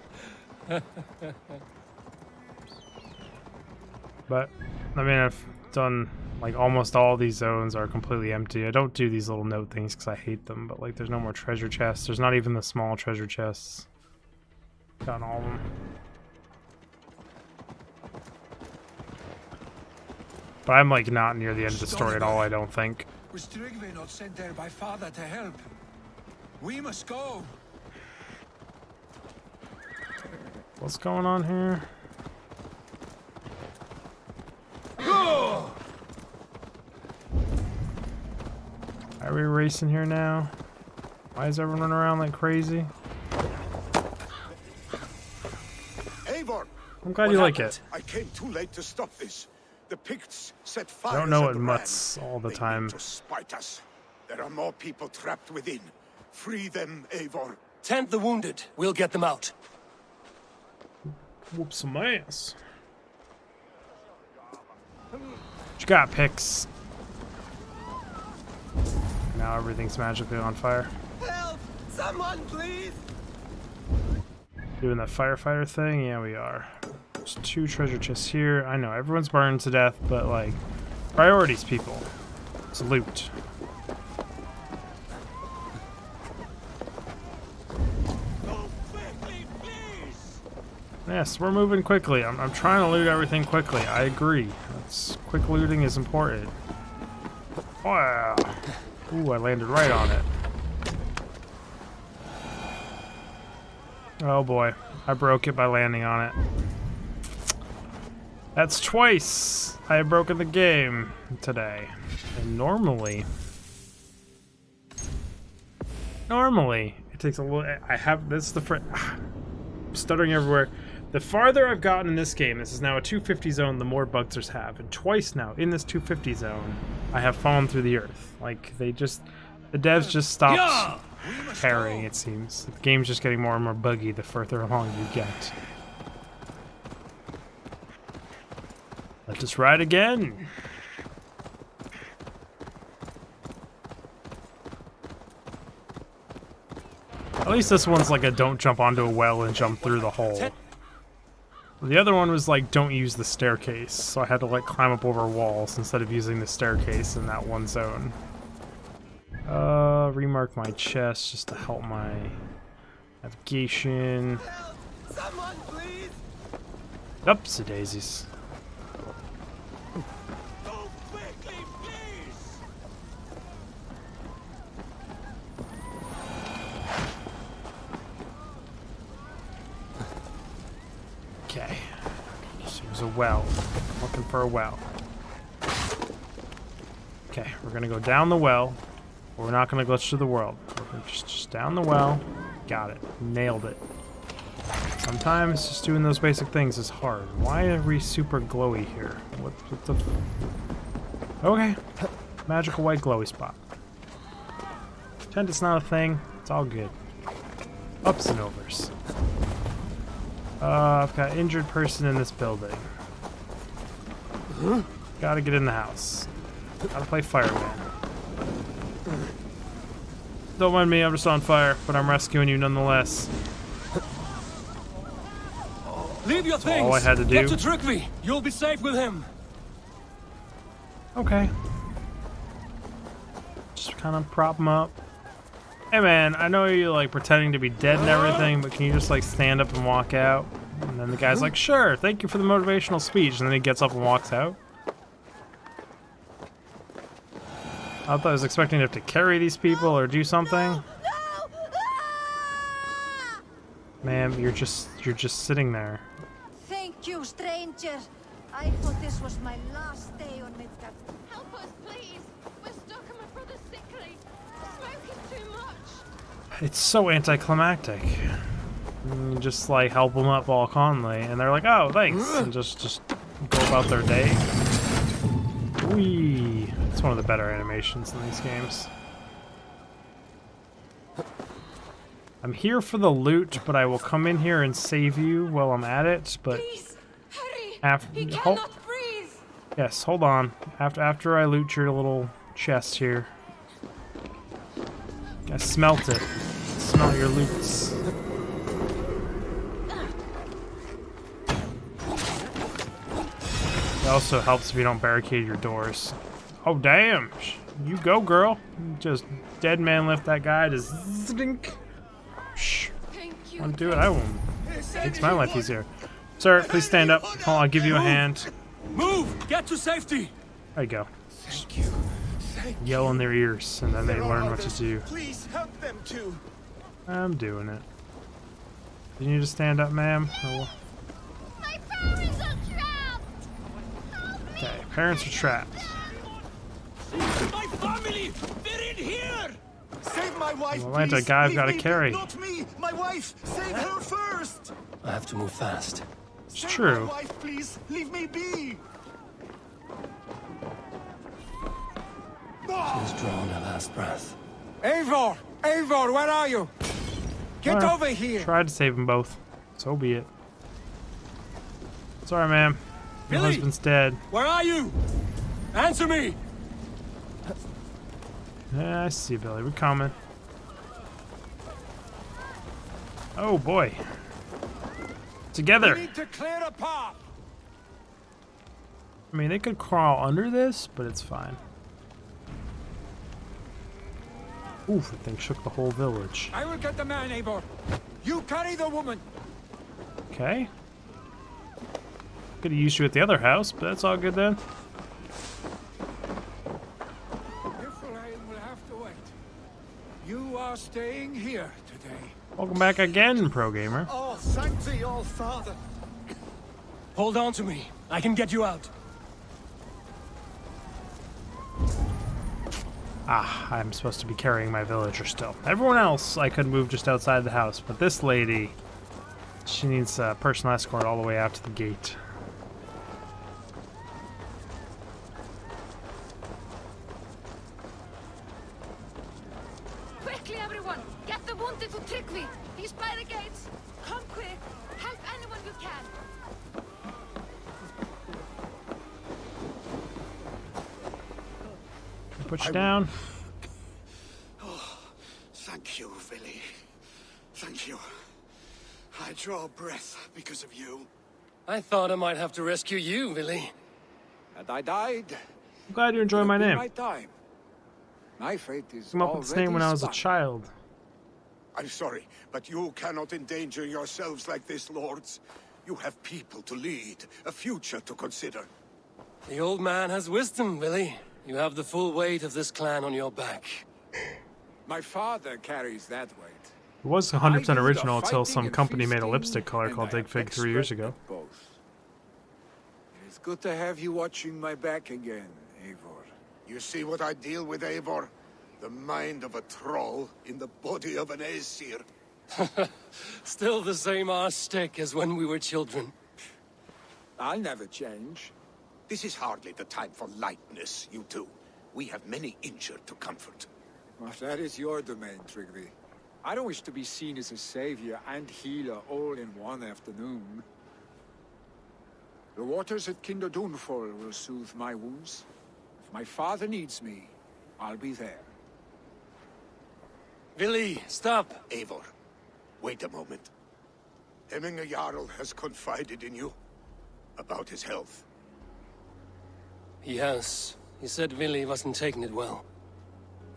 But, I mean, I've done, like, almost all these zones are completely empty. I don't do these little note things because I hate them, but, like, there's no more treasure chests. There's not even the small treasure chests. Gotten all of them. But I'm, like, not near the end of the story at all, I don't think. Was Tryggvi not sent there by father to help? We must go. What's going on here? Are we racing here now? Why is everyone running around like crazy? Eivor! I'm glad you like it. I came too late to stop this. The Picts set fire. I don't know what mutts all the time. To spite us. There are more people trapped within. Free them, Eivor. Tend the wounded. We'll get them out. Whoop some ass. What you got, Pix? Now everything's magically on fire. Help! Someone, please! Doing that firefighter thing? Yeah, we are. There's 2 treasure chests here. I know, everyone's burned to death, but, like, priorities, people. It's loot. Yes, we're moving quickly. I'm trying to loot everything quickly. I agree. Quick looting is important. Wow. Ooh, I landed right on it. Oh boy. I broke it by landing on it. That's twice I have broken the game today. And normally it takes a little. I have this. Stuttering everywhere. The farther I've gotten in this game, this is now a 250 zone, the more bugs there's have. And twice now, in this 250 zone, I have fallen through the earth. Like, the devs just stopped caring, it seems. The game's just getting more and more buggy the further along you get. Let us ride again! At least this one's like a don't jump onto a well and jump through the hole. The other one was like don't use the staircase, so I had to like climb up over walls instead of using the staircase in that one zone. Remark my chest just to help my navigation. Someone, please! Oopsie daisies. Okay, so there's a well. I'm looking for a well. Okay, we're gonna go down the well. But we're not gonna glitch through the world. We're just down the well. Got it. Nailed it. Sometimes just doing those basic things is hard. Why are we super glowy here? What the? Okay, magical white glowy spot. Pretend it's not a thing. It's all good. Ups and overs. I've got injured person in this building. Gotta get in the house. Gotta play fireman. Don't mind me, I'm just on fire, but I'm rescuing you nonetheless. Leave your things. All I had to do. Get to Tryggvi. You'll be safe with him. Okay. Just kind of prop him up. Hey man, I know you're like pretending to be dead and everything, but can you just like stand up and walk out? And then the guy's like, sure, thank you for the motivational speech. And then he gets up and walks out. I thought I was expecting to have to carry these people or do something. Ma'am, you're just sitting there. Thank you, stranger. I thought this was my last day on Midgard. Help us, please. We're stuck and my brother's sickly. The smoke is too much. It's so anticlimactic. You just like help them up all calmly, and they're like, "Oh, thanks," and just go about their day. Whee! It's one of the better animations in these games. I'm here for the loot, but I will come in here and save you while I'm at it. But please, hurry! After, he cannot breathe. Yes, hold on. After I loot your little chest here, I smelt it. Smell your loots. It also helps if you don't barricade your doors. Oh damn! You go, girl. Just dead man lift that guy. Just zink. Shh. Want to do it? I won't. Makes my life easier. Sir, please stand up. Hold on, I'll give you a hand. Move! Get to safety! There you go. Thank you. Yell in their ears, and then they learn what to do. Please help them too. I'm doing it. You need to stand up, ma'am? My parents are trapped. Okay, parents are trapped. My family! They're in here! Save my wife, Well, Atlanta, please. guy I've Leave got to me. carry. Not me! My wife! Save her first! I have to move fast. It's Save true. my wife, please! Leave me be! She's drawn her last breath. Eivor! Eivor, where are you? Get Well, over here! Tried to save them both. So be it. Sorry, ma'am. Your Billy! husband's dead. Where are you? Answer me! Yeah, I see, Billy. We're coming. Oh boy. Together. We need to clear a path. I mean, they could crawl under this, but it's fine. Oof, that thing shook the whole village. I will get the man, Eivor. You carry the woman. Okay. Could have used you at the other house, but that's all good then. Niflheim will have to wait. You are staying here today. Welcome back again, pro gamer. Oh, thank thee, all father. Hold on to me. I can get you out. Ah, I'm supposed to be carrying my villager still. Everyone else I could move just outside the house, but this lady, she needs a personal escort all the way out to the gate. Quickly, everyone! Get the wounded to Tryggvi! He's by the gates! Come quick! Help anyone you can! Put you down. Oh, thank you, Billy. Thank you. I draw breath because of you. I thought I might have to rescue you, Billy. And I died. I'm glad you enjoy my It'll be name. My time. My fate is Came up with this name when I was a already child. I'm sorry, but you cannot endanger yourselves like this, lords. You have people to lead, a future to consider. The old man has wisdom, Billy. You have the full weight of this clan on your back. My father carries that weight. It was 100% original until some company made a lipstick color called Dig Fig 3 years ago. Both. It's good to have you watching my back again, Eivor. You see what I deal with, Eivor? The mind of a troll in the body of an Aesir. Still the same arse stick as when we were children. I'll never change. This is hardly the time for lightness, you two. We have many injured to comfort. Well, that is your domain, Tryggvi. I don't wish to be seen as a savior and healer all in one afternoon. The waters at Kinderdunfall will soothe my wounds. If my father needs me, I'll be there. Billy, stop! Eivor, wait a moment. Hemminger Jarl has confided in you about his health. He has. He said Billy wasn't taking it well.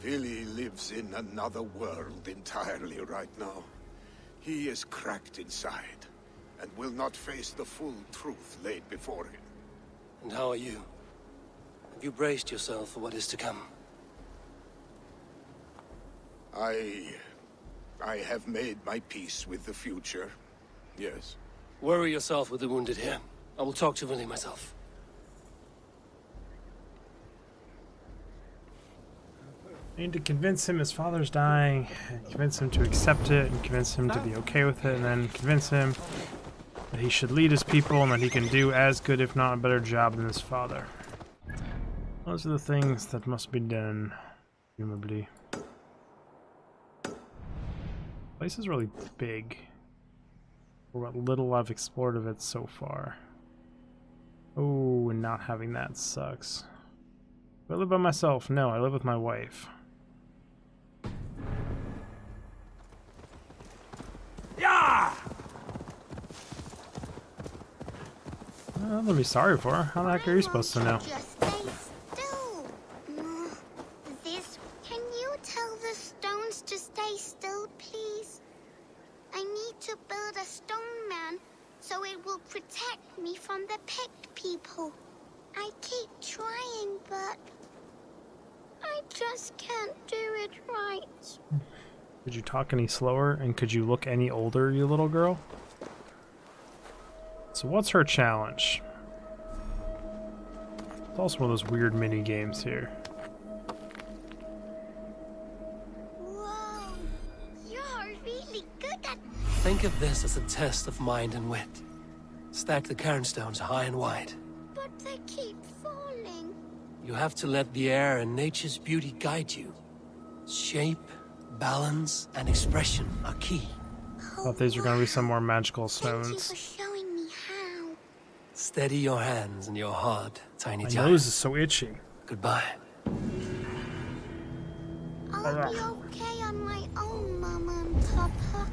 Billy lives in another world entirely right now. He is cracked inside, and will not face the full truth laid before him. And how are you? Have you braced yourself for what is to come? I have made my peace with the future. Yes. Worry yourself with the wounded here. I will talk to Billy myself. I need to convince him his father's dying, and convince him to accept it, and convince him to be okay with it, and then convince him that he should lead his people and that he can do as good, if not a better job than his father. Those are the things that must be done, presumably. The place is really big for what little I've explored of it so far. Oh, and not having that sucks. Do I live by myself? No, I live with my wife. Yeah! Nothing to be sorry for. How the heck are you supposed to know? Just stay still. Can you tell the stones to stay still, please? I need to build a stone man so it will protect me from the picked people. I keep trying, but I just can't do it right. Could you talk any slower, and could you look any older, you little girl? So what's her challenge? It's also one of those weird mini games here. Whoa, you're really good at... Think of this as a test of mind and wit. Stack the cairnstones high and wide. But they keep falling. You have to let the air and nature's beauty guide you. Shape, balance, and expression are key. Thought these were going to be some more magical Thank you stones. for showing me how. Steady your hands and your heart, tiny My giant. nose is so itchy. Goodbye. I'll be okay on my own, Mama and Papa.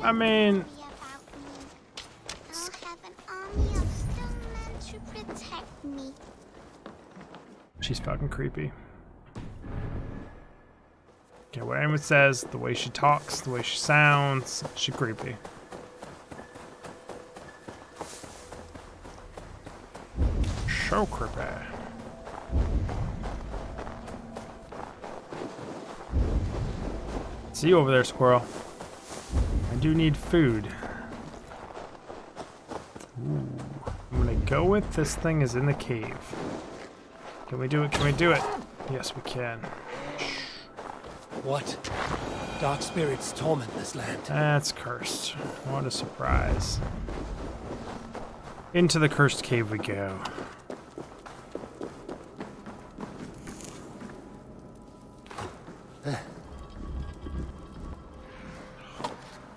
I mean, I'll have an army of stone men to protect me. she's fucking creepy. Okay, what anyone says, the way she talks, the way she sounds, she's creepy. So creepy. See you over there, squirrel. I do need food. Ooh. I'm gonna go with this thing is in the cave. Can we do it? Can we do it? Yes, we can. What? Dark spirits torment this land. That's cursed. What a surprise. Into the cursed cave we go.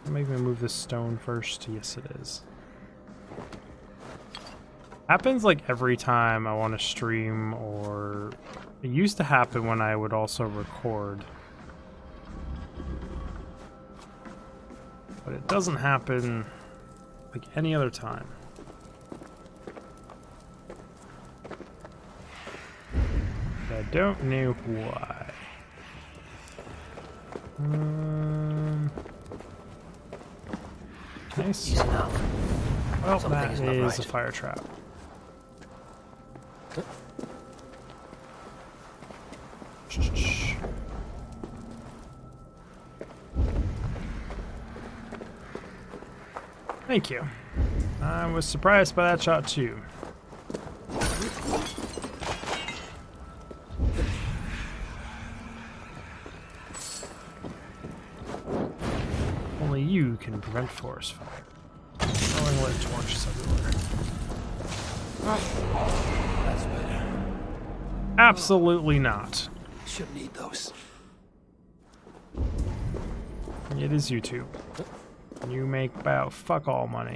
Make me move this stone first. Yes, it is. Happens like every time I want to stream, or it used to happen when I would also record. But it doesn't happen like any other time. I don't know why. Nice. Well, that is a fire trap. Thank you. I was surprised by that shot too. Only you can prevent forest fire. Throwing lit torches everywhere. That's better. Absolutely not. Should need those. It is YouTube. You make about fuck all money.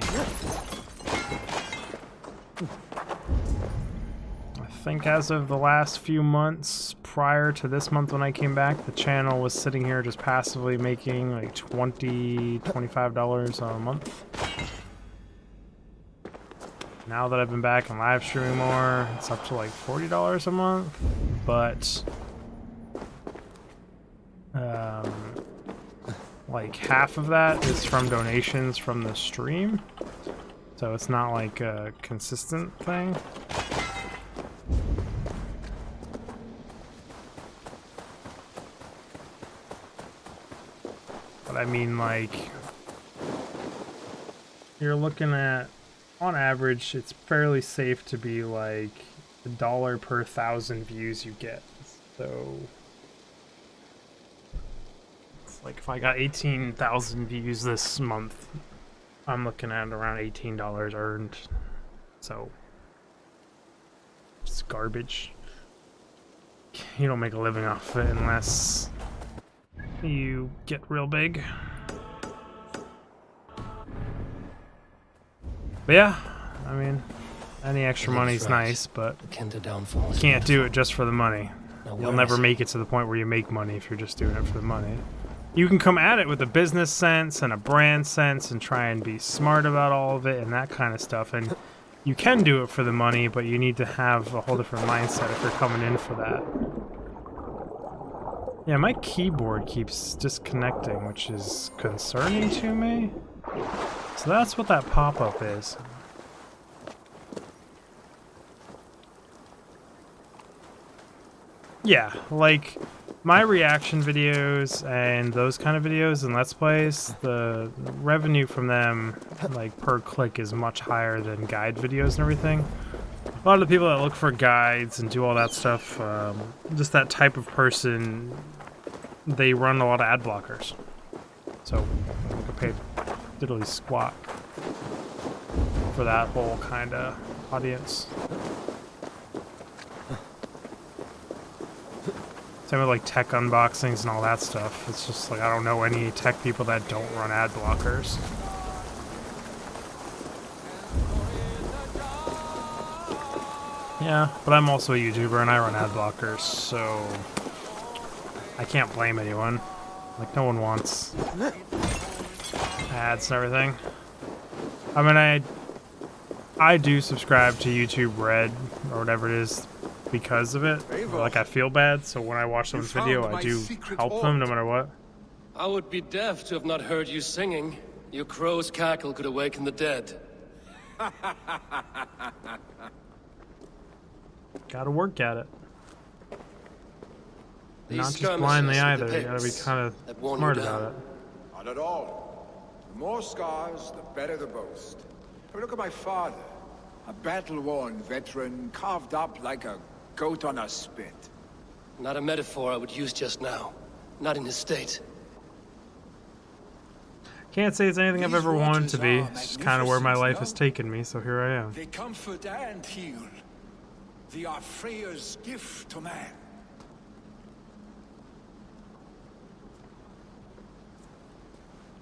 I think as of the last few months, prior to this month when I came back, the channel was sitting here just passively making like $20, $25 a month. Now that I've been back and live streaming more, it's up to like $40 a month, but like half of that is from donations from the stream, so it's not like a consistent thing. But I mean, like, you're looking at, on average, it's fairly safe to be like $1 per 1,000 views you get. So Like if I got 18,000 views this month, I'm looking at around $18 earned. So it's garbage. You don't make a living off it unless you get real big. But yeah, I mean, any extra money's nice, but you can't do it just for the money. You'll never make it to the point where you make money if you're just doing it for the money. You can come at it with a business sense and a brand sense and try and be smart about all of it and that kind of stuff. And you can do it for the money, but you need to have a whole different mindset if you're coming in for that. Yeah, my keyboard keeps disconnecting, which is concerning to me. So that's what that pop-up is. Yeah, like my reaction videos and those kind of videos and Let's Plays, the revenue from them, like per click, is much higher than guide videos and everything. A lot of the people that look for guides and do all that stuff, just that type of person, they run a lot of ad blockers. So I get paid diddly squat for that whole kind of audience. Same with like tech unboxings and all that stuff. It's just like I don't know any tech people that don't run ad blockers. Yeah, but I'm also a YouTuber and I run ad blockers, so I can't blame anyone. Like no one wants ads and everything. I mean, I do subscribe to YouTube Red or whatever it is because of it. Like I feel bad, so when I watch someone's video, I do help them no matter what. I would be deaf to have not heard you singing. Your crow's cackle could awaken the dead. Gotta work at it. These Not just blindly skirmishes with either, the you gotta be pigs kind of that worn smart you about down. it. Not at all. The more scars, the better the boast. I mean, look at my father. A battle-worn veteran, carved up like a goat on a spit. Not a metaphor I would use just now. Not in his state. Can't say it's anything I've ever wanted to be. It's just kind of where my life has taken me, so here I am. They comfort and heal. They are Freya's gift to man.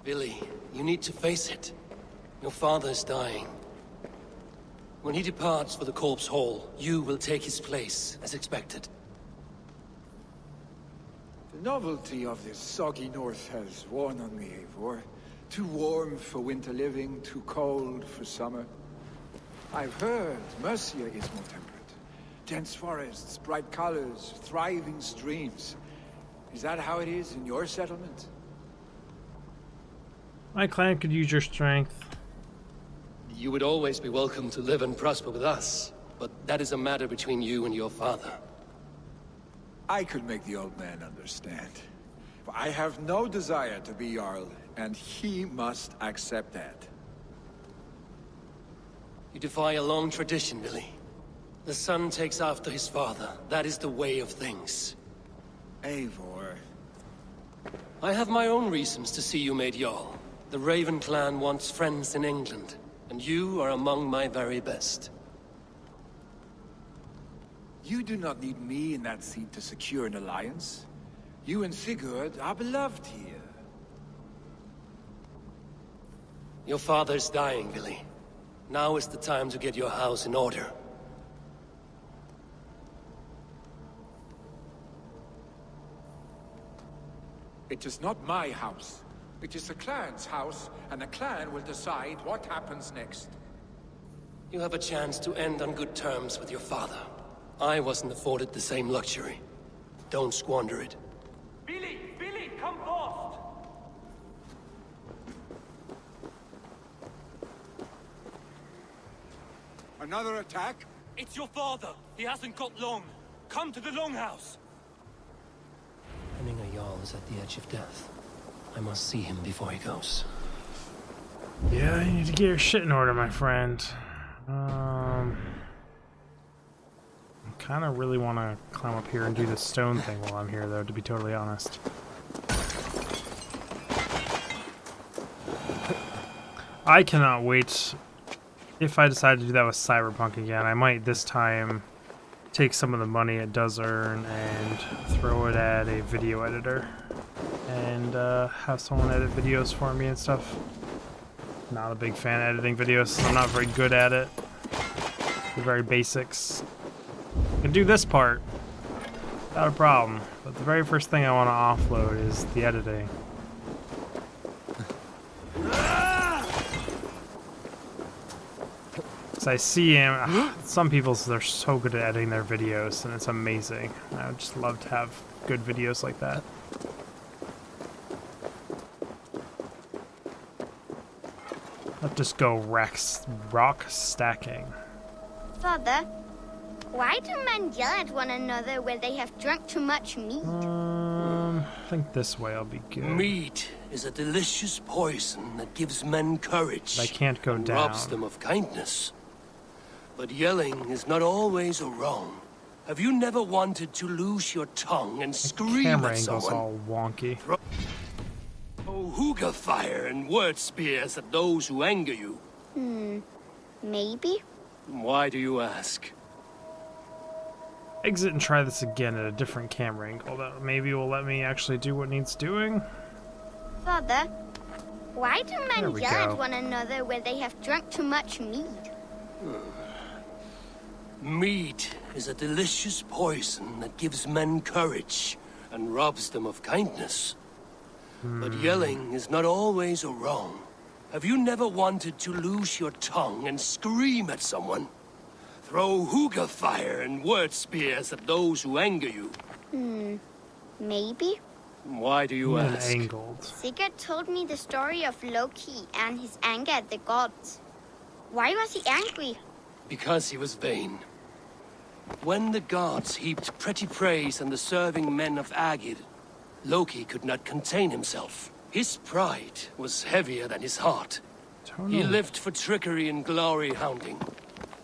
Billy, you need to face it. Your father's dying. When he departs for the Corpse Hall, you will take his place, as expected. The novelty of this soggy north has worn on me, Eivor. Too warm for winter living, too cold for summer. I've heard Mercia is more temperate. Dense forests, bright colors, thriving streams. Is that how it is in your settlement? My clan could use your strength. You would always be welcome to live and prosper with us, but that is a matter between you and your father. I could make the old man understand. I have no desire to be Jarl, and he must accept that. You defy a long tradition, Billy. The son takes after his father. That is the way of things. Eivor. I have my own reasons to see you made Jarl. The Raven clan wants friends in England, and you are among my very best. You do not need me in that seat to secure an alliance. You and Sigurd are beloved here. Your father's dying, Billy. Now is the time to get your house in order. It is not my house. It is the clan's house, and the clan will decide what happens next. You have a chance to end on good terms with your father. I wasn't afforded the same luxury. Don't squander it. Billy! Billy, come forth! Another attack? It's your father. He hasn't got long. Come to the Longhouse. Hemming a Jarl is at the edge of death. I must see him before he goes. Yeah, you need to get your shit in order, my friend. I kind of really want to climb up here and do the stone thing while I'm here, though, to be totally honest. I cannot wait. If I decide to do that with Cyberpunk again, I might this time take some of the money it does earn and throw it at a video editor and have someone edit videos for me and stuff. Not a big fan of editing videos. I'm not very good at it. The very basics. I can do this part without a problem, but the very first thing I want to offload is the editing. Because I see some people, they're so good at editing their videos, and it's amazing. I would just love to have good videos like that. Let's just go rock stacking. Father, why do men yell at one another when they have drunk too much meat? I think this way I'll be good. Meat is a delicious poison that gives men courage. I can't go and down. Robs them of kindness. But yelling is not always a wrong. Have you never wanted to lose your tongue and scream Camera at angle's someone? all wonky. Throw hookah fire and word spears at those who anger you. Maybe? Why do you ask? Exit and try this again at a different camera angle. That maybe will let me actually do what needs doing. Father, why do There men we yell go. at one another when they have drunk too much meat? Meat is a delicious poison that gives men courage and robs them of kindness. But yelling is not always a wrong. Have you never wanted to lose your tongue and scream at someone? Throw hookah fire and word spears at those who anger you. Maybe? Why do you ask? Angled. Sigurd told me the story of Loki and his anger at the gods. Why was he angry? Because he was vain. When the gods heaped pretty praise on the serving men of Agid, Loki could not contain himself. His pride was heavier than his heart. He lived for trickery and glory hounding.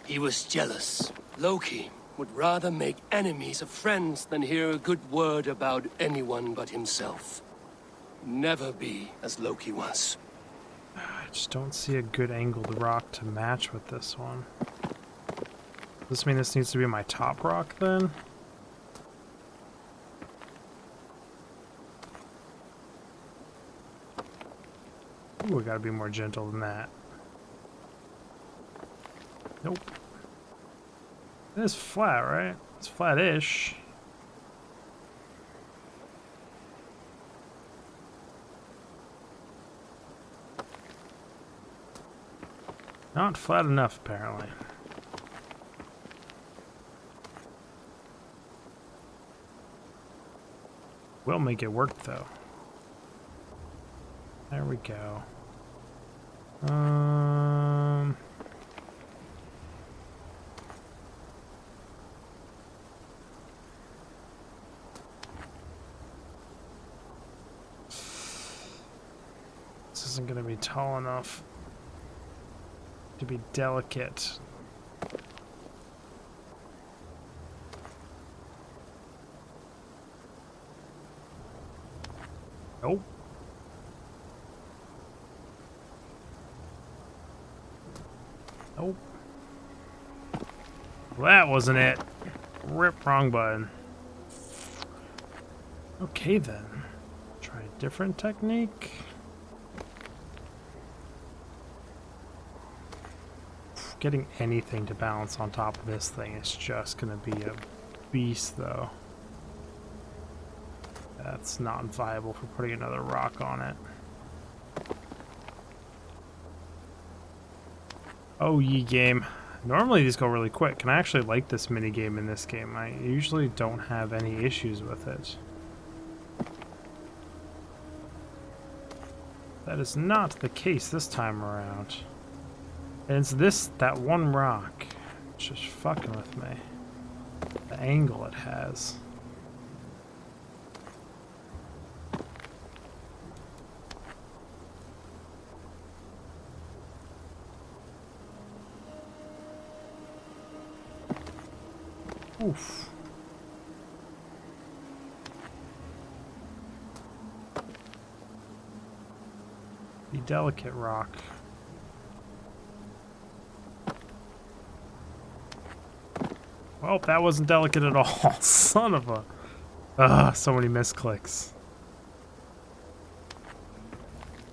He was jealous. Loki would rather make enemies of friends than hear a good word about anyone but himself. Never be as Loki was. I just don't see a good angled rock to match with this one. Does this mean this needs to be my top rock then? Ooh, we gotta be more gentle than that. Nope. It is flat, right? It's flat-ish. Not flat enough, apparently. We'll make it work, though. There we go. This isn't going to be tall enough to be delicate. Nope. Nope. Well, that wasn't it. Rip, wrong button. Okay then. Try a different technique. Getting anything to balance on top of this thing is just gonna be a beast though. That's not viable for putting another rock on it. Oh, ye game. Normally these go really quick, and I actually like this minigame in this game. I usually don't have any issues with it. That is not the case this time around. And it's that one rock. It's just fucking with me. The angle it has. Oof. Be delicate, rock. Well, that wasn't delicate at all. Son of a... Ugh, so many misclicks.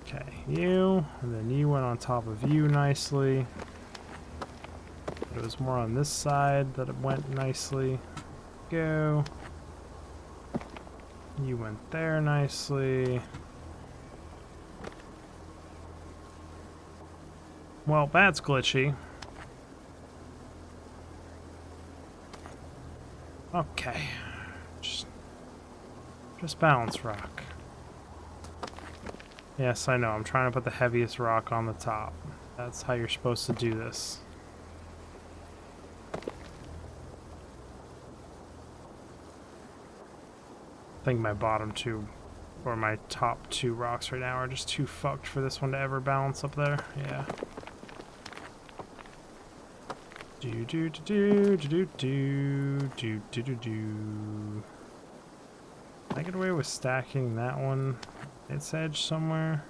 Okay, you, and then you went on top of you nicely. But it was more on this side that it went nicely. Go. You went there nicely. Well, that's glitchy. Okay. Just balance rock. Yes, I know. I'm trying to put the heaviest rock on the top. That's how you're supposed to do this. I think my bottom two, or my top two rocks right now are just too fucked for this one to ever balance up there. Yeah. Do do do do do do do do do do. Can I get away with stacking that one its edge somewhere?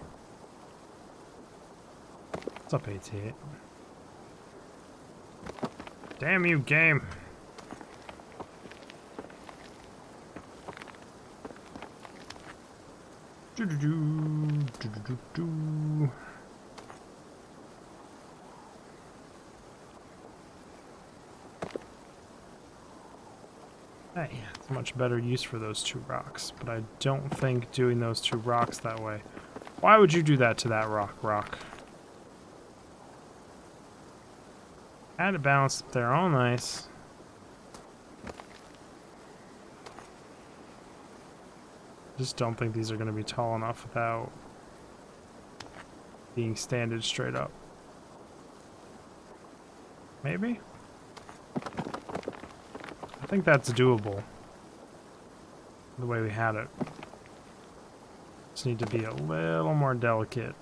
What's up, 88? Damn you, game! Do do do do do do do. Hey, it's a much better use for those two rocks, but I don't think doing those two rocks that way. Why would you do that to that rock? Had it balanced up there all nice. Just don't think these are going to be tall enough without being standed straight up. Maybe? I think that's doable. The way we had it. Just need to be a little more delicate.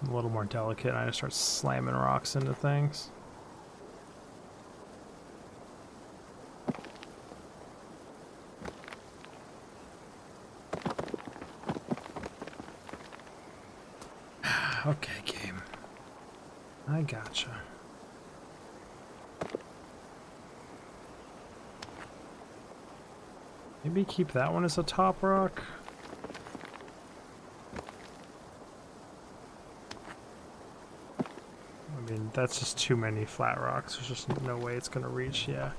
A little more delicate, and I just start slamming rocks into things. Okay, game. I gotcha. Maybe keep that one as a top rock. I mean, that's just too many flat rocks. There's just no way it's gonna reach, yeah.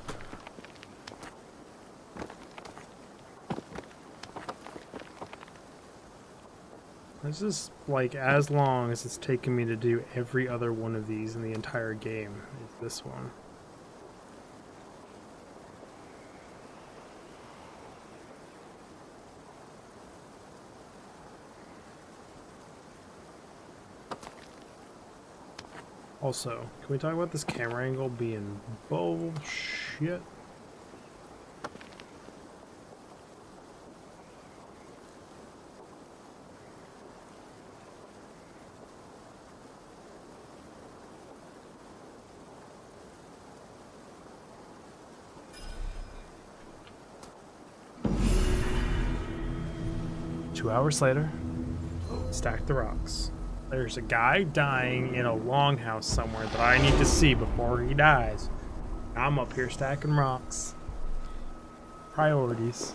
This is like as long as it's taken me to do every other one of these in the entire game is this one. Also, can we talk about this camera angle being bullshit? Two hours later, stack the rocks. There's a guy dying in a longhouse somewhere that I need to see before he dies. I'm up here stacking rocks. Priorities.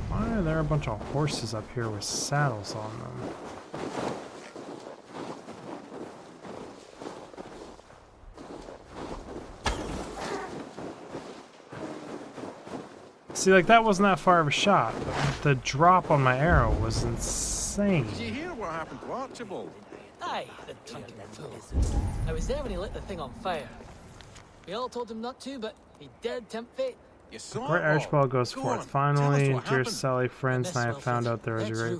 Why are there a bunch of horses up here with saddles on them? See, like, that wasn't that far of a shot, but the drop on my arrow was insane. Did you hear what happened to Archibald? Aye, the drunken fool. I was there when he lit the thing on fire. We all told him not to, but he dared tempt fate. You saw Great Archibald goes forth. Finally, dear happened. Sally, friends, and I have found out there was a great...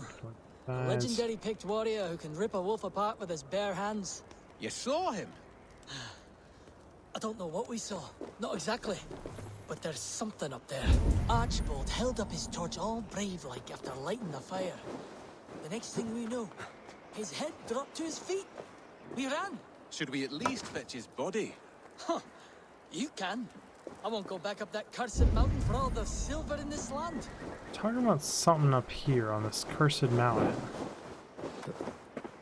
A legendary picked warrior who can rip a wolf apart with his bare hands. You saw him? I don't know what we saw. Not exactly. But there's something up there. Archibald held up his torch all brave-like after lighting the fire. The next thing we know, his head dropped to his feet. We ran. Should we at least fetch his body? Huh. You can. I won't go back up that cursed mountain for all the silver in this land. Talking about something up here on this cursed mountain.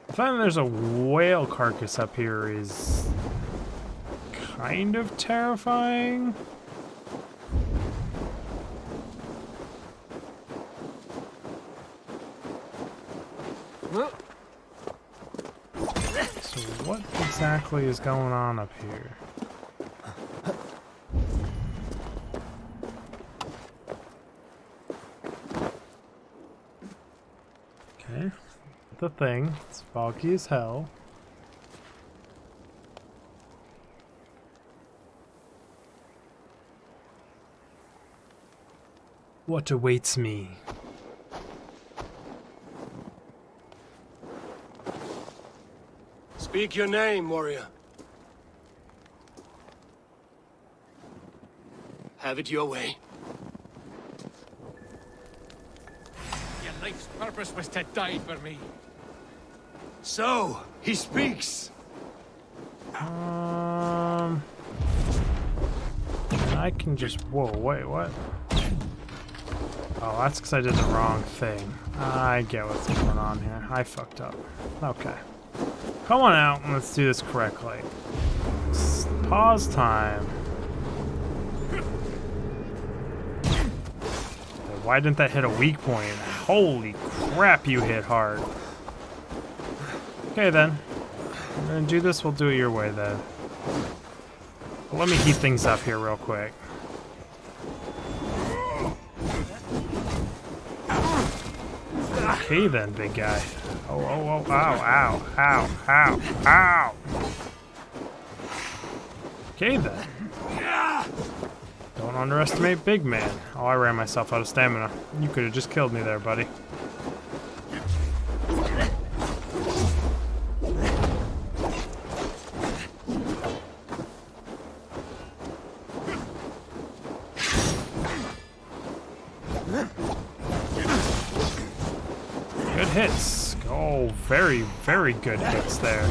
The fact that there's a whale carcass up here is kind of terrifying. So what exactly is going on up here? Okay, the thing. It's foggy as hell. What awaits me? Speak your name, warrior. Have it your way. Your life's purpose was to die for me. So, he speaks. And I can just... Whoa, wait, what? Oh, that's because I did the wrong thing. I get what's going on here. I fucked up. Okay. Come on out and let's do this correctly. Pause time. Why didn't that hit a weak point? Holy crap, you hit hard. Okay then. We're gonna do this, we'll do it your way then. But let me heat things up here real quick. Okay then, big guy. Oh, oh, oh, ow, ow, ow, ow, ow! Okay then. Don't underestimate big man. Oh, I ran myself out of stamina. You could have just killed me there, buddy. Good hits. Oh, very, very good hits there.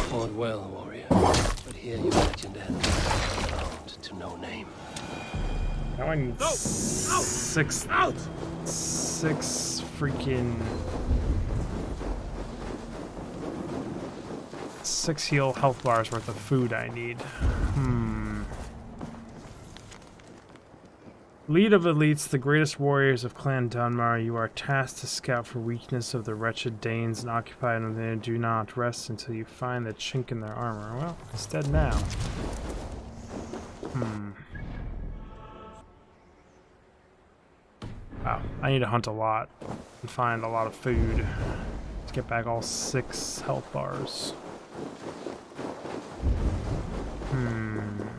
Fought well, warrior. But here you legend ends, bound to no name. Now I need six freaking... 6 health bars worth of food I need. Lead of elites, the greatest warriors of Clan Dunmar, you are tasked to scout for weakness of the wretched Danes and occupy them. They do not rest until you find the chink in their armor. Well, instead now. Wow, I need to hunt a lot and find a lot of food to get back all 6 health bars. I'm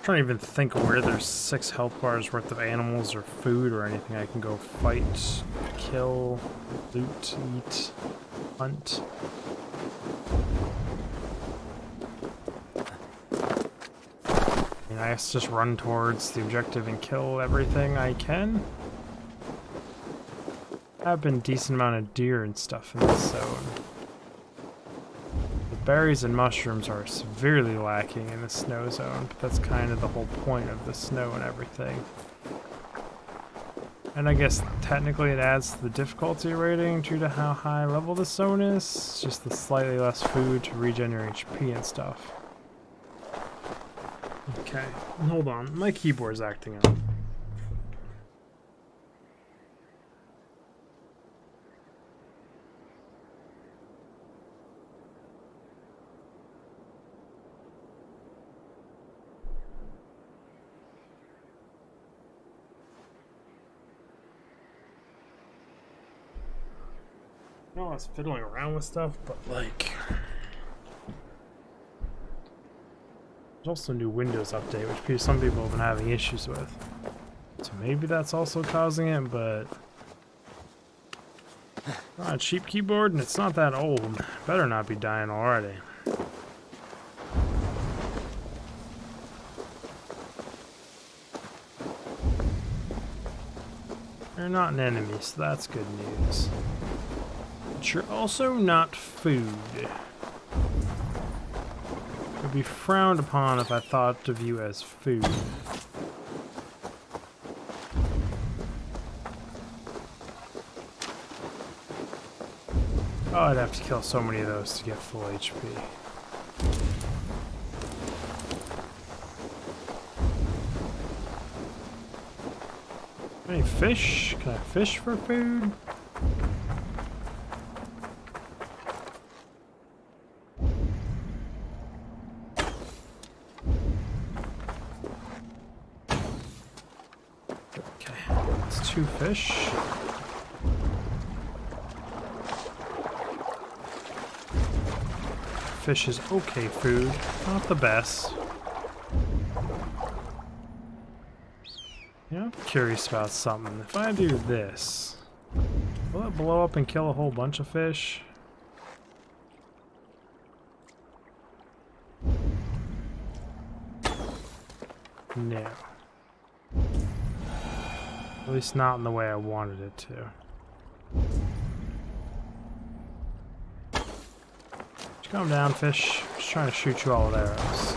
trying to even think where there's 6 health bars worth of animals or food or anything I can go fight, kill, loot, eat, hunt. I guess just run towards the objective and kill everything I can. There have been a decent amount of deer and stuff in this zone. The berries and mushrooms are severely lacking in the snow zone, but that's kind of the whole point of the snow and everything. And I guess technically it adds to the difficulty rating due to how high level the zone is. It's just the slightly less food to regen your HP and stuff. Okay, hold on. My keyboard's acting up. I know I was fiddling around with stuff, but like... There's also a new Windows update, which some people have been having issues with. So maybe that's also causing it, but... A cheap keyboard, and it's not that old. Better not be dying already. You're not an enemy, so that's good news. But you're also not food. It would be frowned upon if I thought of you as food. Oh, I'd have to kill so many of those to get full HP. Any fish? Can I fish for food? Okay, that's 2 fish. Fish is okay food, not the best. Yeah, I'm curious about something. If I do this, will it blow up and kill a whole bunch of fish? No. At least not in the way I wanted it to. Calm down, fish. Just trying to shoot you all with arrows.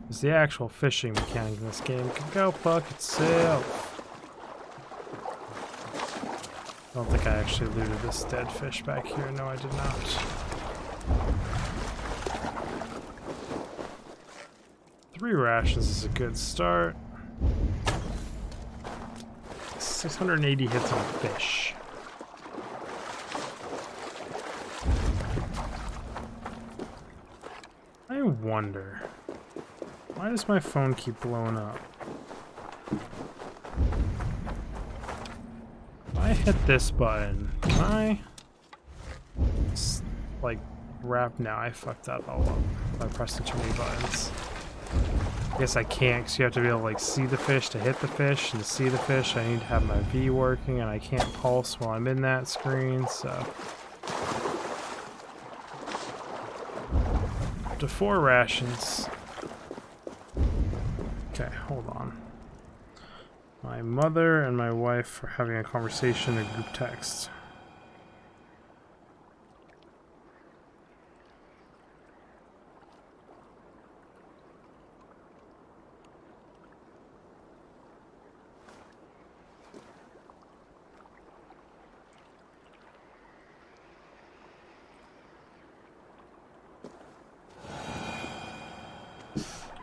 Because the actual fishing mechanic in this game can go fuck itself. I don't think I actually looted this dead fish back here. No, I did not. 3 rations is a good start. 680 hits on fish. I wonder, why does my phone keep blowing up? If I hit this button, can I like wrap? No, I fucked that all up by pressing too many buttons. I guess I can't, because you have to be able to like see the fish to hit the fish, and to see the fish I need to have my V working, and I can't pulse while I'm in that screen, so. Up to 4 rations. Okay, hold on. My mother and my wife are having a conversation in group text.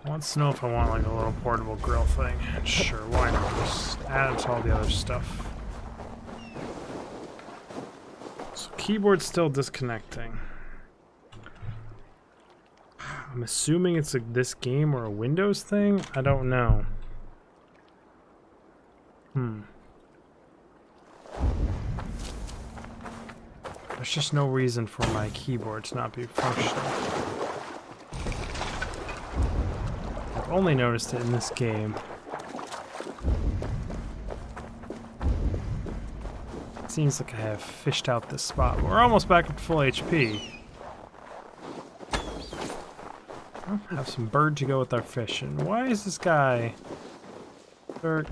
Wants to know if I want like a little portable grill thing. Sure, why not? Just add it to all the other stuff. So keyboard's still disconnecting. I'm assuming it's this game or a Windows thing? I don't know. There's just no reason for my keyboard to not be functional. I've only noticed it in this game. It seems like I have fished out this spot. We're almost back up to full HP. Well, have some bird to go with our fishing. Why is this guy... Dirk,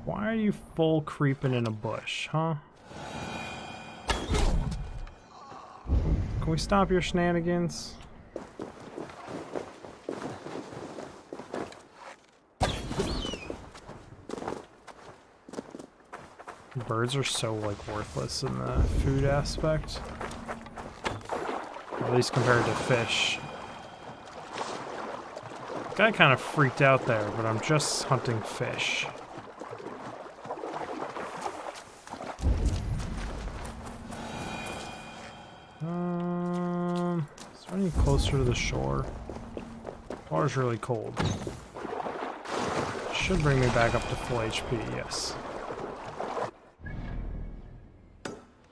why are you full creeping in a bush, huh? Can we stop your shenanigans? Birds are so like worthless in the food aspect, at least compared to fish. Guy kind of freaked out there, but I'm just hunting fish. Is there any closer to the shore? Water's really cold. Should bring me back up to full HP, yes.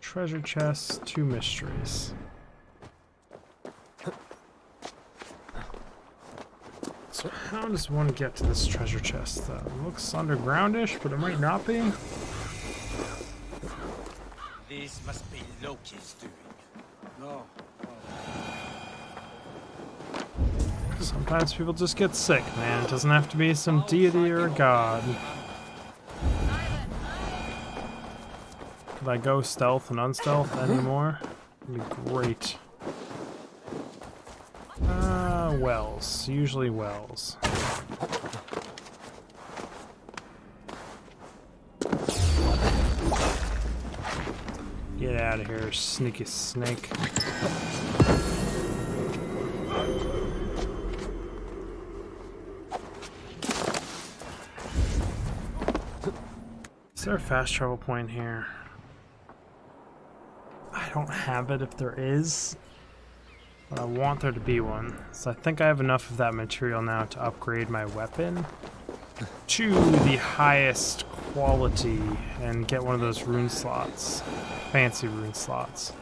Treasure chests, 2 mysteries. So how does one get to this treasure chest, though? It looks undergroundish, but it might not be. This must be Loki's doing. No. Sometimes people just get sick, man. It doesn't have to be some deity or a god. Could I go stealth and unstealth anymore? That'd be great. Wells. Usually wells. Get out of here, sneaky snake. Is there a fast travel point here? I don't have it if there is, but I want there to be one. So I think I have enough of that material now to upgrade my weapon to the highest quality and get one of those rune slots. Fancy rune slots.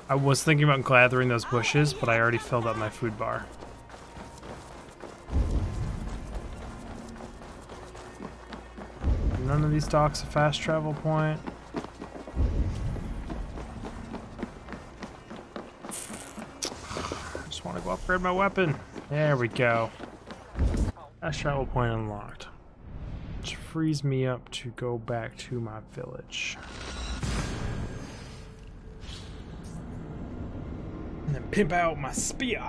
I was thinking about gathering those bushes, but I already filled up my food bar. None of these docks a fast travel point. I just want to go upgrade my weapon. There we go. Fast travel point unlocked. Which frees me up to go back to my village. And then pimp out my spear.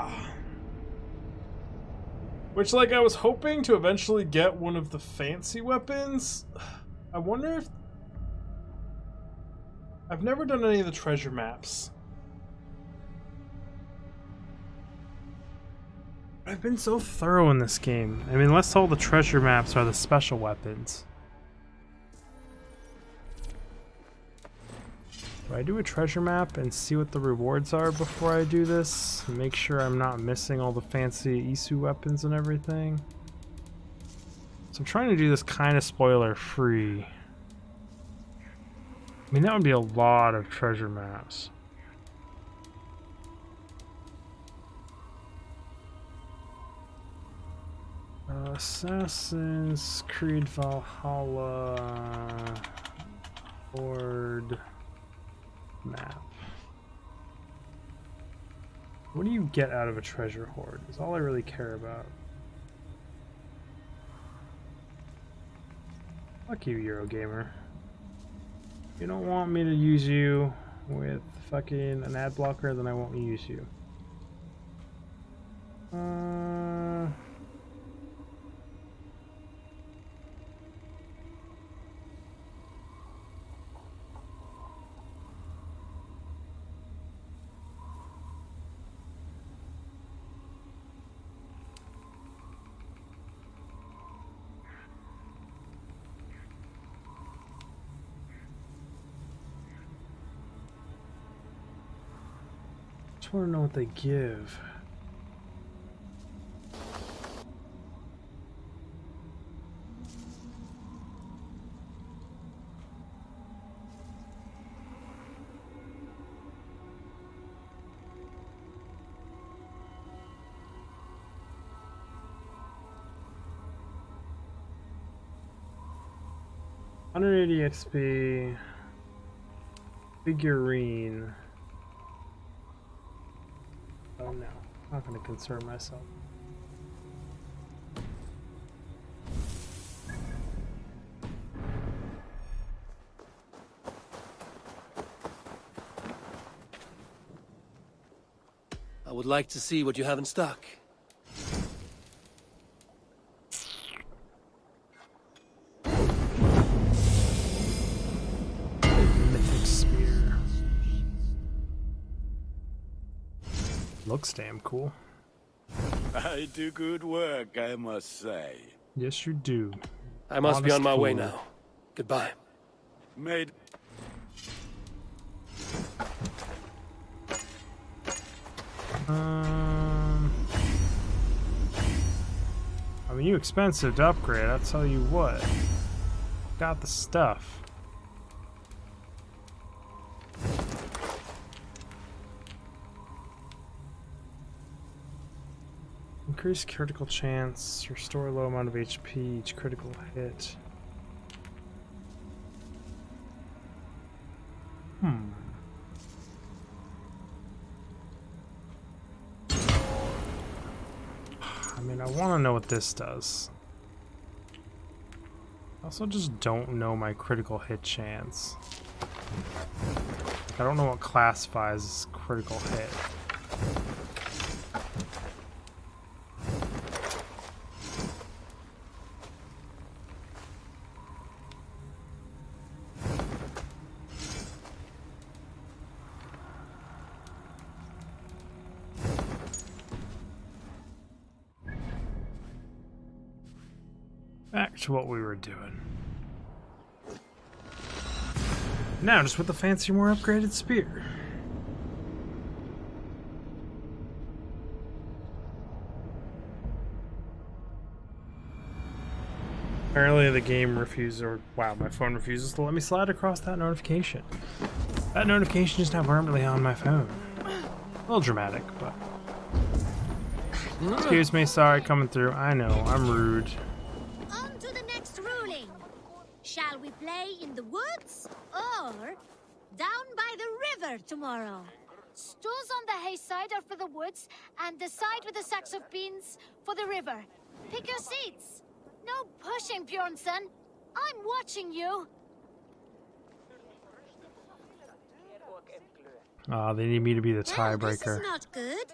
Which, like, I was hoping to eventually get one of the fancy weapons. I wonder if... I've never done any of the treasure maps. I've been so thorough in this game. I mean, unless all the treasure maps are the special weapons. Do I do a treasure map and see what the rewards are before I do this? Make sure I'm not missing all the fancy Isu weapons and everything. So I'm trying to do this kind of spoiler free. I mean, that would be a lot of treasure maps. Assassins Creed Valhalla board map. What do you get out of a treasure hoard? Is all I really care about. Fuck you, Eurogamer. You don't want me to use you with fucking an ad blocker, then I won't use you. I just want to know what they give. $180 XP figurine. Oh no, I'm not going to concern myself. I would like to see what you have in stock. Mythic spear. Looks damn cool. I do good work, I must say. Yes, you do. I must be on my way now. Goodbye. Made. I mean, you expensive to upgrade, I'll tell you what. Got the stuff. Increase critical chance. Restore low amount of HP each critical hit. I mean, I want to know what this does. I also just don't know my critical hit chance. Like, I don't know what classifies as critical hit. Back to what we were doing. Now, just with the fancier, more upgraded spear. Apparently the game refuses, or wow, my phone refuses to let me slide across that notification. That notification is now permanently on my phone. A little dramatic, but... Excuse me, sorry, coming through. I know, I'm rude. On to the next ruling. Shall we play in the woods or down by the river tomorrow? Stools on the hay side are for the woods, and the side with the sacks of beans for the river. Pick your seats. No pushing, Bjornsson. I'm watching you. They need me to be the This tiebreaker. is not good.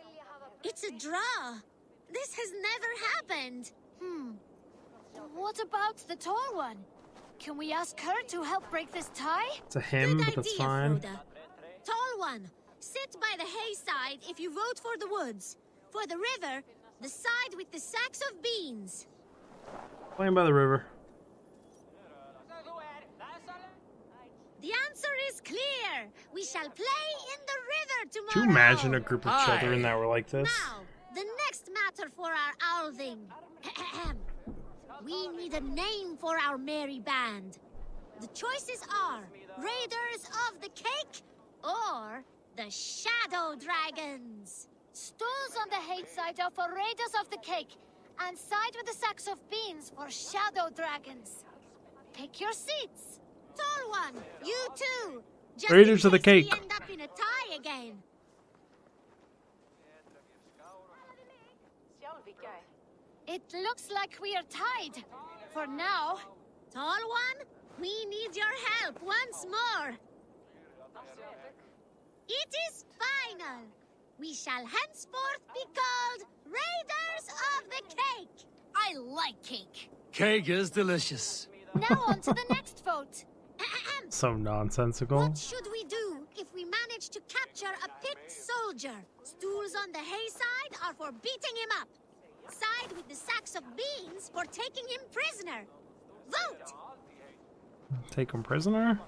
It's a draw. This has never happened. What about the tall one? Can we ask her to help break this tie? It's a him, but that's fine. Tall one, sit by the hay side if you vote for the woods. For the river, the side with the sacks of beans. Playing by the river. The answer is clear. We shall play in the river tomorrow. Can you imagine a group of children that were like this? Now, the next matter for our Alving. We need a name for our merry band. The choices are Raiders of the Cake or the Shadow Dragons. Stools on the hay side are for Raiders of the Cake, and side with the sacks of beans for Shadow Dragons. Pick your seats. Tall one, you too. Just Raiders of the in case Cake. we end up in a tie again. It looks like we are tied. For now. Tall one, we need your help once more. It is final. We shall henceforth be called Raiders of the Cake. I like cake. Cake is delicious. Now on to the next vote. So nonsensical. What should we do if we manage to capture a picked soldier? Stools on the hay side are for beating him up. Side with the sacks of beans for taking him prisoner. Vote! Take him prisoner?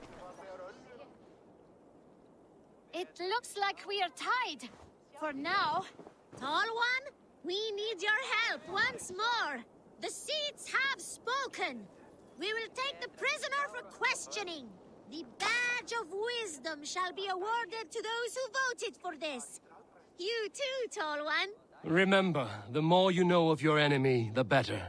It looks like we are tied. For now. Tall one, we need your help once more. The seats have spoken. We will take the prisoner for questioning. The badge of wisdom shall be awarded to those who voted for this. You too, tall one. Remember, the more you know of your enemy, the better.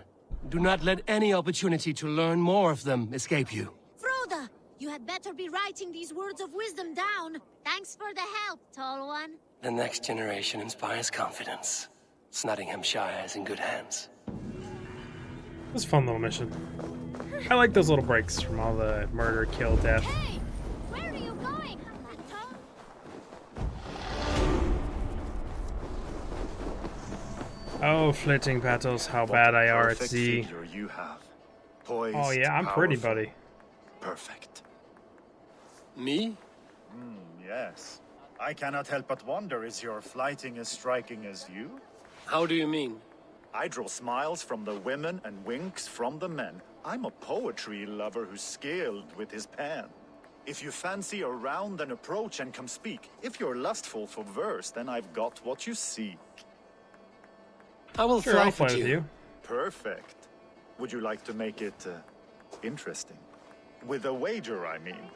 Do not let any opportunity to learn more of them escape you. Froda, you had better be writing these words of wisdom down. Thanks for the help, tall one. The next generation inspires confidence. Nottinghamshire is in good hands. It was a fun little mission. I like those little breaks from all the murder, kill, death. Hey, where are you going? Oh, flitting petals, how bad I are at Perfect sea. figure you have. Poised, Oh yeah, I'm pretty, powerful. buddy. Perfect. Me? Yes. I cannot help but wonder, is your flighting as striking as you? How do you mean? I draw smiles from the women and winks from the men. I'm a poetry lover who's skilled with his pen. If you fancy a round, then approach and come speak. If you're lustful for verse, then I've got what you seek. I will Sure, fly I'll fly with with you. you. Perfect. Would you like to make it interesting? With a wager, I mean.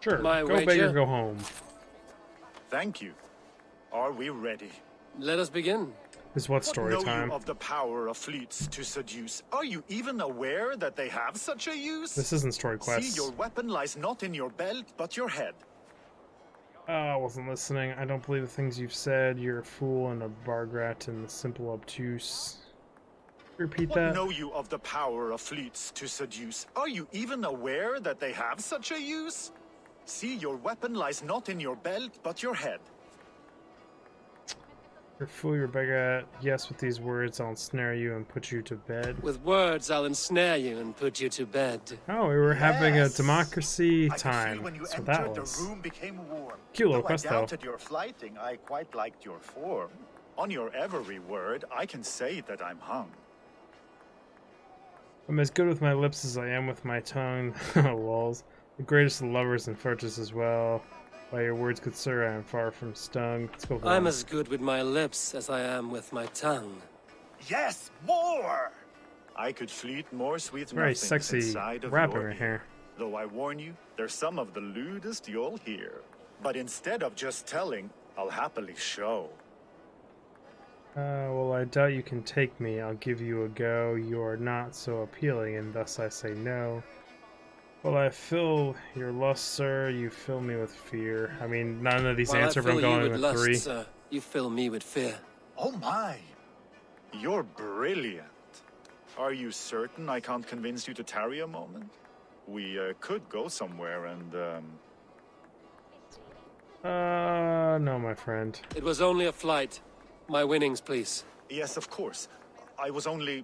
Sure, My go big wager? or go home. Thank you. Are we ready? Let us begin. Is what story know time? You of the power of fleets to seduce? Are you even aware that they have such a use? This isn't story quests. See, your weapon lies not in your belt, but your head. I wasn't listening. I don't believe the things you've said. You're a fool and a bargrat and the simple obtuse. Repeat that. What know you of the power of fleets to seduce? Are you even aware that they have such a use? See, your weapon lies not in your belt, but your head. You're a fool, you're a bargrat. Yes, with these words, I'll ensnare you and put you to bed. With words, I'll ensnare you and put you to bed. Oh, we were having a democracy time. When you That's what that entered, was. the room became warm. Cute little Though quest, I though. doubted your flighting, I quite liked your form. On your every word, I can say that I'm hung. I'm as good with my lips as I am with my tongue. Walls. The greatest of lovers and fortress as well. By your words, good sir, I am far from stung. Let's go for I'm one. as good with my lips as I am with my tongue. Yes, more! I could fleet more sweet Very nothings sexy inside of rapping your right here. Though I warn you, there's some of the lewdest you'll hear. But instead of just telling, I'll happily show. Well, I doubt you can take me. I'll give you a go. You are not so appealing, and thus I say no. Well, I fill your lust, sir. You fill me with fear. I mean, none of these While answer, I but I'm fill you going with with lust, 3. Sir, you fill me with fear. Oh my! You're brilliant. Are you certain I can't convince you to tarry a moment? We could go somewhere and, no, my friend. It was only a flight. My winnings, please. Yes, of course. I was only...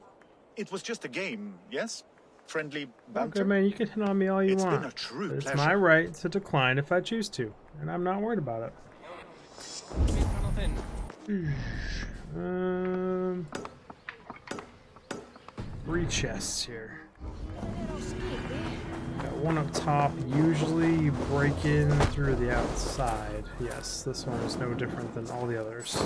It was just a game, yes? Friendly banter? Okay, man, you can hit on me all you It's want. been a true It's pleasure. my right to decline if I choose to, and I'm not worried about it. 3 chests here. Got one up top. Usually you break in through the outside. Yes, this one is no different than all the others.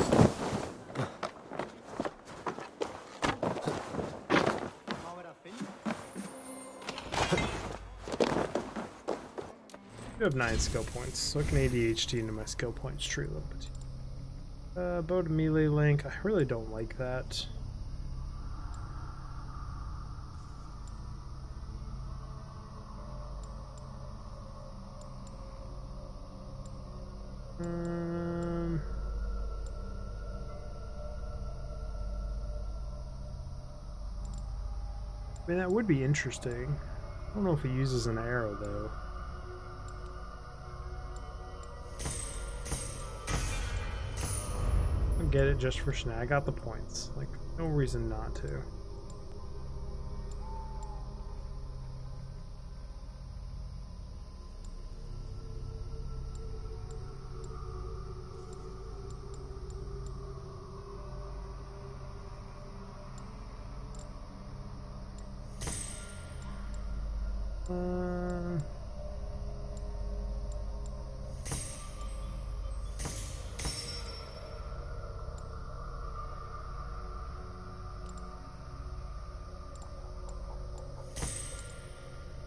I have 9 skill points, so I can ADHD into my skill points tree a little bit. Bow to melee link. I really don't like that. I mean, that would be interesting. I don't know if he uses an arrow, though. I'll get it just for Schnee. I got the points. Like, no reason not to.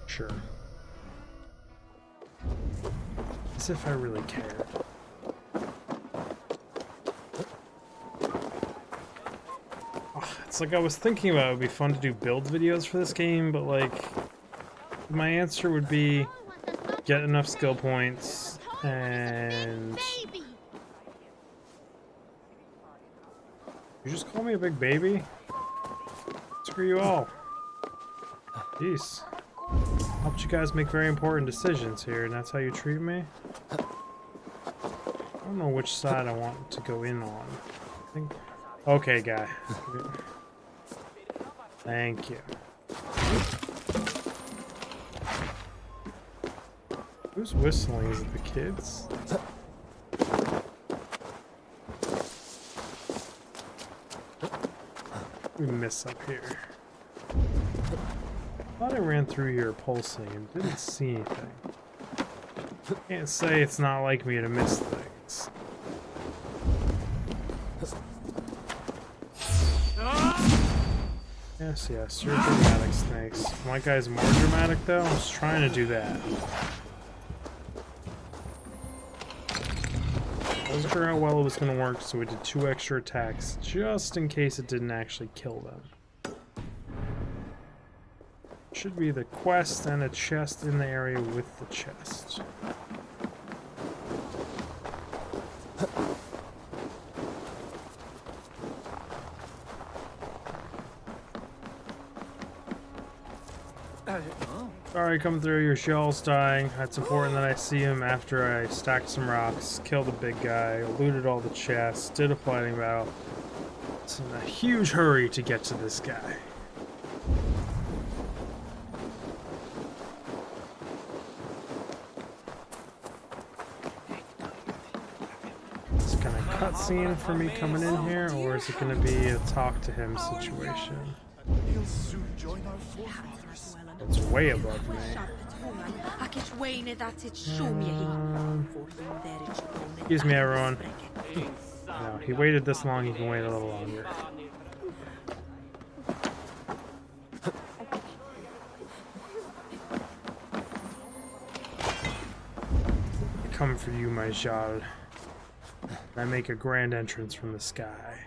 Sure. As if I really care. It's like I was thinking about it would be fun to do build videos for this game, but like my answer would be get enough skill points and you just call me a big baby? Screw you all. Jeez. Helped you guys make very important decisions here, and that's how you treat me? I don't know which side I want to go in on. I think... Okay, guy. Thank you. Who's whistling? Is it the kids? We miss up here. I thought I ran through here pulsing and didn't see anything. Can't say it's not like me to miss things. Yes, yes, you're dramatic, snakes. My guy's more dramatic though. I was trying to do that. Wasn't sure how well it was going to work, so we did 2 extra attacks just in case it didn't actually kill them. Should be the quest and a chest in the area with the chest. Sorry, come through, your shell's dying. It's important that I see him after I stacked some rocks, killed the big guy, looted all the chests, did a fighting battle. It's in a huge hurry to get to this guy. Is it gonna cutscene for me coming in here, or is it gonna be a talk to him situation? He'll soon join our forefathers. It's way above me. Excuse me, everyone. No, he waited this long, he can wait a little longer. I come for you, my Jarl. I make a grand entrance from the sky.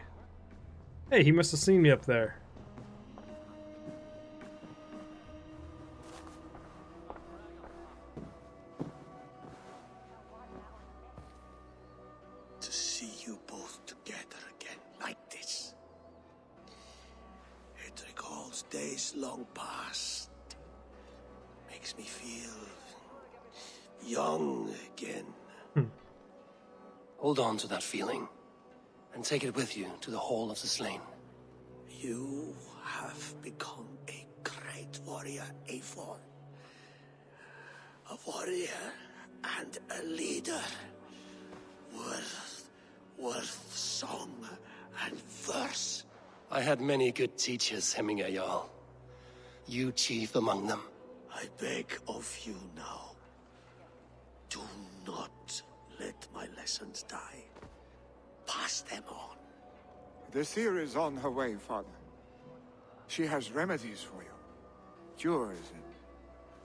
Hey, he must have seen me up there. Days long past makes me feel young again. Hold on to that feeling and take it with you to the Hall of the Slain. You have become a great warrior, Eivor. A warrior and a leader. Worth song and verse. I had many good teachers, Hemminger Jarl. You chief among them. I beg of you now, do not let my lessons die. Pass them on. The seer is on her way, Father. She has remedies for you. Cures and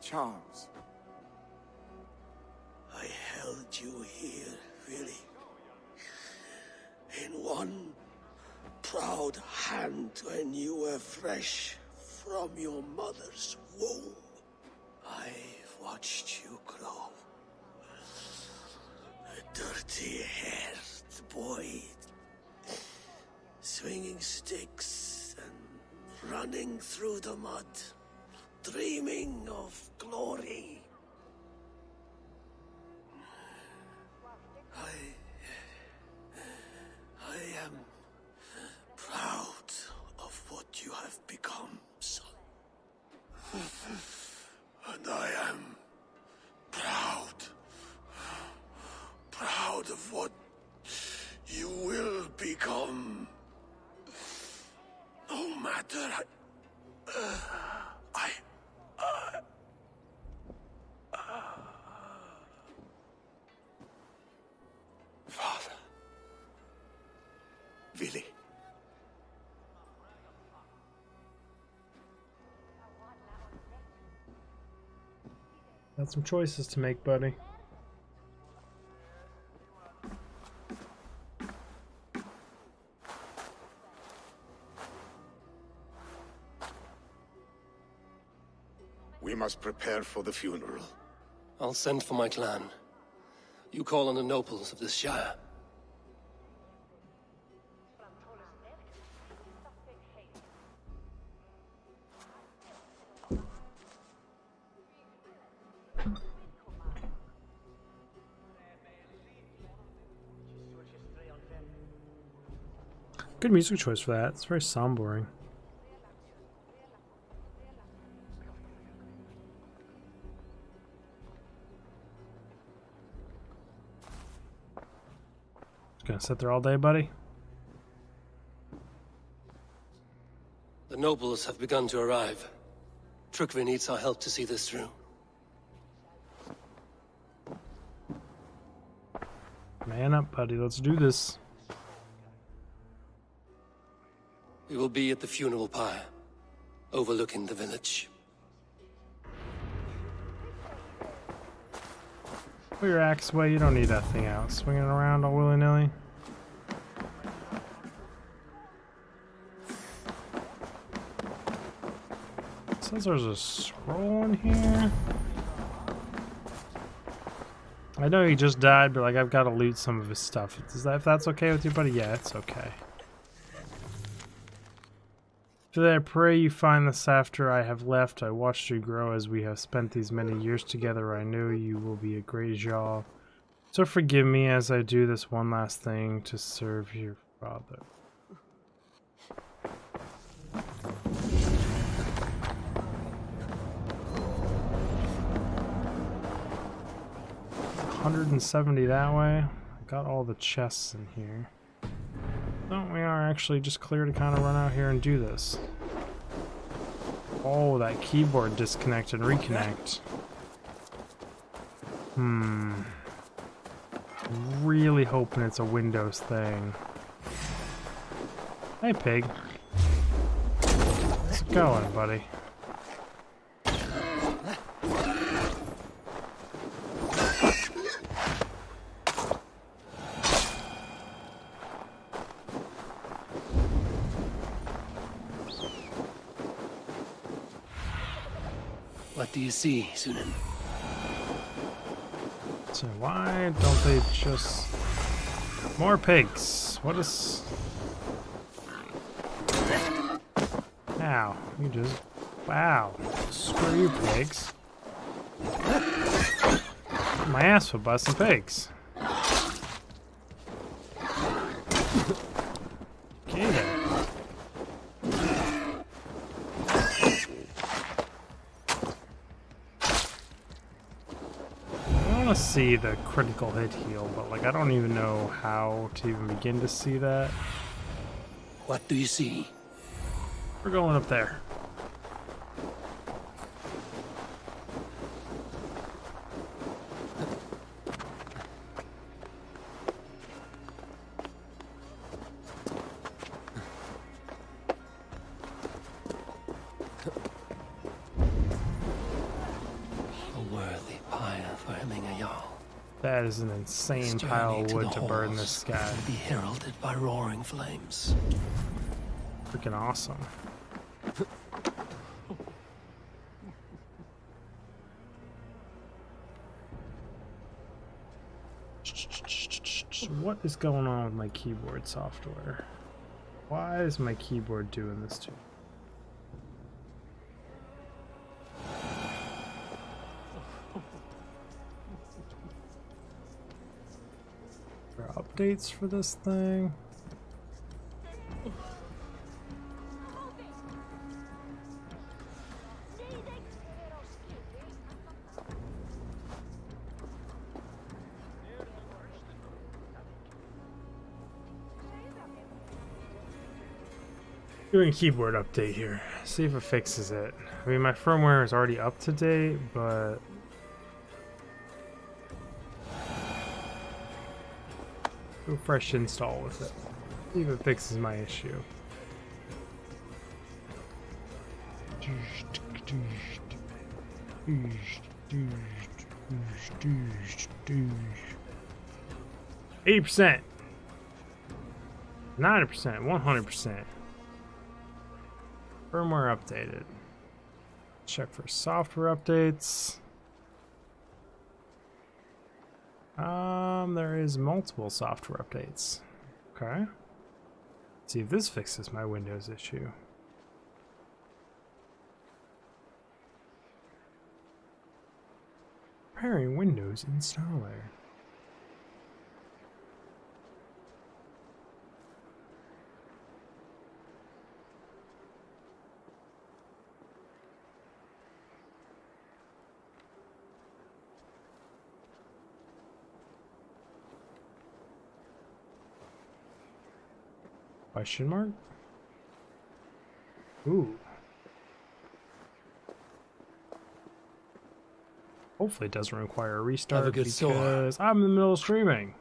charms. I held you here, really. In one proud hand when you were fresh from your mother's womb. I've watched you grow. A dirty-haired boy, swinging sticks and running through the mud, dreaming of glory. I am proud of what you have become, son. And I am proud of what you will become. No matter Father. Vili. Got some choices to make, buddy. We must prepare for the funeral. I'll send for my clan. You call on the nobles of this shire. Good music choice for that. It's very sombering. Gonna sit there all day, buddy? The nobles have begun to arrive. Trukvi needs our help to see this through. Man up, buddy. Let's do this. We will be at the funeral pyre, overlooking the village. Put your axe away, you don't need that thing out. Swinging it around all willy-nilly. It says there's a scroll in here. I know he just died, but like I've got to loot some of his stuff. If that's okay with you, buddy? Yeah, it's okay. Today I pray you find this after I have left. I watched you grow as we have spent these many years together. I know you will be a great Jarl. So forgive me as I do this one last thing to serve your father. $170 that way. I got all the chests in here. No, we are actually just clear to kind of run out here and do this. Oh, that keyboard disconnect and reconnect. Really hoping it's a Windows thing. Hey, pig. How's it going, buddy? What do you see, Sunan? So why don't they just... More pigs. What is... Ow. You just... Wow. Screw you, pigs. My ass for busting pigs. Okay then. See the critical hit heal, but like I don't even know how to even begin to see that. What do you see? We're going up there. That is an insane pile of wood to burn this guy. Be heralded by roaring flames. Freaking awesome. What is going on with my keyboard software? Why is my keyboard doing this to me? Updates for this thing. Doing keyboard update here. See if it fixes it. I mean, my firmware is already up to date, but do a fresh install with it. See if it fixes my issue. 80%, 90%, 100%. Firmware updated. Check for software updates. There is multiple software updates. Okay. Let's see if this fixes my Windows issue. Preparing Windows installer. Question mark? Ooh. Hopefully it doesn't require a restart because I'm in the middle of streaming.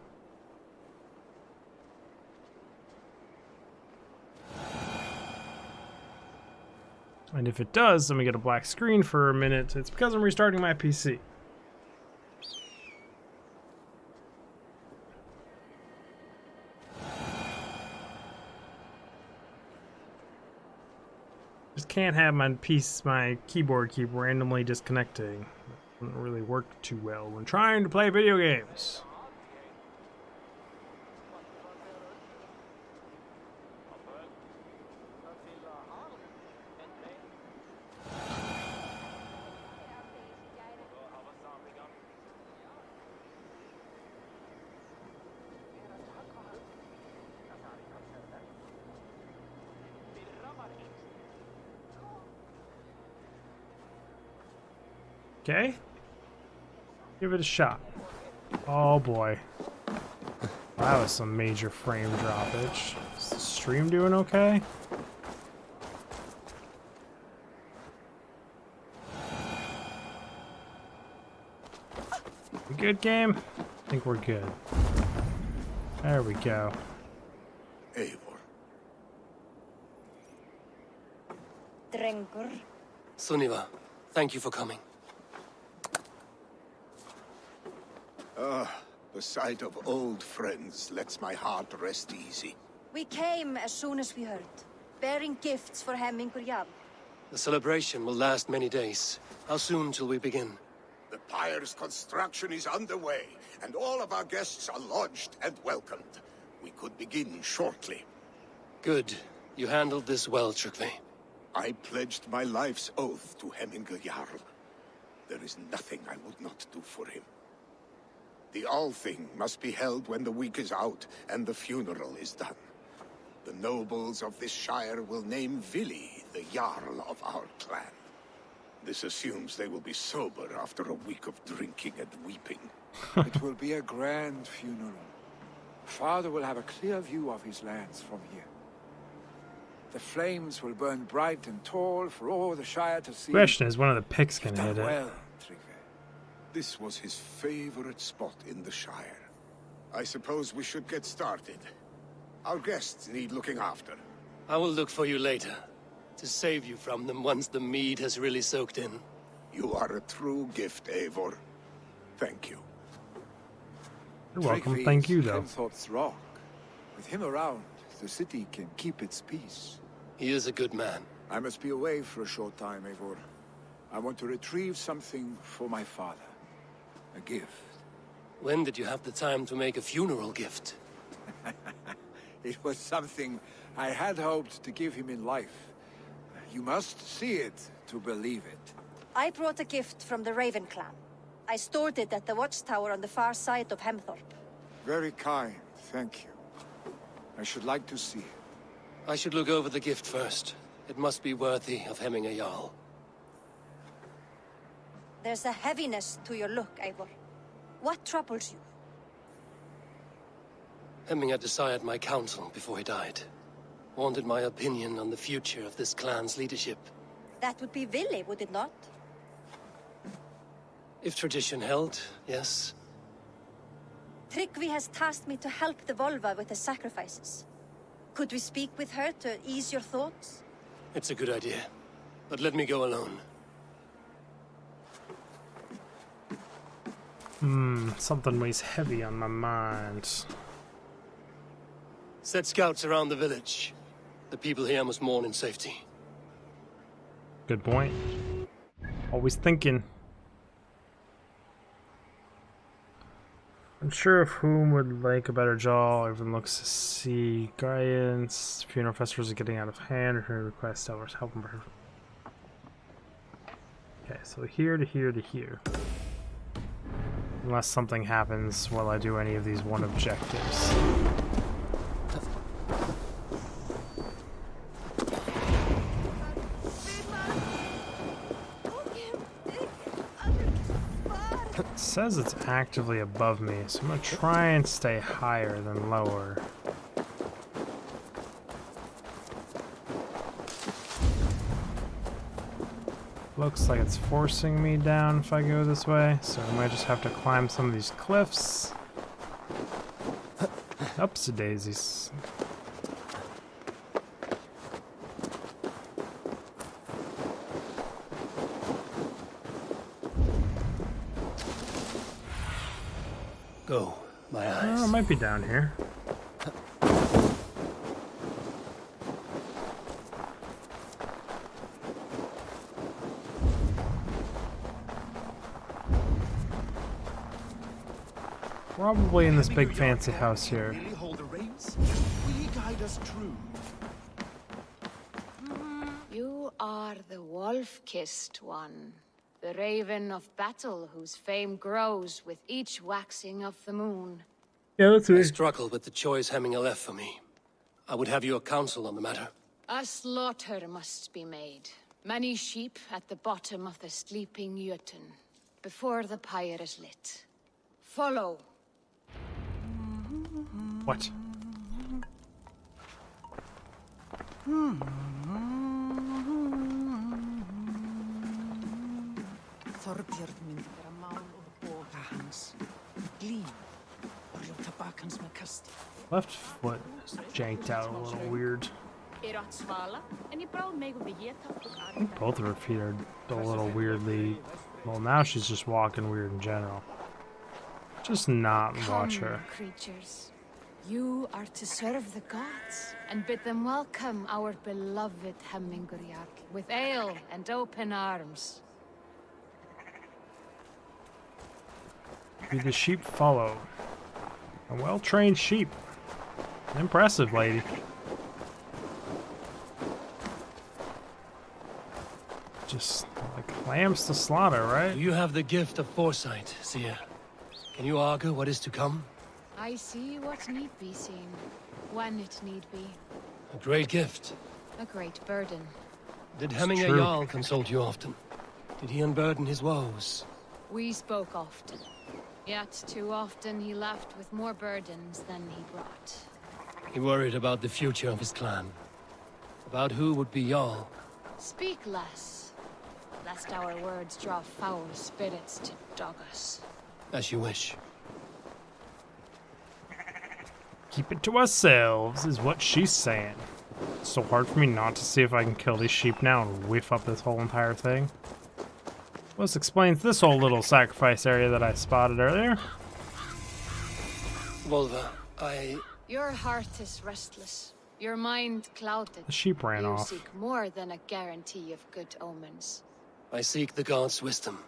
And if it does, then we get a black screen for a minute. It's because I'm restarting my PC. Just can't have my keyboard keep randomly disconnecting. It doesn't really work too well when trying to play video games. Okay, give it a shot. Oh boy, that was some major frame droppage. Is the stream doing okay? We good, game? I think we're good. There we go. Eivor. Drengur. Sunniva, thank you for coming. The sight of old friends lets my heart rest easy. We came as soon as we heard, bearing gifts for Hemmingur Jarl. The celebration will last many days. How soon till we begin? The pyre's construction is underway, and all of our guests are lodged and welcomed. We could begin shortly. Good. You handled this well, Trygve. I pledged my life's oath to Hemmingur Jarl. There is nothing I would not do for him. The Althing must be held when the week is out and the funeral is done. The nobles of this shire will name Vili the Jarl of our clan. This assumes they will be sober after a week of drinking and weeping. It will be a grand funeral. Father will have a clear view of his lands from here. The flames will burn bright and tall for all the shire to see. Question is, one of the picks can hit it. Well, this was his favorite spot in the shire. I suppose we should get started. Our guests need looking after. I will look for you later, to save you from them once the mead has really soaked in. You are a true gift, Eivor. Thank you. You're welcome. Thank you, though. Hemthorpe's rock. With him around, the city can keep its peace. He is a good man. I must be away for a short time, Eivor. I want to retrieve something for my father. A gift. When did you have the time to make a funeral gift? It was something I had hoped to give him in life. You must see it to believe it. I brought a gift from the Raven clan. I stored it at the watchtower on the far side of Hemthorpe. Very kind, thank you. I should like to see it. I should look over the gift first. It must be worthy of Hemmingur Jarl. There's a heaviness to your look, Eivor. What troubles you? Hemmingur desired my counsel before he died. Wanted my opinion on the future of this clan's leadership. That would be Vili, would it not? If tradition held, yes. Tryggvi has tasked me to help the Volva with the sacrifices. Could we speak with her to ease your thoughts? It's a good idea. But let me go alone. Something weighs heavy on my mind. Set scouts around the village. The people here must mourn in safety. Good point. Always thinking. Unsure of whom would like a better jaw. Everyone looks to see guidance. Funeral festivals are getting out of hand. Her request hours help them. Okay, so here to here to here. Unless something happens while I do any of these one objectives. It says it's actively above me, so I'm gonna try and stay higher than lower. Looks like it's forcing me down if I go this way, so I might just have to climb some of these cliffs. Upsy daisies. Go, my eyes. Oh, it might be down here. Probably in this big fancy house here. Really hold the reins? Will you guide us true? You are the wolf-kissed one. The raven of battle whose fame grows with each waxing of the moon. Yeah, that's I struggle with the choice Hemminger left for me. I would have your counsel on the matter. A slaughter must be made. Many sheep at the bottom of the sleeping Jötun, before the pyre is lit. Follow. What? Þorbjörn myndi vera mál úr boga hans. Glín og rjóta bak hans með kasti. Left foot is janked out a little weird. I think both of her feet are a little weirdly... Well, now she's just walking weird in general. Just not watch her. Creatures, you are to serve the gods and bid them welcome our beloved Hemminger with ale and open arms. Do the sheep follow? A well-trained sheep. Impressive, lady. Just like lambs to slaughter, right? You have the gift of foresight, seer. Can you argue what is to come? I see what need be seen, when it need be. A great gift. A great burden. Did Hemminger Jarl consult you often? Did he unburden his woes? We spoke often. Yet too often he left with more burdens than he brought. He worried about the future of his clan. About who would be Jarl. Speak less, lest our words draw foul spirits to dog us. As you wish. Keep it to ourselves, is what she's saying. It's so hard for me not to see if I can kill these sheep now and whiff up this whole entire thing. This explains this whole little sacrifice area that I spotted earlier. Volva, Your heart is restless. Your mind clouded. The sheep ran off. You seek more than a guarantee of good omens. I seek the gods' wisdom.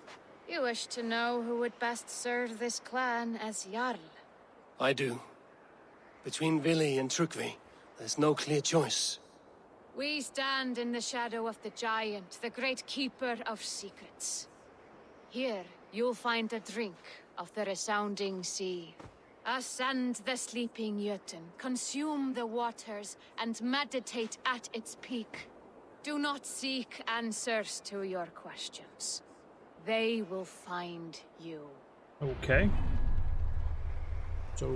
You wish to know who would best serve this clan as Jarl. I do. Between Vili and Trukvi, there's no clear choice. We stand in the shadow of the giant, the great keeper of secrets. Here, you'll find a drink of the resounding sea. Ascend the sleeping Jötun, consume the waters, and meditate at its peak. Do not seek answers to your questions. They will find you. Okay. So...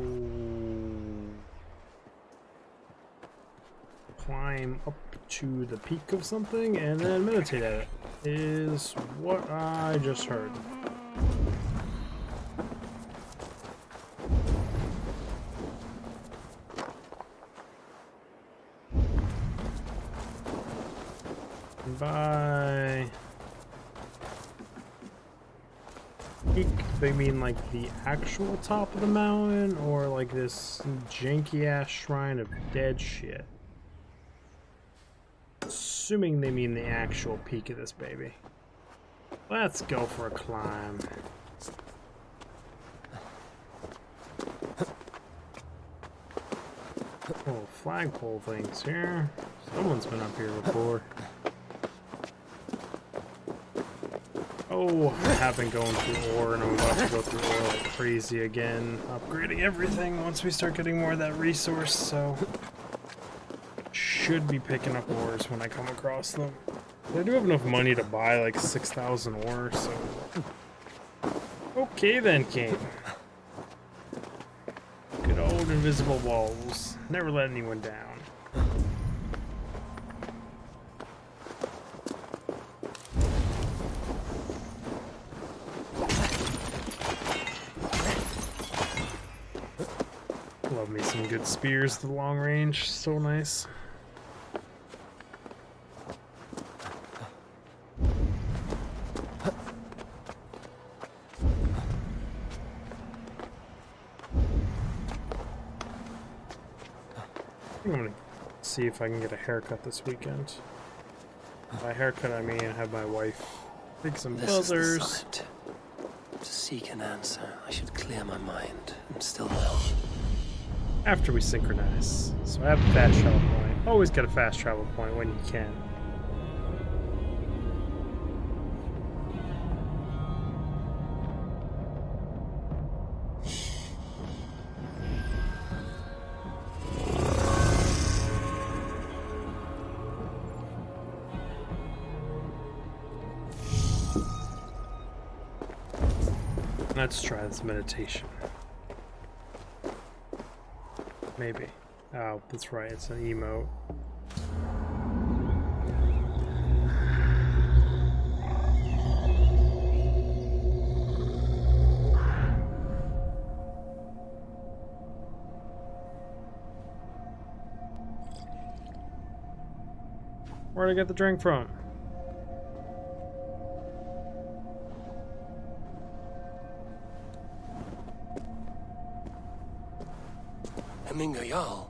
climb up to the peak of something and then meditate at it is what I just heard. By peak, they mean like the actual top of the mountain or like this janky ass shrine of dead shit? Assuming they mean the actual peak of this baby. Let's go for a climb. Oh, flagpole things here. Someone's been up here before. Oh, I have been going through ore and I'm about to go through ore like crazy again. Upgrading everything once we start getting more of that resource, so... should be picking up ores when I come across them. I do have enough money to buy like 6,000 ore, so... Okay then, King. Good old invisible walls. Never let anyone down. Love me some good spears to the long range. So nice. I'm gonna see if I can get a haircut this weekend. By haircut, I mean have my wife pick some buzzers. To seek an answer, I should clear my mind. I'm still alone. After we synchronize. So I have a fast travel point. Always get a fast travel point when you can. Let's try this meditation. Maybe. Oh, that's right, it's an emote. Where'd I get the drink from? Jarl,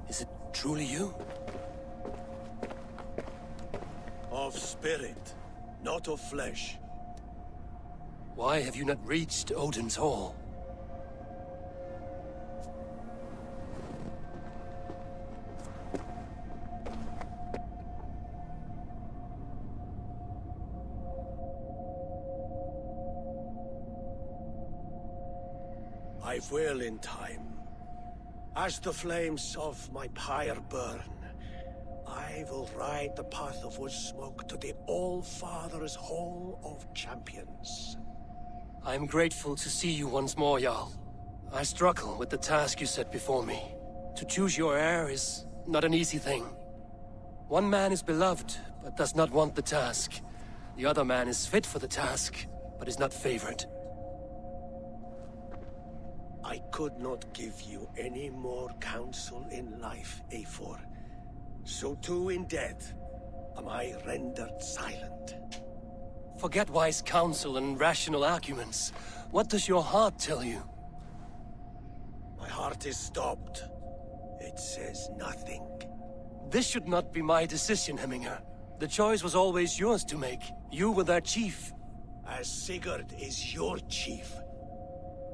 is it truly you? Of spirit, not of flesh. Why have you not reached Odin's Hall? I will in time. As the flames of my pyre burn, I will ride the path of wood smoke to the All-Father's Hall of Champions. I am grateful to see you once more, Jarl. I struggle with the task you set before me. To choose your heir is not an easy thing. One man is beloved, but does not want the task. The other man is fit for the task, but is not favored. I could not give you any more counsel in life, Eivor. So too in death am I rendered silent. Forget wise counsel and rational arguments. What does your heart tell you? My heart is stopped. It says nothing. This should not be my decision, Hemminger. The choice was always yours to make. You were their chief. As Sigurd is your chief.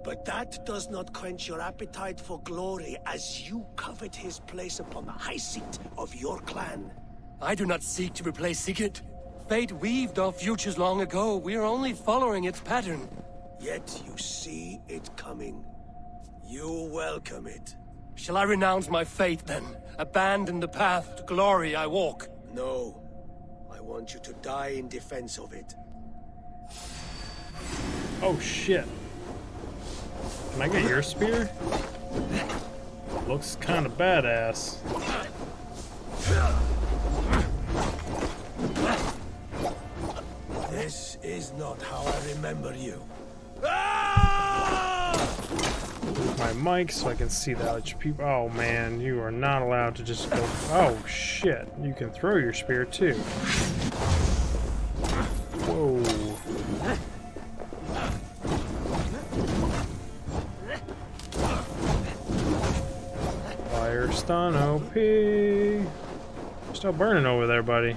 But that does not quench your appetite for glory as you covet his place upon the high seat of your clan. I do not seek to replace Sigurd. Fate weaved our futures long ago. We are only following its pattern. Yet you see it coming. You welcome it. Shall I renounce my faith then? Abandon the path to glory I walk? No. I want you to die in defense of it. Oh shit. Can I get your spear? Looks kind of badass. This is not how I remember you. My mic so I can see the HP. Oh man, you are not allowed to just go. Oh shit, you can throw your spear too. Whoa. Fire stun OP. You're still burning over there, buddy.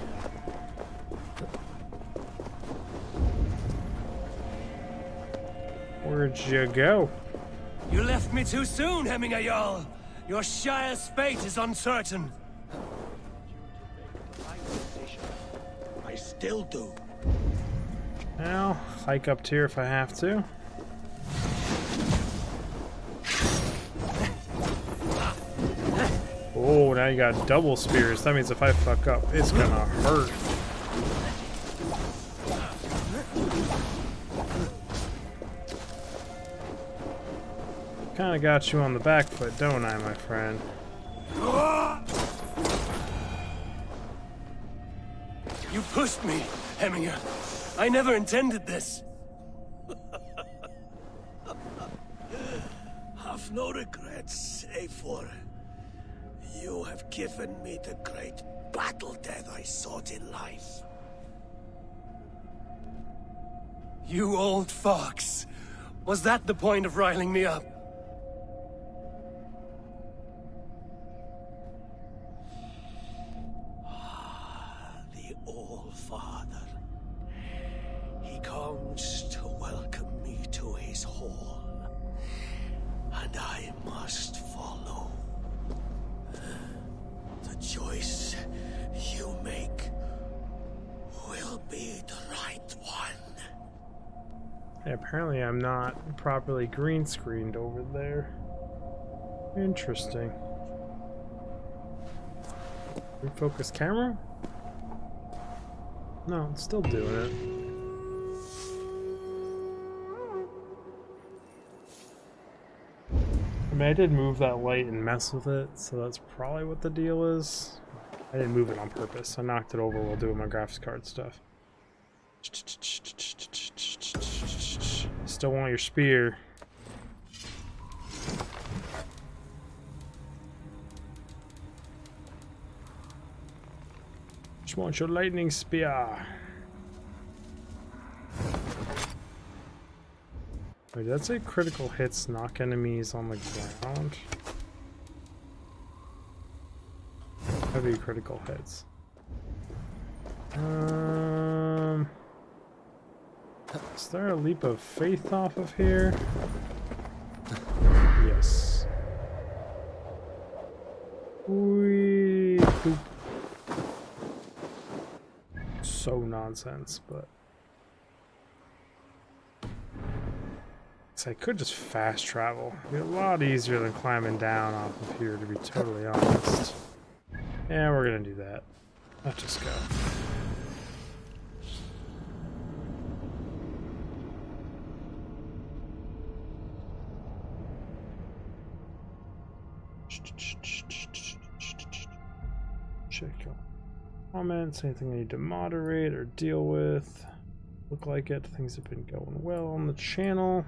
Where'd you go? You left me too soon, Hemminger Jarl. Your Shire's fate is uncertain. I still do. I'll hike up tier if I have to. Oh, now you got double spears. That means if I fuck up, it's gonna hurt. Kinda got you on the back foot, don't I, my friend? You pushed me, Hemminger. I never intended this. Have no regrets, Eivor. You have given me the great battle death I sought in life. You old fox. Was that the point of riling me up? The All-Father. he comes to welcome me to his hall, and I must follow. The choice you make will be the right one. Yeah, apparently I'm not properly green screened over there. Interesting. Refocus camera? No, it's still doing it. I mean, I did move that light and mess with it, so that's probably what the deal is. I didn't move it on purpose. I knocked it over while doing my graphics card stuff. Still want your spear. Just want your lightning spear. Wait, did that say critical hits knock enemies on the ground? Heavy critical hits. Is there a leap of faith off of here? Yes. Whee, boop. So nonsense, but I could just fast travel. It'd be a lot easier than climbing down off of here, to be totally honest. Yeah, we're gonna do that. Let's just go. Check out comments, anything I need to moderate or deal with. Look like it. Things have been going well on the channel.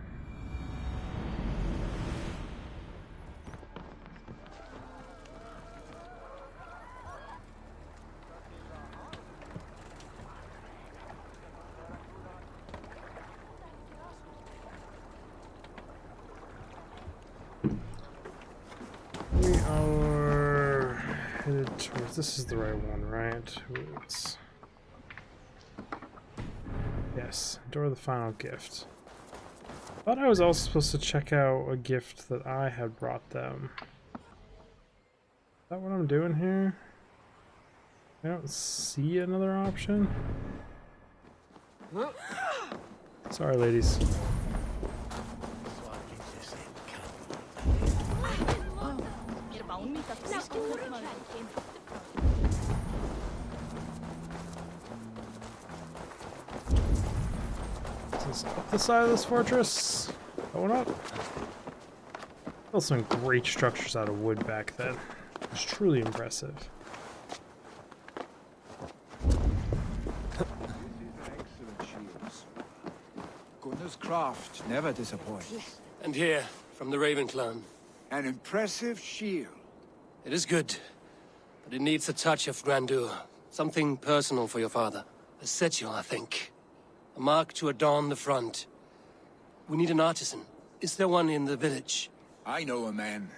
We are headed towards, this is the right one, right? Oops. Yes, Door of the Final Gift. Thought I was also supposed to check out a gift that I had brought them. Is that what I'm doing here? I don't see another option. Sorry, ladies. This is up the side of this fortress. Going up. Built some great structures out of wood back then. It was truly impressive. Gunnar's craft never disappoints. And here, from the Raven clan. An impressive shield. It is good, but it needs a touch of grandeur. Something personal for your father. A sigil, I think. A mark to adorn the front. We need an artisan. Is there one in the village? I know a man.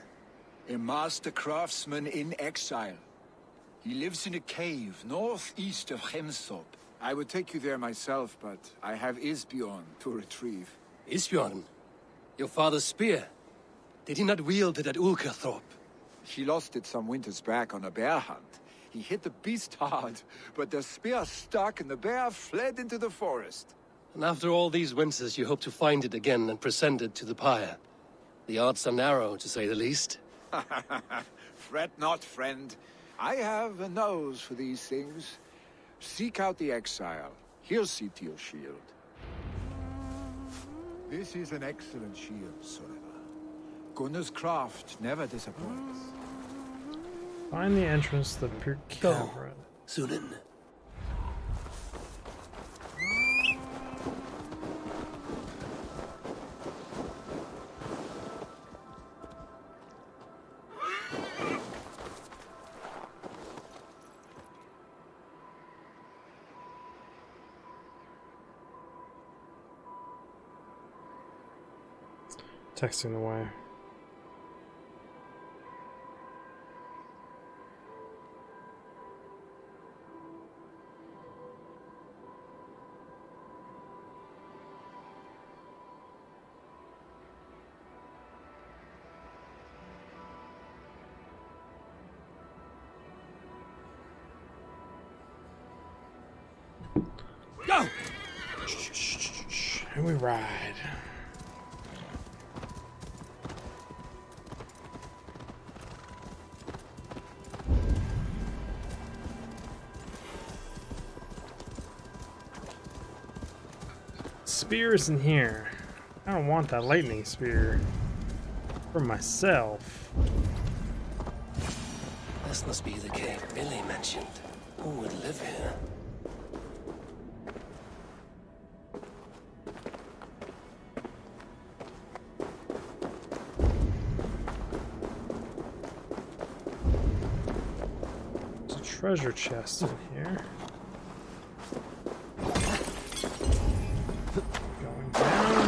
A master craftsman in exile. He lives in a cave northeast of Hemsop. I would take you there myself, but I have Isbjorn to retrieve. Isbjorn? Your father's spear? Did he not wield it at Ulkerthorpe? He lost it some winters back on a bear hunt. He hit the beast hard, but the spear stuck and the bear fled into the forest. And after all these winters, you hope to find it again and present it to the pyre. The odds are narrow, to say the least. Fret not, friend. I have a nose for these things. Seek out the exile. He'll see to your shield. This is an excellent shield, Soreva. Gunnar's craft never disappoints. Find the entrance to the Pure Cavern. Sunan. Texting away. Go! And we ride. Spears in here. I don't want that lightning spear for myself. This must be the cave Billy mentioned. Who would live here? There's a treasure chest in here. Going down.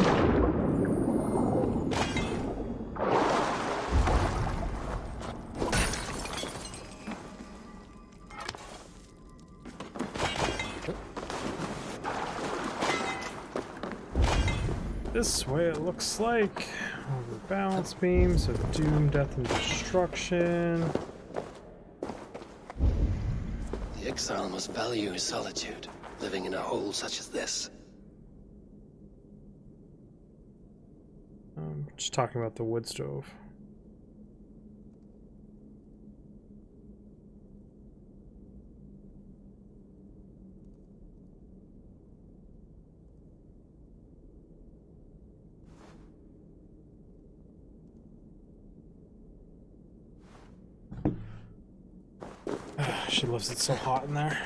This way it looks like. Over balance beams of doom, death, and destruction. The exile must value his solitude, living in a hole such as this. Just talking about the wood stove. She loves it so hot in there.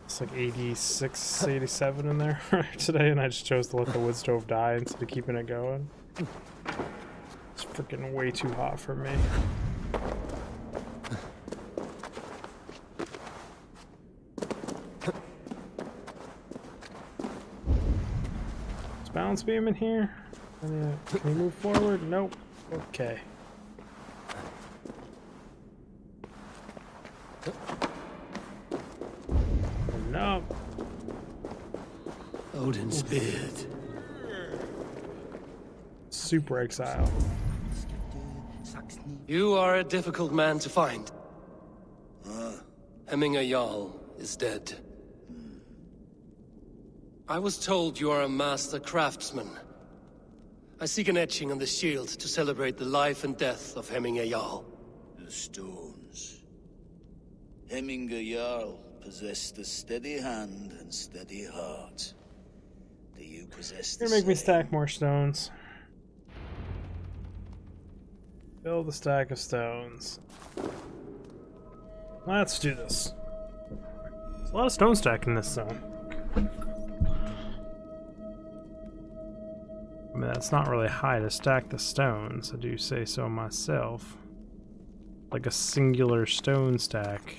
It's like 86, 87 in there today, and I just chose to let the wood stove die instead of keeping it going. It's freaking way too hot for me. Is balance beam in here? Can we move forward? Nope. Okay. No. Odin's beard. Super exile. You are a difficult man to find. Hemminger Jarl is dead. I was told you are a master craftsman. I seek an etching on the shield to celebrate the life and death of Hemminger Jarl. The stones. Hemminger Jarl possessed a steady hand and steady heart. Do you possess the You're gonna make me same? stack more stones. Build a stack of stones. Let's do this. There's a lot of stone stack in this zone. I mean, that's not really high to stack the stones, I do say so myself. Like a singular stone stack.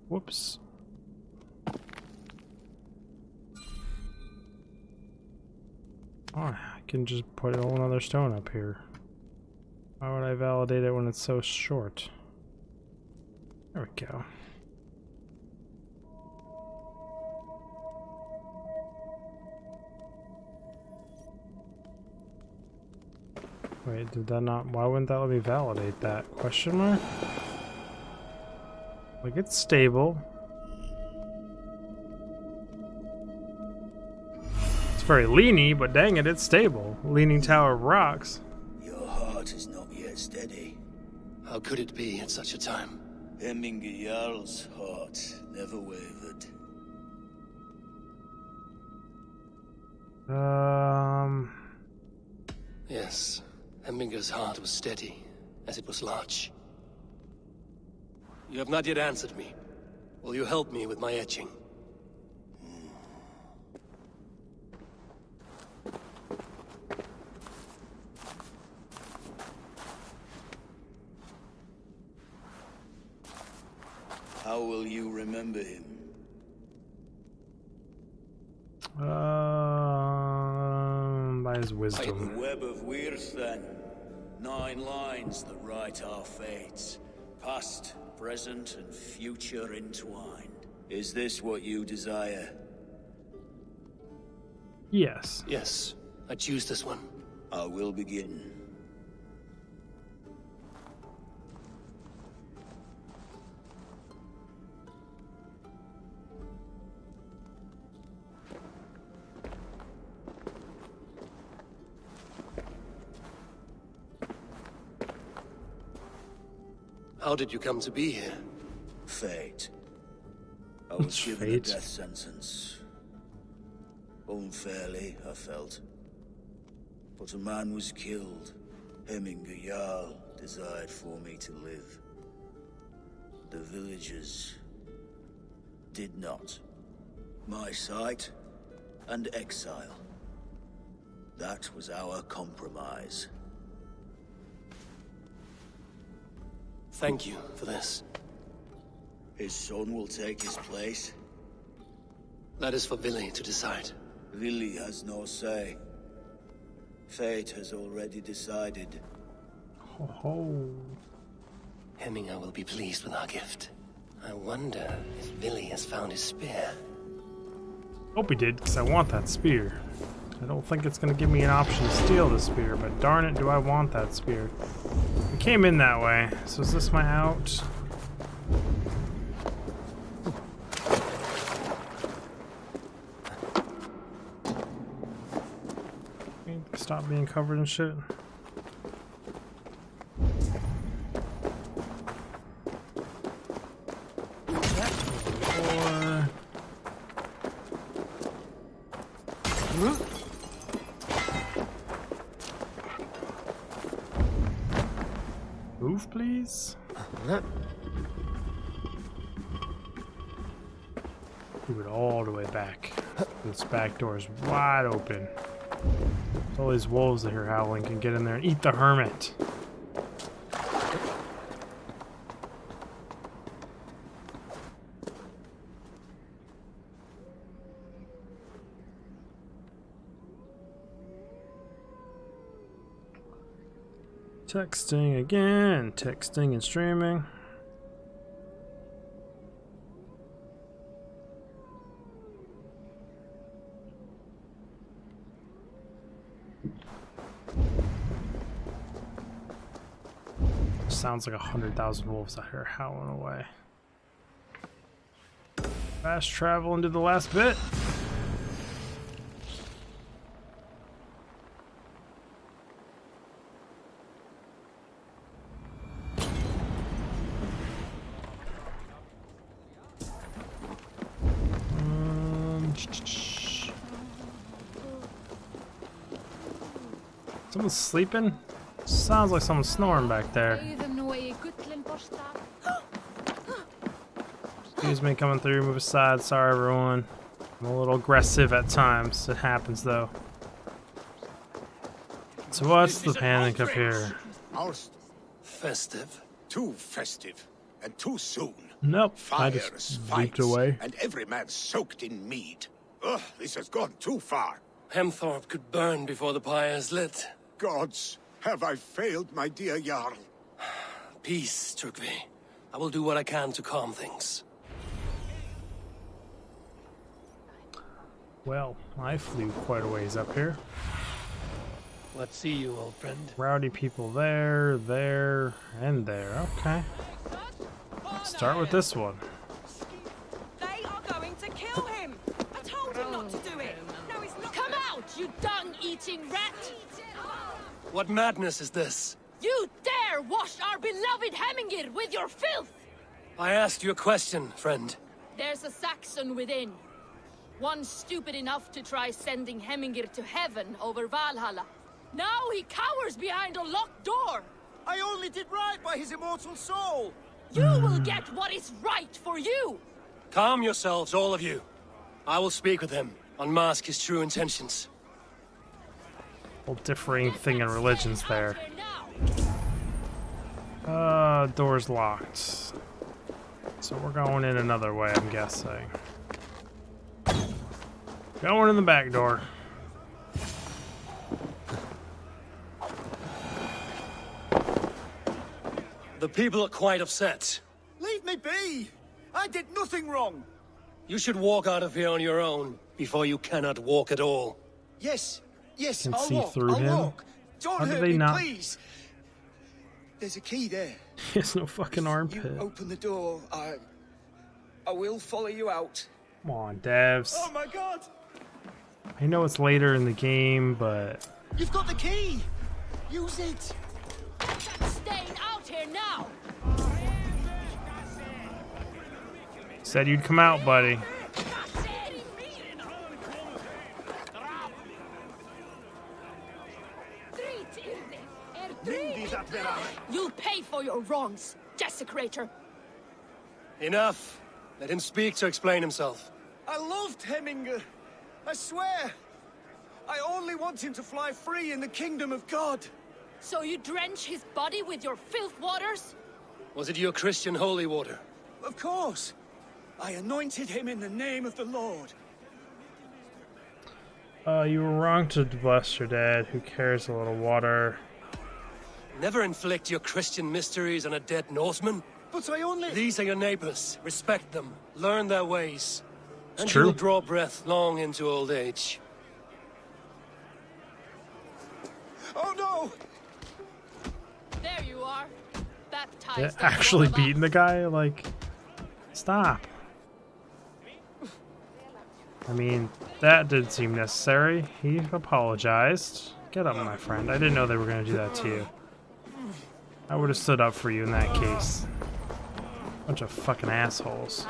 Whoops. Oh, I can just put a whole another stone up here. Why would I validate it when it's so short? There we go. Wait, did that not? Why wouldn't that let me validate that? Question mark? Like, it's stable. It's very leany, but dang it, it's stable. Leaning tower of rocks. Your heart is not yet steady. How could it be at such a time? Hemminger Jarl's heart never wavered. Yes, Hemminger's heart was steady, as it was large. You have not yet answered me. Will you help me with my etching? How will you remember him? By his wisdom. The web of Weirth, then. 9 lines that write our fates. Past, present, and future entwined. Is this what you desire? Yes. Yes, I choose this one. I will begin. How did you come to be here? Fate. I was given a death sentence. Unfairly, I felt. But a man was killed. Hemminger Jarl desired for me to live. The villagers did not. My sight and exile. That was our compromise. Thank you for this. His son will take his place. That is for Vili to decide. Vili has no say. Fate has already decided. Ho ho. Hemminger will be pleased with our gift. I wonder if Vili has found his spear. Hope he did, because I want that spear. I don't think it's going to give me an option to steal the spear, but darn it, do I want that spear. We came in that way, so is this my out? Stop being covered in shit. Move, please. Move it all the way back. This back door is wide open. All these wolves that hear howling can get in there and eat the hermit. Texting again, texting and streaming. Sounds like 100,000 wolves out here howling away. Fast travel into the last bit. Someone's sleeping? Sounds like someone's snoring back there. Excuse me, coming through, move aside. Sorry, everyone. I'm a little aggressive at times. It happens, though. So what's the panic up here? Festive? Too festive, and too soon. Nope, I Fires, just fights, leaped away. and every man soaked in mead. Ugh, this has gone too far. Hemthorpe could burn before the pyre is lit. Gods, have I failed, my dear Jarl? Peace, Turkvi. I will do what I can to calm things. Well, I flew quite a ways up here. Let's see you, old friend. Rowdy people there, there, and there. Okay. Start with this one. They are going to kill him. I told him not to do it. No, he's not. Come out, you dung-eating rat! What madness is this? You dare wash our beloved Hemminger with your filth! I asked you a question, friend. There's a Saxon within. One stupid enough to try sending Hemminger to heaven over Valhalla. Now he cowers behind a locked door! I only did right by his immortal soul! You will get what is right for you! Calm yourselves, all of you. I will speak with him, unmask his true intentions. Whole differing thing in religions there. Door's locked. So we're going in another way, I'm guessing. Going in the back door. The people are quite upset. Leave me be! I did nothing wrong! You should walk out of here on your own before you cannot walk at all. Yes, Can I'll see walk, through I'll him. walk. Don't How did hurt they me, not? please. There's a key there. He has no fucking You armpit. open the door. I will follow you out. Come on, devs. Oh my god! I know it's later in the game, but You've got the key. Use it. Staying out here now. said you'd come out, buddy. You'll pay for your wrongs, desecrator. Enough. Let him speak to explain himself. I loved Hemminger. I swear. I only want him to fly free in the kingdom of God. So you drench his body with your filth waters? Was it your Christian holy water? Of course. I anointed him in the name of the Lord. You were wrong to bless your dad. Who cares a little water? Never inflict your Christian mysteries on a dead Norseman. But I only... These are your neighbors. Respect them. Learn their ways. And true. you will draw breath long into old age. Oh no! There you are. Baptized. Yeah, actually beating the guy? Like, stop. I mean, that did seem necessary. He apologized. Get up, my friend. I didn't know they were going to do that to you. I would have stood up for you in that case. Bunch of fucking assholes.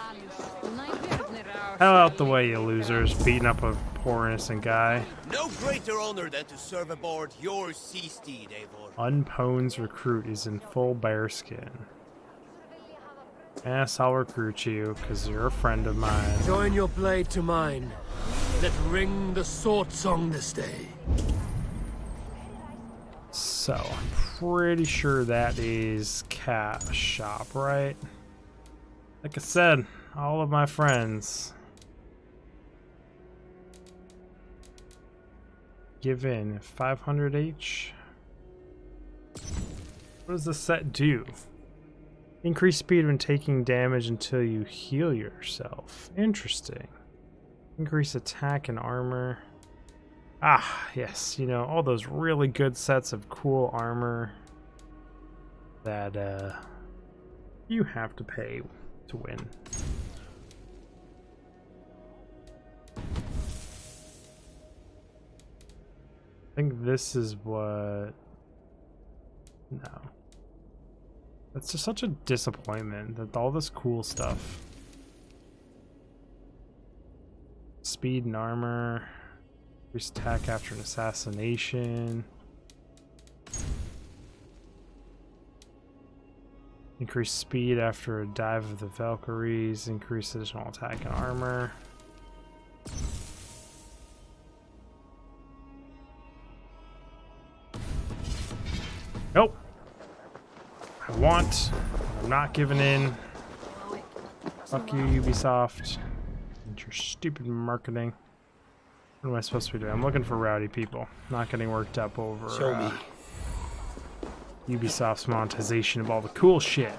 Hell out the way, you losers. Beating up a poor innocent guy. No greater honor than to serve aboard your sea steed, Eivor. Unpone's recruit is in full bearskin. Yes, I'll recruit you, because you're a friend of mine. Join your blade to mine. Let ring the sword song this day. So, I'm pretty sure that is Cat Shop, right? Like I said, all of my friends. Give in 500 H. What does the set do? Increase speed when taking damage until you heal yourself. Interesting. Increase attack and armor. Ah, yes, you know, all those really good sets of cool armor that you have to pay to win. I think this is what... No. That's just such a disappointment that all this cool stuff. Speed and armor. Increase attack after an assassination. Increase speed after a dive of the Valkyries. Increase additional attack and armor. Nope. I want. I'm not giving in. Fuck you, Ubisoft. And your stupid marketing. What am I supposed to be doing? I'm looking for rowdy people. Not getting worked up over Show me. Ubisoft's monetization of all the cool shit.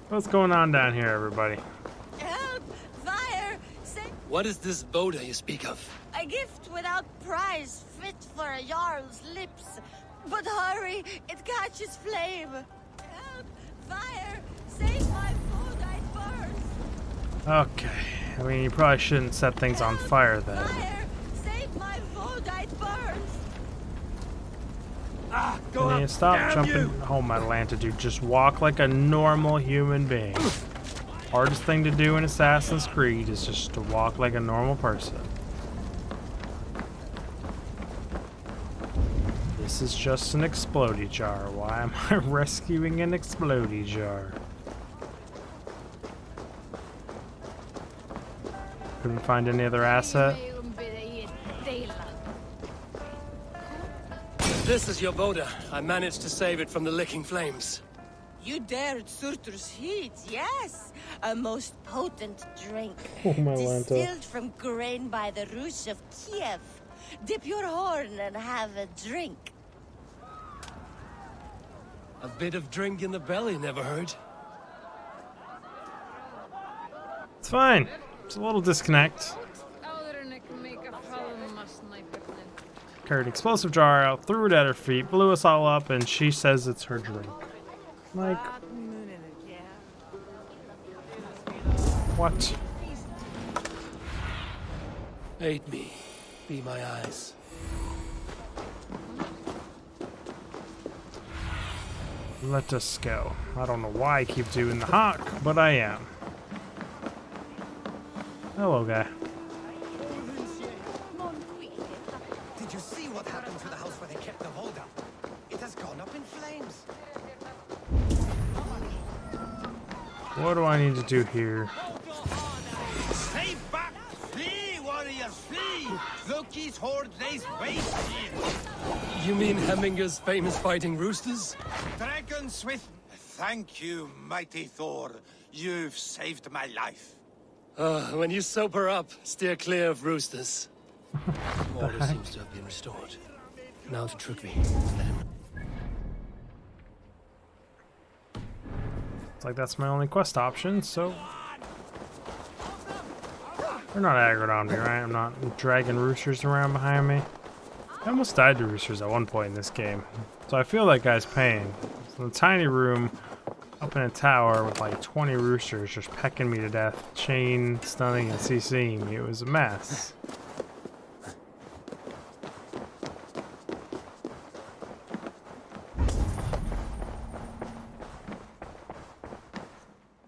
What's going on down here, everybody? Help! Fire! What is this Boda you speak of? A gift without price, fit for a Jarl's lips. But hurry, it catches flame. Help! Fire! Save my food, I burst! Okay. I mean, you probably shouldn't set things on fire then. Fire! Save my food, I burst! Ah, Can you stop jumping? Oh my Atlanta, dude. Just walk like a normal human being. Hardest thing to do in Assassin's Creed is just to walk like a normal person. This is just an explodey jar. Why am I rescuing an explodey jar? Couldn't find any other asset. This is your Boda. I managed to save it from the licking flames. You dared Surtur's heat, yes. A most potent drink. Oh my Lanta. Distilled from grain by the Rus of Kiev. Dip your horn and have a drink. A bit of drink in the belly never hurt. fine. It's a little disconnect. Carried an explosive jar out, threw it at her feet, blew us all up, and she says it's her drink. Like, what? Aid me. Be my eyes. Let us go. I don't know why I keep doing the hawk, but I am. Hello, guy. Did you see what happened to the house where they kept the Volga? It has gone up in flames. What do I need to do here? Stay back! Flee, warriors, flee! Loki's horde lays waste here! You mean Hemminger's famous fighting roosters? Dragons with... Thank you, mighty Thor. You've saved my life. When you sober up, steer clear of roosters. Order seems to have been restored. Now to Trugvi. Let him... It's like that's my only quest option, so... They're not aggroed on me, right? I'm not dragging roosters around behind me. I almost died to roosters at one point in this game, so I feel that guy's pain. It's in a tiny room, up in a tower with like 20 roosters just pecking me to death, chain, stunning, and CCing me. It was a mess.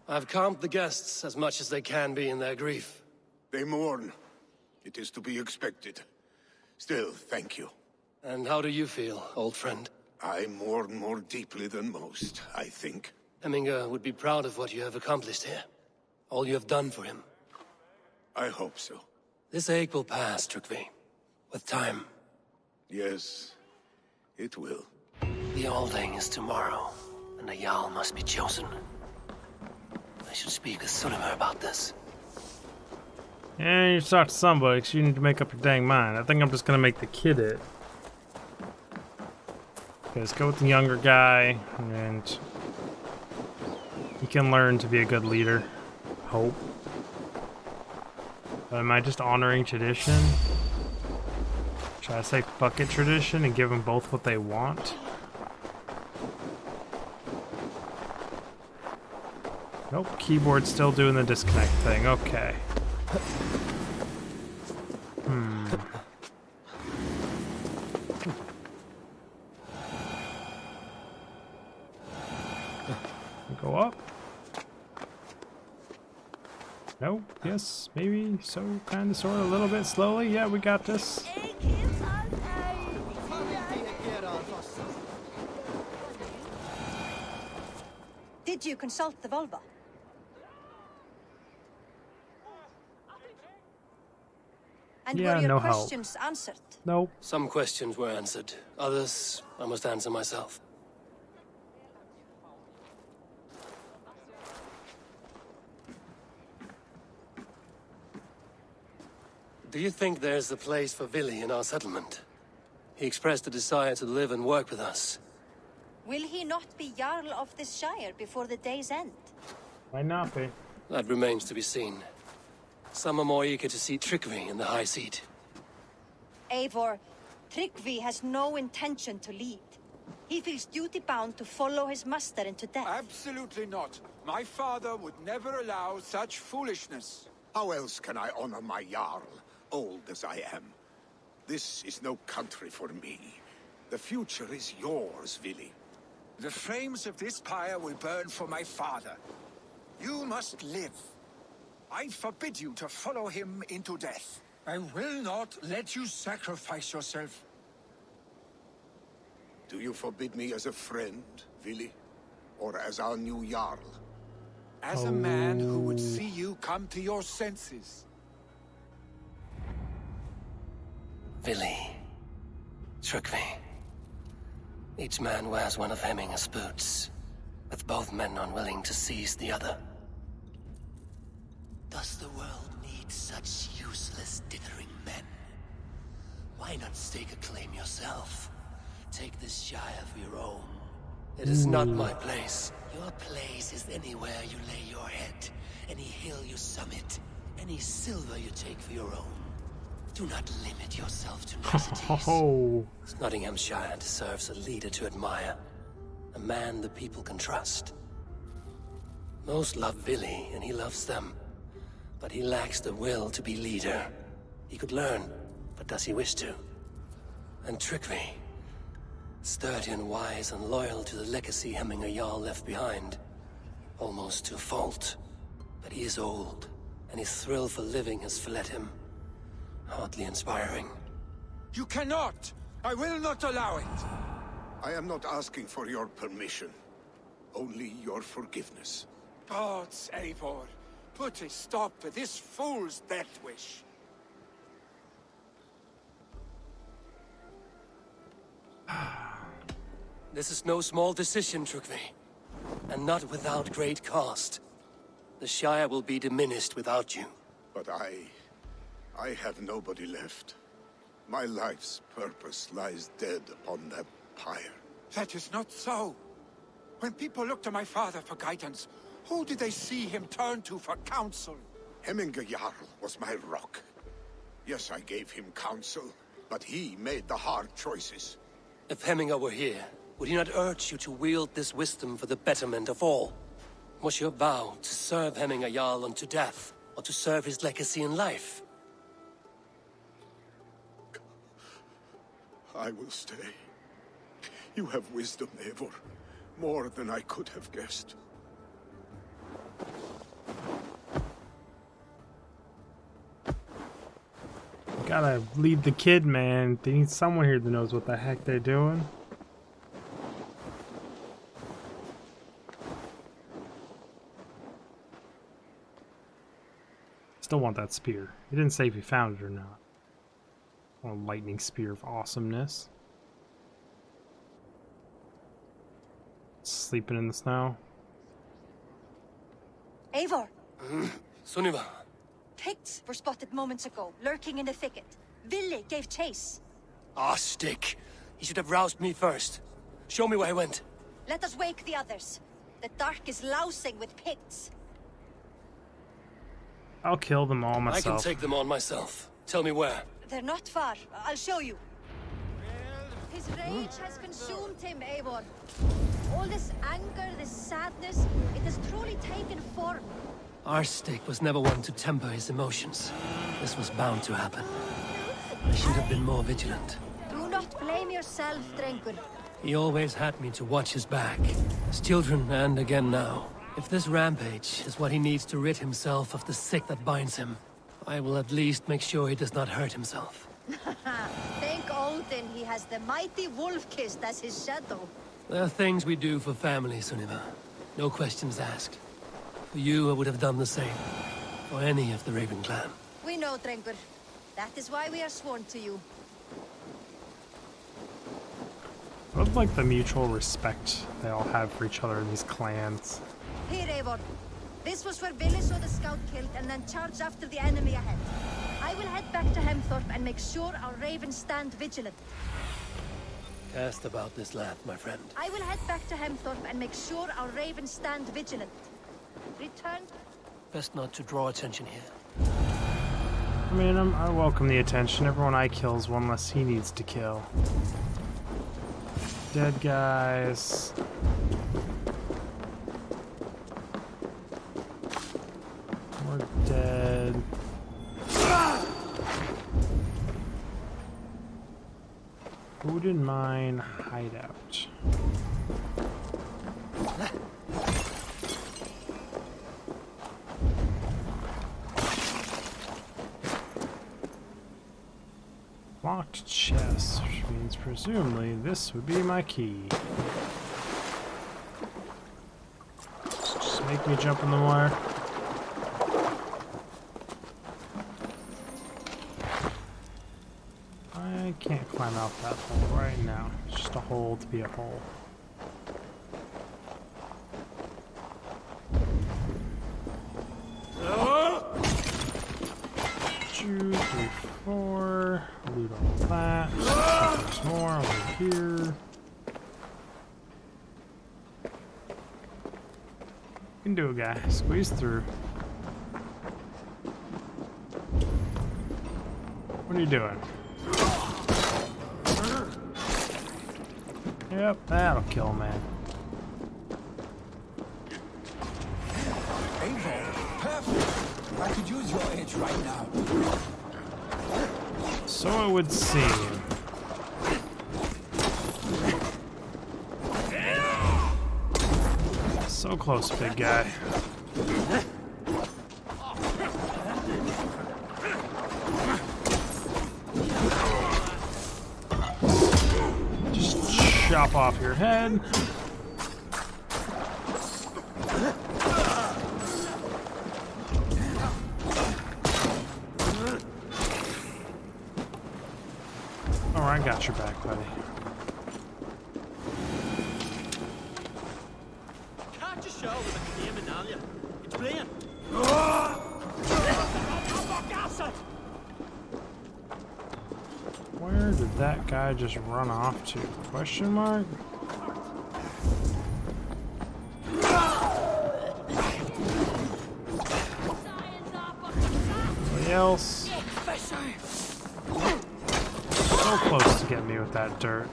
I've calmed the guests as much as they can be in their grief. They mourn. It is to be expected. Still, thank you. And how do you feel, old friend? I mourn more deeply than most, I think. Hemminger would be proud of what you have accomplished here. All you have done for him. I hope so. This ache will pass, Trugvi. With time. Yes, it will. The Alding is tomorrow, and a Jarl must be chosen. I should speak with Sulimer about this. Yeah, you talk to somebody, because you need to make up your dang mind. I think I'm just going to make the kid it. Okay, let's go with the younger guy, and he can learn to be a good leader. Hope. But am I just honoring tradition? Should I say fuck it tradition and give them both what they want? Nope, keyboard's still doing the disconnect thing. Okay. Go up. No, yes, maybe, so, kinda, sorta, a little bit slowly. Yeah, we got this. Did you consult the Volva? And yeah, were your no questions help. answered? Nope. Some questions were answered. Others, I must answer myself. Do you think there's a place for Vili in our settlement? He expressed a desire to live and work with us. Will he not be Jarl of this Shire before the day's end? Might not be. That remains to be seen. Some are more eager to see Trygvi in the high seat. Eivor, Trygvi has no intention to lead. He feels duty-bound to follow his master into death. Absolutely not. My father would never allow such foolishness. How else can I honor my Jarl, old as I am? This is no country for me. The future is yours, Vili. The flames of this pyre will burn for my father. You must live. I forbid you to follow him into death. I will not let you sacrifice yourself. Do you forbid me as a friend, Vili? Or as our new Jarl? As a man who would see you come to your senses. Vili. Trygvi. Each man wears one of Hemminger's boots, with both men unwilling to seize the other. Does the world need such useless dithering men? Why not stake a claim yourself? Take this Shire for your own. It is not my place. Your place is anywhere you lay your head. any hill you summit, any silver you take for your own. Do not limit yourself to niceties. Oh. Nottinghamshire deserves a leader to admire, a man the people can trust. Most love Billy, and he loves them. But he lacks the will to be leader. He could learn, but does he wish to? And Trickery, sturdy and wise and loyal to the legacy Hemminger Jarl left behind. Almost to a fault. But he is old, and his thrill for living has fled him. Hardly inspiring. You cannot! I will not allow it! I am not asking for your permission. Only your forgiveness. Gods, Eivor, put a stop to this fool's death wish. This is no small decision, Trickery. And not without great cost. The Shire will be diminished without you. But I have nobody left. My life's purpose lies dead upon that pyre. That is not so. When people look to my father for guidance, who did they see him turn to for counsel? Hemminger Jarl was my rock. Yes, I gave him counsel, but he made the hard choices. If Hemminger were here, would he not urge you to wield this wisdom for the betterment of all? Was your vow to serve Hemminger Jarl unto death, or to serve his legacy in life? I will stay. You have wisdom, Eivor. More than I could have guessed. Gotta lead the kid, man. They need someone here that knows what the heck they're doing. Still want that spear. It didn't say if you found it or not. A lightning spear of awesomeness. Sleeping in the snow. Eivor! Sunniva! Picts were spotted moments ago, lurking in the thicket. Ville gave chase. Ah, stick! He should have roused me first. Show me where he went. Let us wake the others. The dark is lousing with Picts. I'll kill them all myself. I can take them on myself. Tell me where. They're not far. I'll show you. His rage has consumed him, Eivor. All this anger, this sadness, it has truly taken form. Our stick was never one to temper his emotions. This was bound to happen. I should have been more vigilant. Do not blame yourself, Drengur. He always had me to watch his back. As children, and again now. If this rampage is what he needs to rid himself of the sick that binds him, I will at least make sure he does not hurt himself. Thank Odin he has the mighty Wolf-Kissed as his shadow. There are things we do for family, Sunniva. No questions asked. For you, I would have done the same. For any of the Raven clan. We know, Drengur. That is why we are sworn to you. I love like the mutual respect they all have for each other in these clans. Here, Eivor. This was where Ville saw the scout killed and then charged after the enemy ahead. I will head back to Hemthorpe and make sure our ravens stand vigilant. Cast about this land, my friend. I will head back to Hemthorpe and make sure our ravens stand vigilant. Return. Best not to draw attention here. I mean, I welcome the attention. Everyone I kill is one less he needs to kill. Dead guys. We're dead. Wooden mine hideout. Locked chest, which means presumably this would be my key. Just make me jump in the wire. I can't climb out that hole right now. It's just a hole to be a hole. Two, three, four. Loot all that. There's more over here. You can do it, guy. Squeeze through. What are you doing? Yep, that'll kill a man. Eivor, perfect. I could use your edge right now. So it would seem. So close, big guy. Just chop off your head. Oh, I got your back, buddy. Catch a shell with a claim in Alia. It's playing. Where did that guy just run off to? Question mark? Somebody else? So close to getting me with that dirt.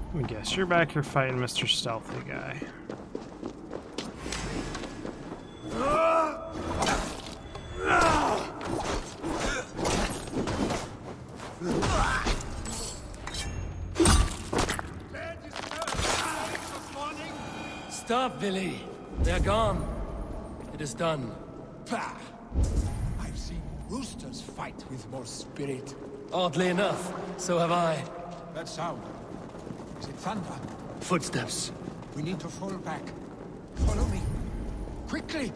Let me guess, you're back here fighting Mr. Stealthy Guy. Stop, Billy. They're gone. It is done. Pah! I've seen roosters fight with more spirit. Oddly enough, so have I. That sound. Is it thunder? Footsteps. We need to fall back. Follow me. Quickly!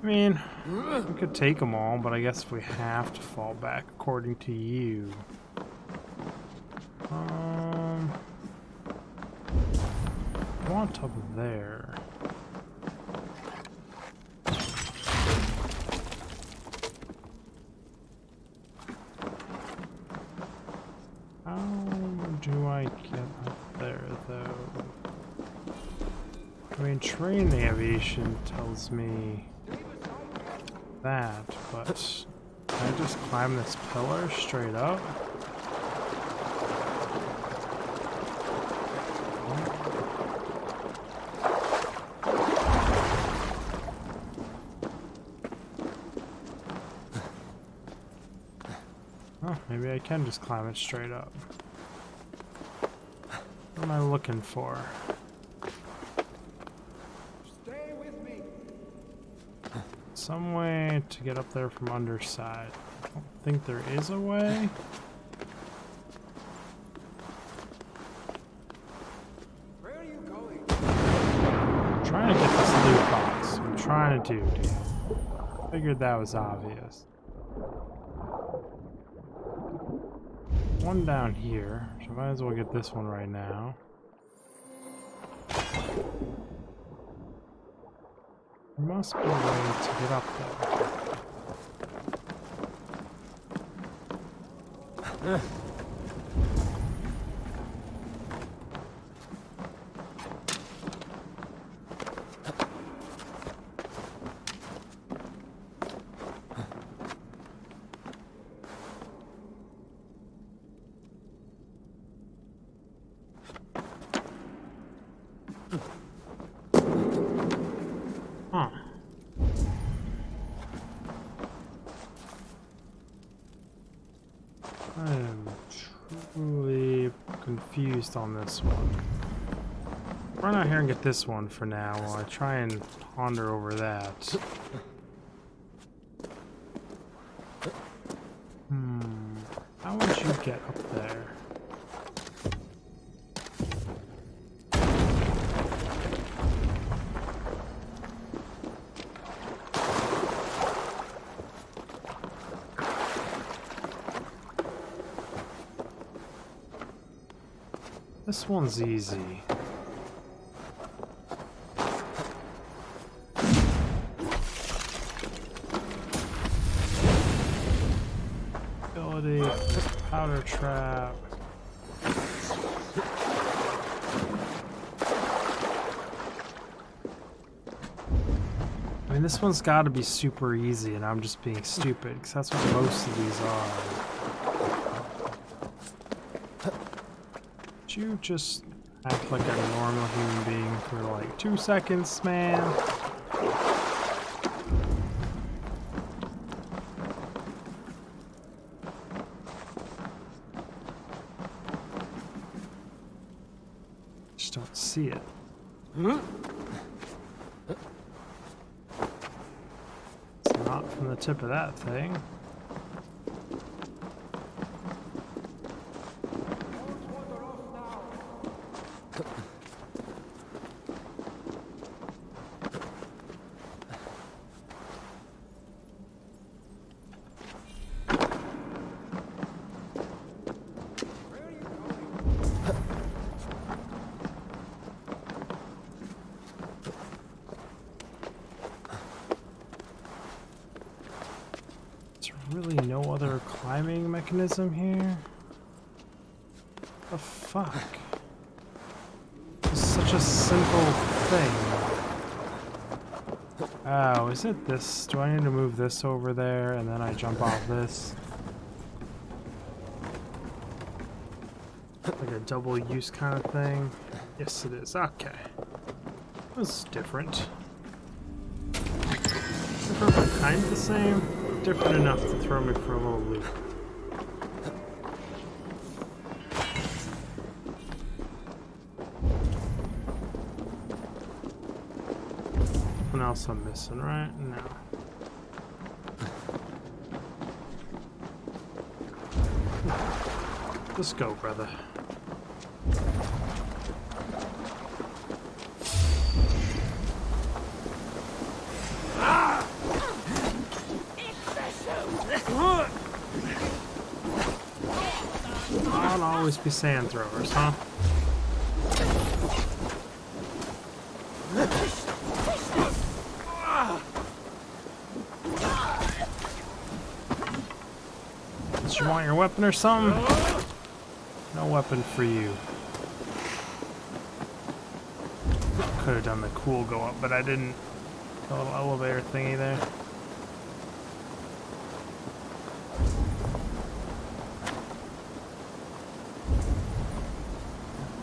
I mean, we could take them all, but I guess we have to fall back according to you. I want up there. How do I get up there, though? I mean, train navigation tells me that, but can I just climb this pillar straight up? Oh, maybe I can just climb it straight up. What am I looking for? Stay with me. Some way to get up there from underside. I don't think there is a way. Where are you going? I'm trying to get this loot box. I'm trying to do, dude. Figured that was obvious. One down here, so I might as well get this one right now. There must be a way to get up there. Huh. I am truly confused on this one. Run out here and get this one for now while I try and ponder over that. How would you get up there? This one's easy. Powder trap. I mean, this one's got to be super easy, and I'm just being stupid, because that's what most of these are. Would you just act like a normal human being for like 2 seconds, man? Just don't see it. It's not from the tip of that thing. Really no other climbing mechanism here? The fuck? It's such a simple thing. Oh, is it this? Do I need to move this over there and then I jump off this? Like a double use kind of thing? Yes it is. Okay. That's different. Different but kind of the same. Different enough to throw me for a little loop. Nothing else I'm missing, right? No. Let's go, brother. I'll always be sand throwers, huh? Did you want your weapon or something? No weapon for you. Could have done the cool go up, but I didn't. The little elevator thingy there.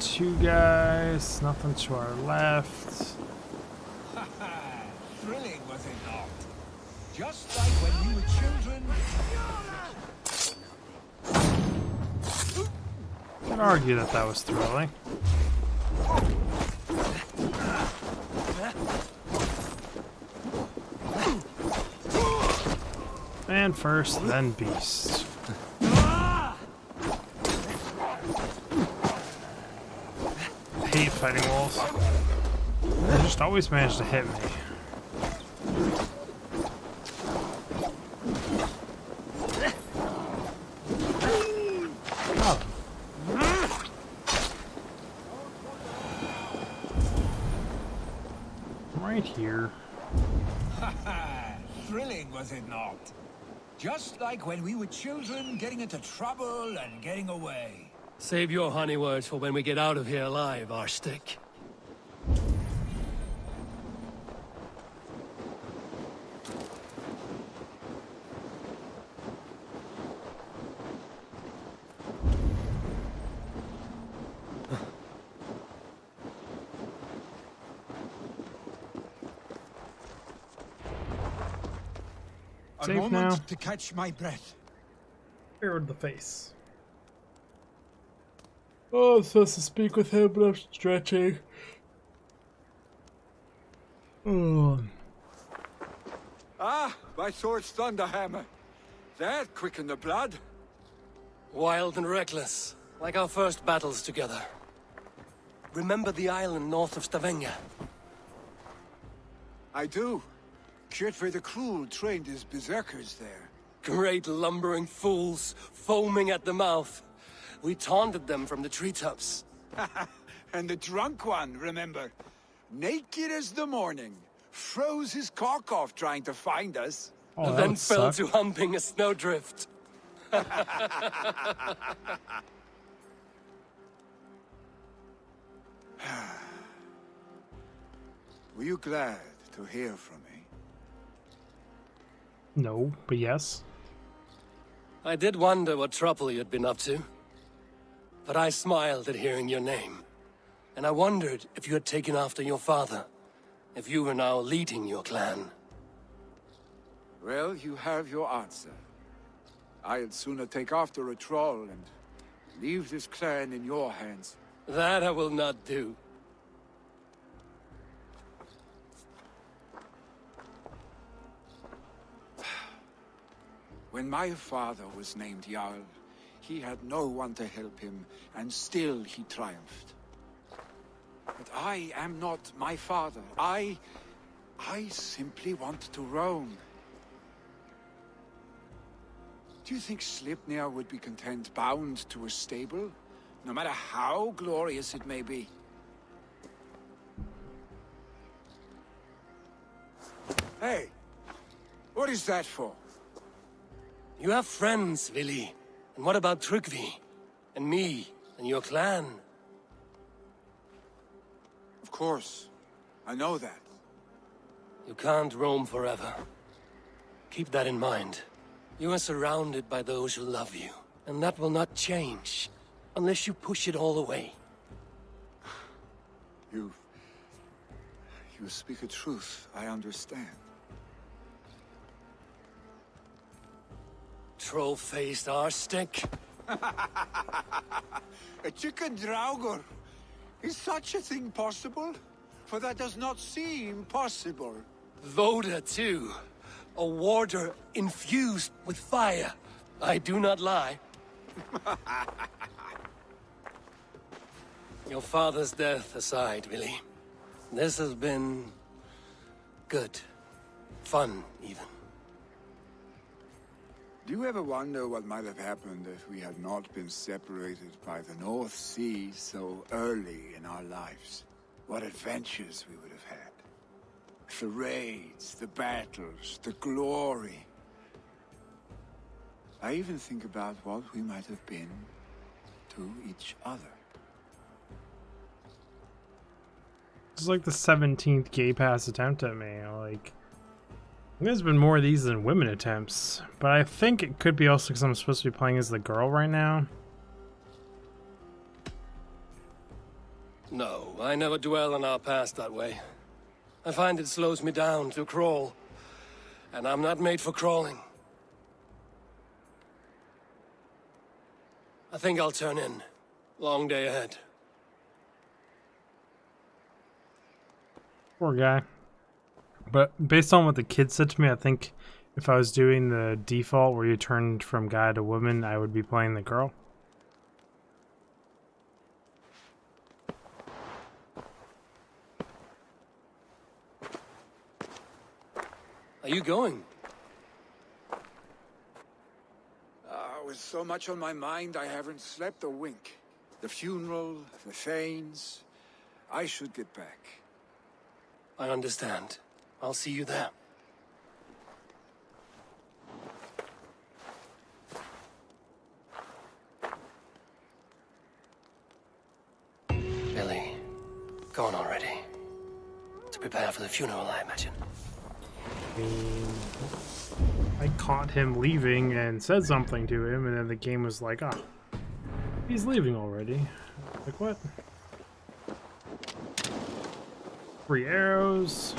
Two guys, nothing to our left. Thrilling, was it not? Just like when we were children. I'd argue that that was thrilling. Man first, then beast. I hate fighting wolves. They just always manage to hit me. Oh. Right here. Thrilling, was it not? Just like when we were children, getting into trouble and getting away. Save your honey words for when we get out of here alive, Arstick. A moment to catch my breath. Arrowed the face. Oh, I'm supposed to speak with him, but I'm stretching. Oh. Ah, my sword's thunderhammer. That quickened the blood. Wild and reckless, like our first battles together. Remember the island north of Stavanger? I do. Kjotve the Cruel trained his berserkers there. Great lumbering fools, foaming at the mouth. We taunted them from the treetops. And the drunk one, remember? Naked as the morning. Froze his cock off trying to find us. And then fell to humping a snowdrift. Were you glad to hear from me? No, but yes. I did wonder what trouble you'd been up to. But I smiled at hearing your name. And I wondered if you had taken after your father. If you were now leading your clan. Well, you have your answer. I'd sooner take after a troll and leave this clan in your hands. That I will not do. When my father was named Jarl, he had no one to help him, and still he triumphed. But I am not my father. I simply want to roam. Do you think Sleipnir would be content bound to a stable, no matter how glorious it may be? Hey, what is that for? You have friends, Vili. And what about Tryggvi? And me? And your clan? Of course. I know that. You can't roam forever. Keep that in mind. You are surrounded by those who love you. And that will not change. Unless you push it all away. You speak a truth. I understand. Troll-faced arse-stick. A chicken draugr. Is such a thing possible? For that does not seem possible. Voda, too. A warder infused with fire. I do not lie. Your father's death aside, Vili. This has been... good. Fun, even. Do you ever wonder what might have happened if we had not been separated by the North Sea so early in our lives? What adventures we would have had. The raids, the battles, the glory. I even think about what we might have been to each other. It's like the 17th gay pass attempt at me. Like, there's been more of these than women attempts, but I think it could be also because I'm supposed to be playing as the girl right now. No, I never dwell on our past that way. I find it slows me down to crawl. And I'm not made for crawling. I think I'll turn in. Long day ahead. Poor guy. But based on what the kid said to me, I think if I was doing the default where you turned from guy to woman, I would be playing the girl. Are you going? With so much on my mind, I haven't slept a wink. The funeral, the Thanes. I should get back. I understand. I'll see you there. Billy, gone already. To prepare for the funeral, I imagine. I caught him leaving and said something to him, and then the game was like, ah, he's leaving already. Like, what? 3 arrows.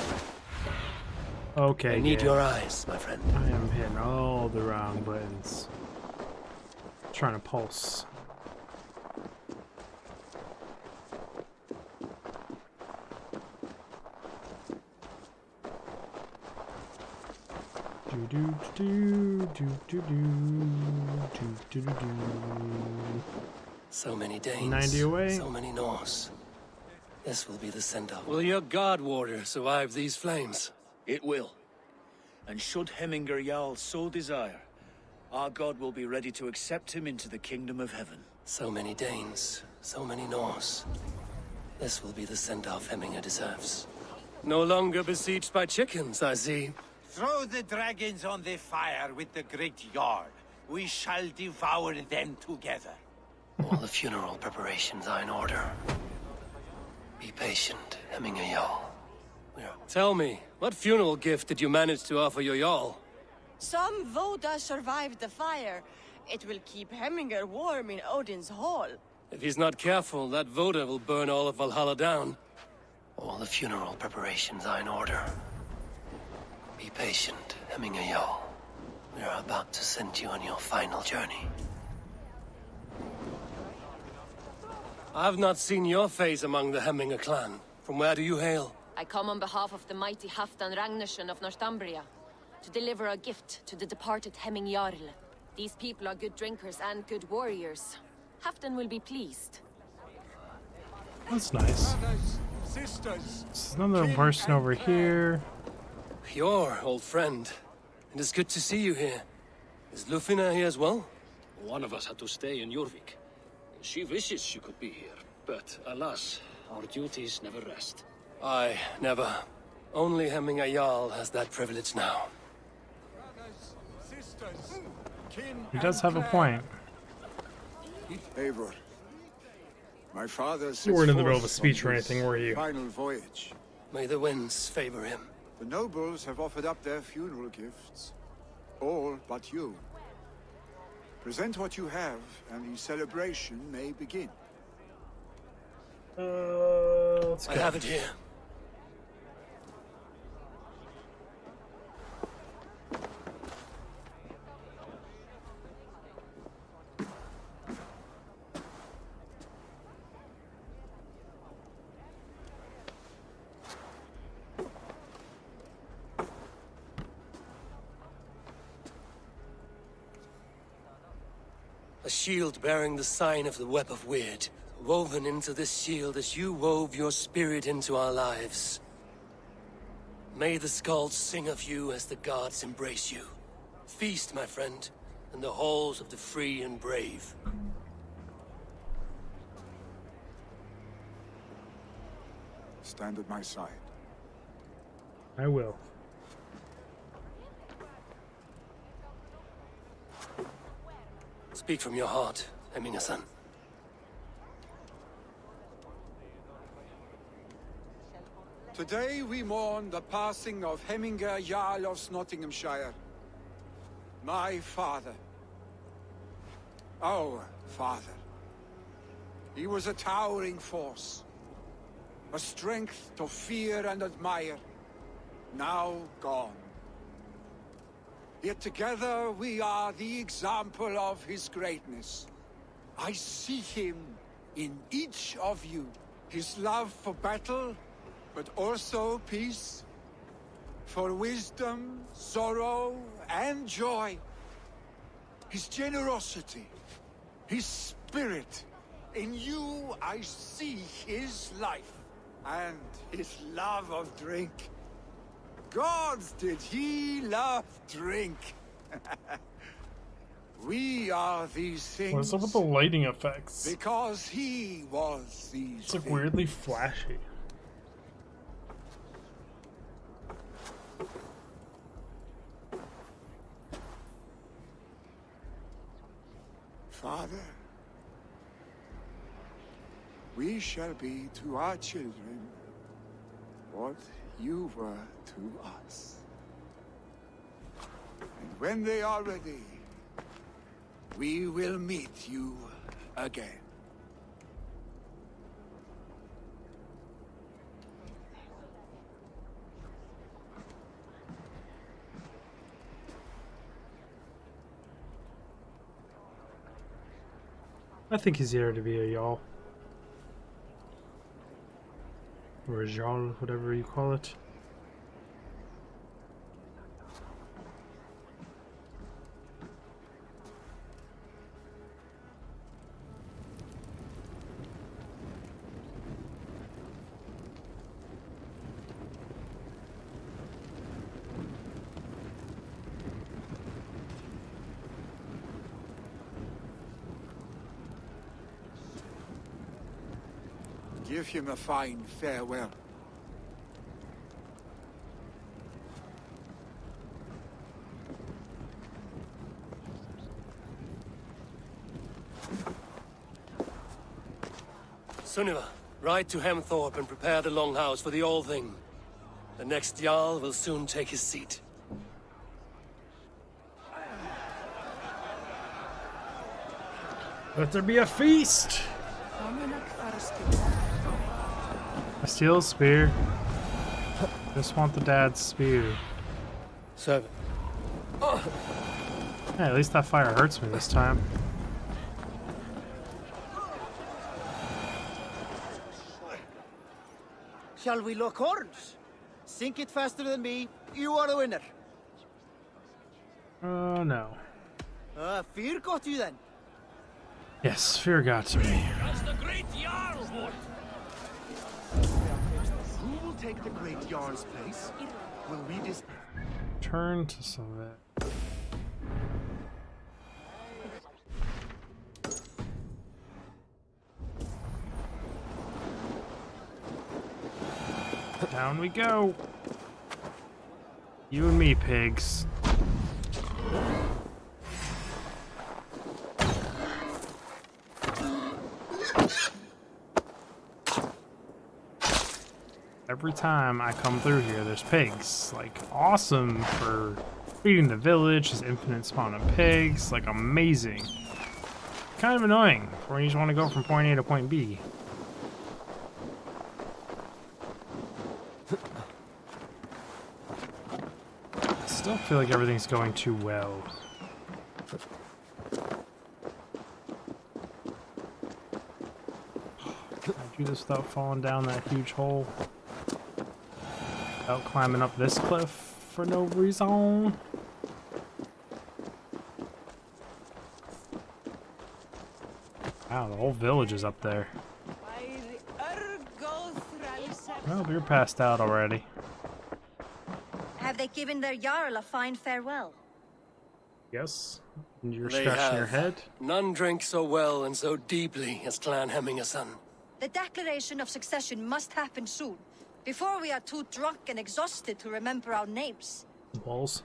Okay. I need your eyes, my friend. I am hitting all the wrong buttons. Trying to pulse. So many Danes, 90 away. So many Norse. This will be the send-off. Will your guard warder survive these flames? It will. And should Hemminger Jarl so desire, our god will be ready to accept him into the kingdom of heaven. So many Danes, so many Norse. This will be the send-off Hemminger deserves. No longer besieged by chickens, I see. Throw the dragons on the fire with the great Jarl. we shall devour them together. All the funeral preparations are in order. Be patient, Hemminger Jarl. Tell me, what funeral gift did you manage to offer your Jarl? Some Voda survived the fire. It will keep Hemminger warm in Odin's hall. If he's not careful, that Voda will burn all of Valhalla down. All the funeral preparations are in order. Be patient, Hemminger Jarl. We are about to send you on your final journey. I've not seen your face among the Hemminger clan. From where do you hail? I come on behalf of the mighty Halfdan Ragnarsson of Northumbria to deliver a gift to the departed Hemming Jarl. These people are good drinkers and good warriors. Halfdan will be pleased. That's nice. Brothers, sisters, There's another person over here. Your old friend. It is good to see you here. Is Lufina here as well? One of us had to stay in Jorvik. She wishes she could be here, but alas, our duties never rest. Aye, never. Only Hemminger Jarl has that privilege now. brothers, sisters, kin He does and have a clan. point. Eivor, my father You weren't in the sets middle of a forth speech on or his anything, were you? Final voyage. May the winds favor him. The nobles have offered up their funeral gifts. All but you. Present what you have, and the celebration may begin. Let's I go. have it here. A shield bearing the sign of the Web of Weird. Woven into this shield as you wove your spirit into our lives. May the skalds sing of you as the gods embrace you. Feast, my friend, in the halls of the free and brave. Stand at my side. I will. Speak from your heart, Hemminger-san. Today we mourn the passing of Hemminger Jarl of Nottinghamshire. My father. Our father. He was a towering force. A strength to fear and admire. Now gone. Yet together we are the example of his greatness. I see him in each of you. His love for battle, but also peace. For wisdom, sorrow, and joy. His generosity, his spirit. In you I see his life, and his love of drink. Gods, did he love drink? We are these things. What's up with the lighting effects? Because he was these It's like things. weirdly flashy. Father, we shall be to our children what you were to us. And when they are ready, we will meet you again. I think he's here to be a Jarl. Or a Jarl, whatever you call it. Give him a fine farewell. Sunniva, ride to Hemthorpe and prepare the Longhouse for the All-Thing. The next Jarl will soon take his seat. Let there be a feast! I steal a spear. Just want the dad's spear. Serve it. Hey, at least that fire hurts me this time. Shall we lock horns? Sink it faster than me. You are the winner. No. Fear got you then. Yes, fear got to me. That's the great Jarl's word. Who will take the great Jarl's place? Will we Turn to some of it. Down we go. You and me, pigs. Every time I come through here, there's pigs. Like, awesome for feeding the village, there's infinite spawn of pigs. Like, amazing. Kind of annoying for when you just want to go from point A to point B. I still feel like everything's going too well. Can I do this without falling down that huge hole? Without climbing up this cliff for no reason? Wow, the whole village is up there. Well, you're passed out already. Have they given their Jarl a fine farewell? Yes? And you're They scratching your have. head? None drank so well and so deeply as Clan Hemmingason. The declaration of succession must happen soon, before we are too drunk and exhausted to remember our names. Balls.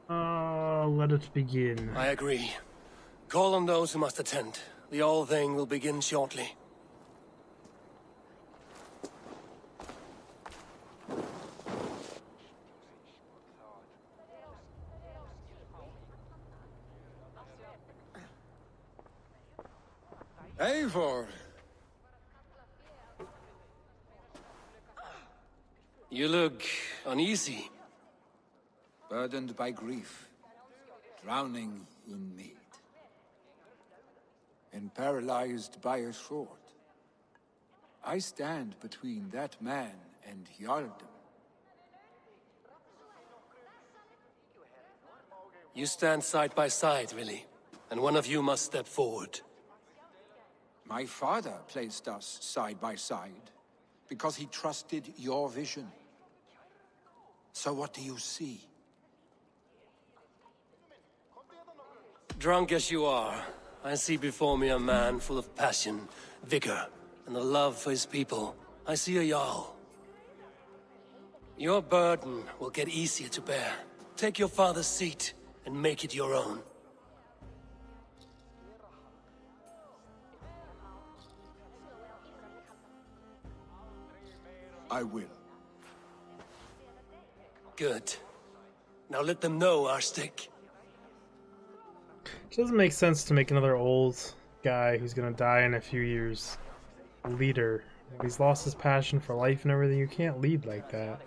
Let it begin. I agree. Call on those who must attend. The All-Thing will begin shortly. Eivor! You look uneasy. Burdened by grief, drowning in mead, and paralyzed by a sword. I stand between that man and Jarldom. You stand side by side, really, and one of you must step forward. My father placed us side by side because he trusted your vision. So what do you see? Drunk as you are, I see before me a man full of passion, vigor, and a love for his people. I see a Jarl. Your burden will get easier to bear. Take your father's seat and make it your own. I will. Good. Now let them know our stick. It doesn't make sense to make another old guy who's gonna die in a few years leader. He's lost his passion for life and everything. You can't lead like that.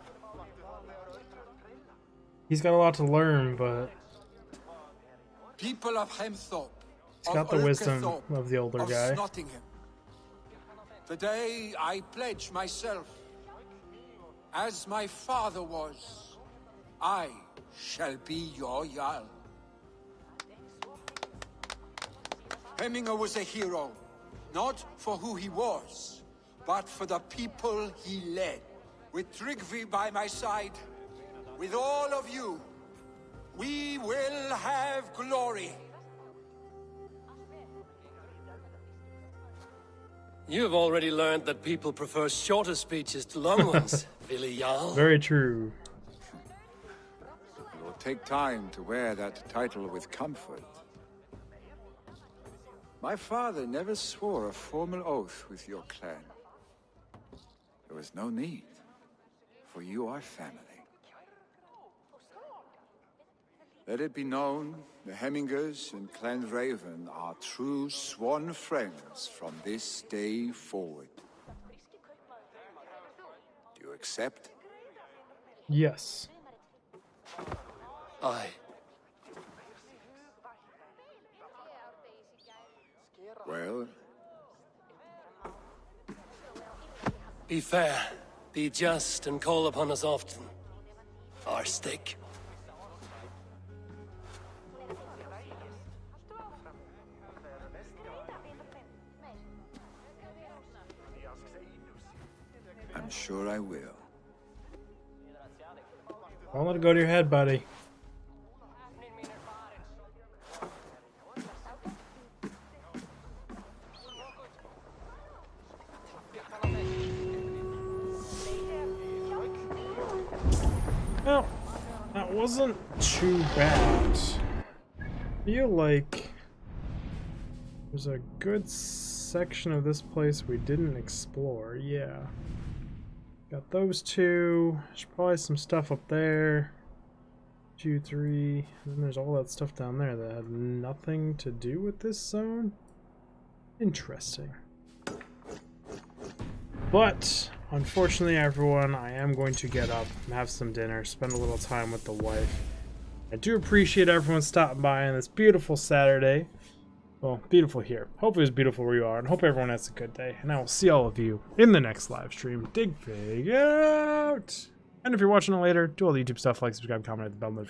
He's got a lot to learn, but People of Hemthorpe, he's got the wisdom of the older guy. Nottingham. Today I pledge myself, as my father was, I shall be your Jarl. Hemminger was a hero, not for who he was, but for the people he led. With Tryggvi by my side, with all of you, we will have glory. You have already learned that people prefer shorter speeches to long ones, Willi Jarl. Very true. It will take time to wear that title with comfort. My father never swore a formal oath with your clan. There was no need, for you are family. Let it be known, the Hemmingers and Clan Raven are true sworn friends from this day forward. Do you accept? Yes. Aye. Well? Be fair, be just, and call upon us often. Our stick. I'm sure I will. Don't let it go to your head, buddy. Well, that wasn't too bad. I feel like there's a good section of this place we didn't explore. Yeah. Got those two. There's probably some stuff up there. 2, 3. And then there's all that stuff down there that had nothing to do with this zone. Interesting. But unfortunately, everyone, I am going to get up and have some dinner, spend a little time with the wife. I do appreciate everyone stopping by on this beautiful Saturday. Well, beautiful here. Hopefully it's beautiful where you are, and hope everyone has a good day. And I will see all of you in the next live stream. Dig Fig out! And if you're watching it later, do all the YouTube stuff, like, subscribe, comment, hit the bell notification.